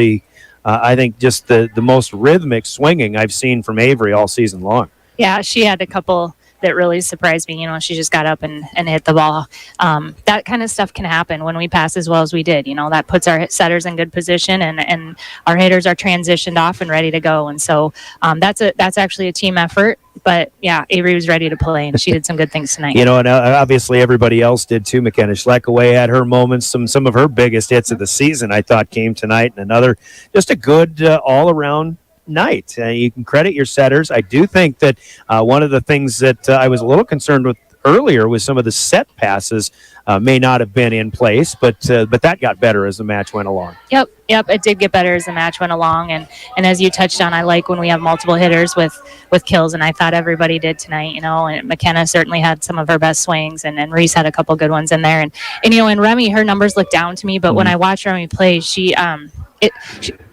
Speaker 9: I think just the most rhythmic swinging I've seen from Avery all season long.
Speaker 16: Yeah, she had a couple that really surprised me. She just got up and hit the ball. That kind of stuff can happen when we pass as well as we did. That puts our setters in good position, and our hitters are transitioned off and ready to go. And so that's actually a team effort. But, yeah, Avery was ready to play, and she did some good things tonight.
Speaker 9: And obviously everybody else did too. McKenna Schleckaway had her moments. Some of her biggest hits of the season, I thought, came tonight. And another, just a good all-around night. You can credit your setters. I do think that one of the things that I was a little concerned with earlier was some of the set passes may not have been in place, but that got better as the match went along.
Speaker 16: Yep, it did get better as the match went along, and as you touched on, I like when we have multiple hitters with kills, and I thought everybody did tonight. And McKenna certainly had some of her best swings, and Reese had a couple good ones in there, and Remy, her numbers look down to me, but when I watch Remy play, she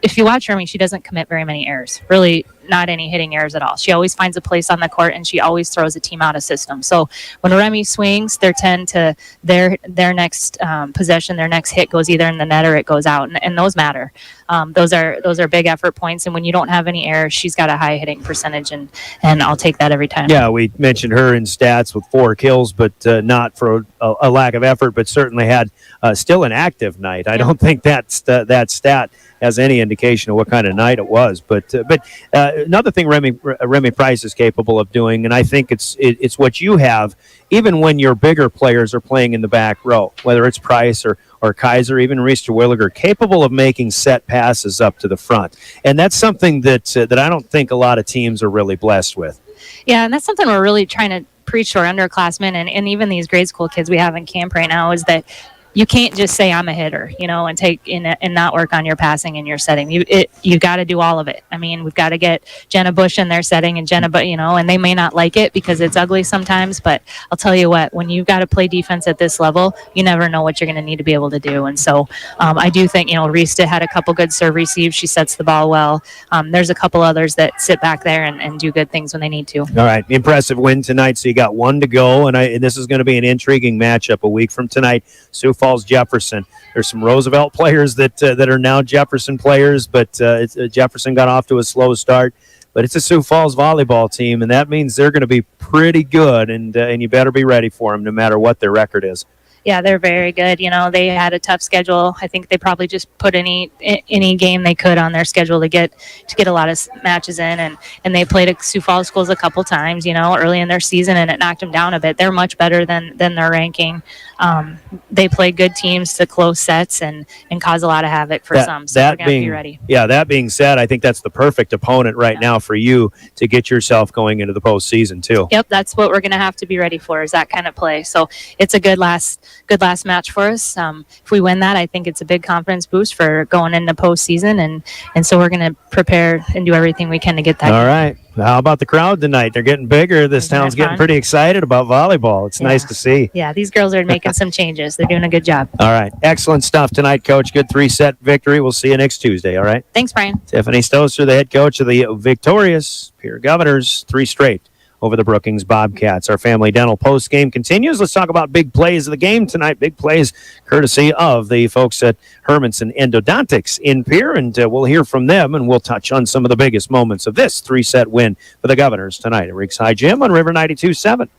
Speaker 16: if you watch Remy, she doesn't commit very many errors. Really, not any hitting errors at all. She always finds a place on the court, and she always throws a team out of system. So when Remy swings, they tend to their next possession, their next hit goes either in the net or it goes out, and those matter. Those are big effort points, and when you don't have any errors, she's got a high hitting percentage, and I'll take that every time.
Speaker 9: Yeah, we mentioned her in stats with 4 kills, but not for a lack of effort, but certainly had still an active night. I don't think that stat has any indication of what kind of night it was. But another thing Remy Price is capable of doing, and I think it's what you have, even when your bigger players are playing in the back row, whether it's Price or Kaiser, even Reese Terwilliger, capable of making set passes up to the front. And that's something that I don't think a lot of teams are really blessed with.
Speaker 16: Yeah, and that's something we're really trying to preach to our underclassmen and even these grade school kids we have in camp right now, is that you can't just say I'm a hitter, and take and not work on your passing and your setting. You got to do all of it. I mean, we've got to get Jenna Bush in their setting, and Jenna, and they may not like it because it's ugly sometimes. But I'll tell you what, when you've got to play defense at this level, you never know what you're going to need to be able to do. And so I do think Reese had a couple good serve receives. She sets the ball well. There's a couple others that sit back there and do good things when they need to.
Speaker 9: All right, impressive win tonight. So you got 1 to go, and this is going to be an intriguing matchup a week from tonight. Sioux Falls Jefferson. There's some Roosevelt players that are now Jefferson players, but Jefferson got off to a slow start. But it's a Sioux Falls volleyball team, and that means they're going to be pretty good, and you better be ready for them no matter what their record is.
Speaker 16: Yeah, they're very good. They had a tough schedule. I think they probably just put any game they could on their schedule to get a lot of matches in, and they played at Sioux Falls schools a couple times, early in their season, and it knocked them down a bit. They're much better than their ranking. They play good teams to close sets and cause a lot of havoc for some. So we're going to be ready.
Speaker 9: Yeah, that being said, I think that's the perfect opponent right now for you to get yourself going into the postseason too.
Speaker 16: Yep, that's what we're going to have to be ready for, is that kind of play. So it's a good last match for us. If we win that, I think it's a big confidence boost for going into postseason, and so we're going to prepare and do everything we can to get that.
Speaker 9: All right. How about the crowd tonight? They're getting bigger. This town's getting pretty excited about volleyball. It's nice to see.
Speaker 16: Yeah, these girls are making some changes. They're doing a good job.
Speaker 9: All right. Excellent stuff tonight, Coach. Good 3-set victory. We'll see you next Tuesday, all right?
Speaker 16: Thanks, Brian.
Speaker 9: Tiffany Stoser, the head coach of the victorious Pierre Governors, 3 straight over the Brookings Bobcats. Our Family Dental post game continues. Let's talk about big plays of the game tonight. Big plays courtesy of the folks at Hermanson Endodontics in Pierre, and we'll hear from them, and we'll touch on some of the biggest moments of this 3-set win for the Governors tonight at Riggs High Gym on River 92.7.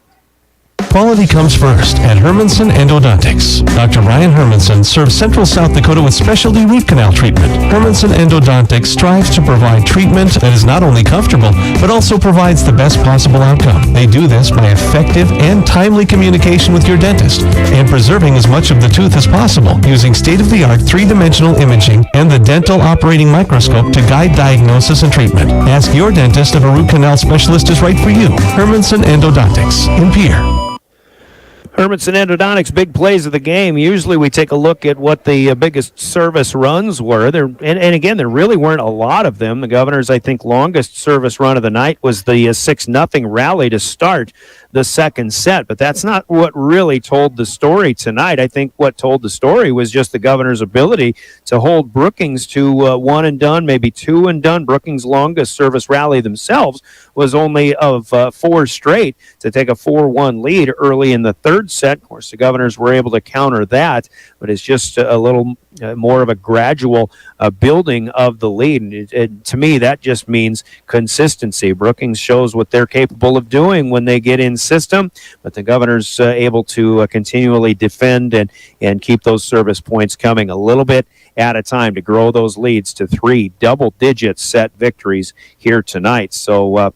Speaker 7: Quality comes first at Hermanson Endodontics. Dr. Ryan Hermanson serves Central South Dakota with specialty root canal treatment. Hermanson Endodontics strives to provide treatment that is not only comfortable, but also provides the best possible outcome. They do this by effective and timely communication with your dentist and preserving as much of the tooth as possible using state-of-the-art three-dimensional imaging and the dental operating microscope to guide diagnosis and treatment. Ask your dentist if a root canal specialist is right for you. Hermanson Endodontics in Pierre.
Speaker 9: Hermanson Endodontics, big plays of the game. Usually we take a look at what the biggest service runs were. And again, there really weren't a lot of them. The Governors, I think, longest service run of the night was the 6-0 rally to start the second set. But that's not what really told the story tonight. I think what told the story was just the Governors' ability to hold Brookings to one and done, maybe two and done. Brookings' longest service rally themselves was only of 4 straight to take a 4-1 lead early in the third set. Of course, the Governors were able to counter that, but it's just a little more of a gradual building of the lead. And to me, that just means consistency. Brookings shows what they're capable of doing when they get in system, but the Governors able to continually defend and keep those service points coming a little bit at a time to grow those leads to 3 double-digit set victories here tonight. So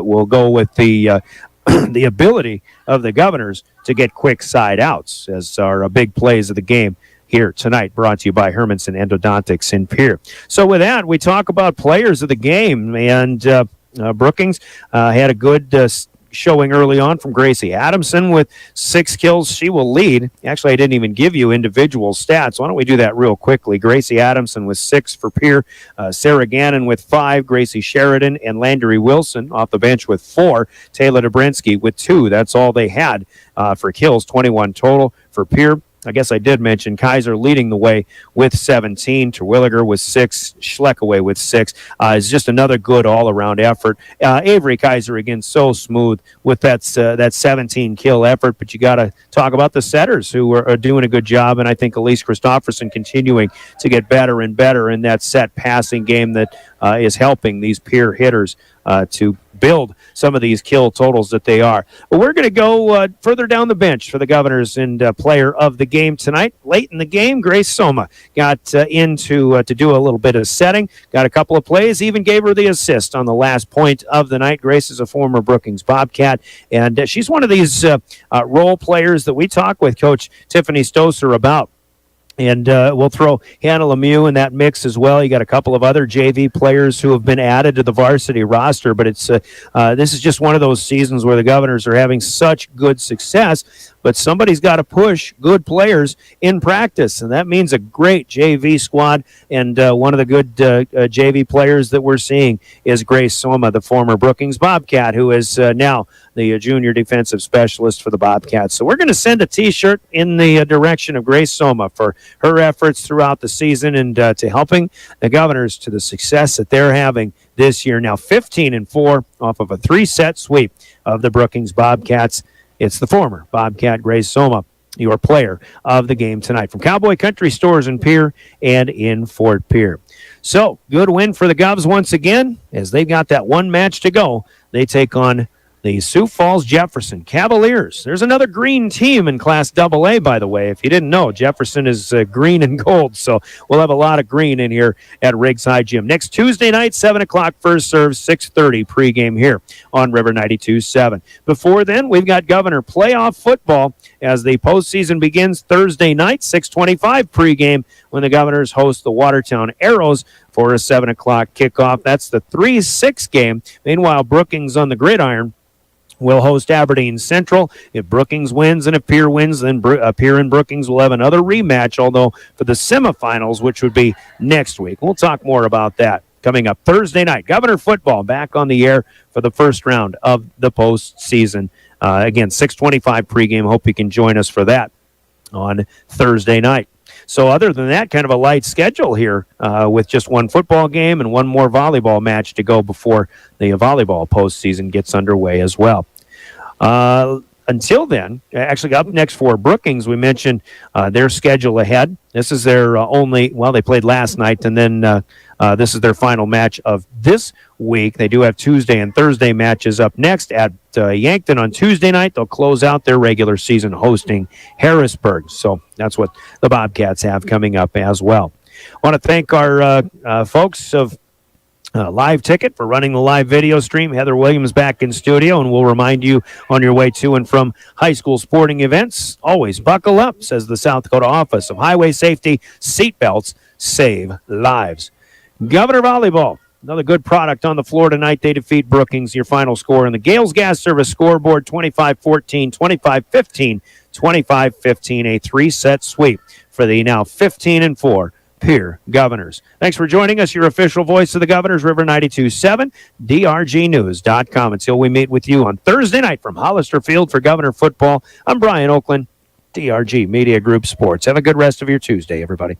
Speaker 9: we'll go with the the ability of the Governors to get quick side outs as our big plays of the game here tonight, brought to you by Hermanson Endodontics in Pierre. So with that, we talk about players of the game, and Brookings had a good showing early on from Gracie Adamson with 6 kills. She will lead. Actually, I didn't even give you individual stats. Why don't we do that real quickly? Gracie Adamson with 6 for Pierre, Sarah Gannon with 5, Gracie Sheridan and Landry Wilson off the bench with 4, Taylor Dobrinsky with 2. That's all they had for kills, 21 total for Pierre. I guess I did mention Kaiser leading the way with 17. Terwilliger with 6. Schleckaway with 6. It's just another good all-around effort. Avery Kaiser, again, so smooth with that 17-kill effort. But you got to talk about the setters who are doing a good job. And I think Elise Christofferson continuing to get better and better in that set passing game that is helping these peer hitters to build some of these kill totals that they are. But we're going to go further down the bench for the Governors and player of the game tonight. Late in the game, Grace Soma got into to do a little bit of setting, got a couple of plays, even gave her the assist on the last point of the night. Grace is a former Brookings Bobcat, and she's one of these role players that we talk with Coach Tiffany Stoser about. And we'll throw Hannah Lemieux in that mix as well. You got a couple of other JV players who have been added to the varsity roster, but it's this is just one of those seasons where the Governors are having such good success, but somebody's got to push good players in practice, and that means a great JV squad. And one of the good JV players that we're seeing is Grace Soma, the former Brookings Bobcat, who is now the junior defensive specialist for the Bobcats. So we're going to send a T-shirt in the direction of Grace Soma for her efforts throughout the season and to helping the Governors to the success that they're having this year. Now 15-4 off of a 3-set sweep of the Brookings Bobcats. It's the former Bobcat Grace Soma, your player of the game tonight from Cowboy Country Stores in Pierre and in Fort Pierre. So good win for the Govs once again as they've got that one match to go. They take on the Sioux Falls Jefferson Cavaliers. There's another green team in Class AA, by the way. If you didn't know, Jefferson is green and gold, so we'll have a lot of green in here at Riggs High Gym. Next Tuesday night, 7 o'clock first serve, 6:30 pregame here on River 92.7. Before then, we've got Governor playoff football as the postseason begins Thursday night, 6:25 pregame when the Governors host the Watertown Arrows for a 7 o'clock kickoff. That's the 3-6 game. Meanwhile, Brookings on the gridiron will host Aberdeen Central. If Brookings wins and if Pierre wins, then Pierre and Brookings will have another rematch, although for the semifinals, which would be next week. We'll talk more about that coming up Thursday night. Governor football back on the air for the first round of the postseason. Again, 6:25 pregame. Hope you can join us for that on Thursday night. So other than that, kind of a light schedule here with just one football game and one more volleyball match to go before the volleyball postseason gets underway as well. Until then, actually up next for Brookings, we mentioned their schedule ahead. This is their they played last night, and then this is their final match of this week. They do have Tuesday and Thursday matches up next at Yankton on Tuesday night. They'll close out their regular season hosting Harrisburg. So that's what the Bobcats have coming up as well. I want to thank our folks of Live Ticket for running the live video stream. Heather Williams back in studio, and we'll remind you on your way to and from high school sporting events, always buckle up, says the South Dakota Office of Highway Safety. Seatbelts save lives. Governor Volleyball, another good product on the floor tonight. They defeat Brookings. Your final score in the Gales Gas Service scoreboard, 25-14, 25-15, 25-15, a three-set sweep for the now 15-4 Pierre Governors. Thanks for joining us, your official voice of the Governors, River 92.7, drgnews.com. Until we meet with you on Thursday night from Hollister Field for Governor football, I'm Brian Oakland, DRG Media Group Sports. Have a good rest of your Tuesday, everybody.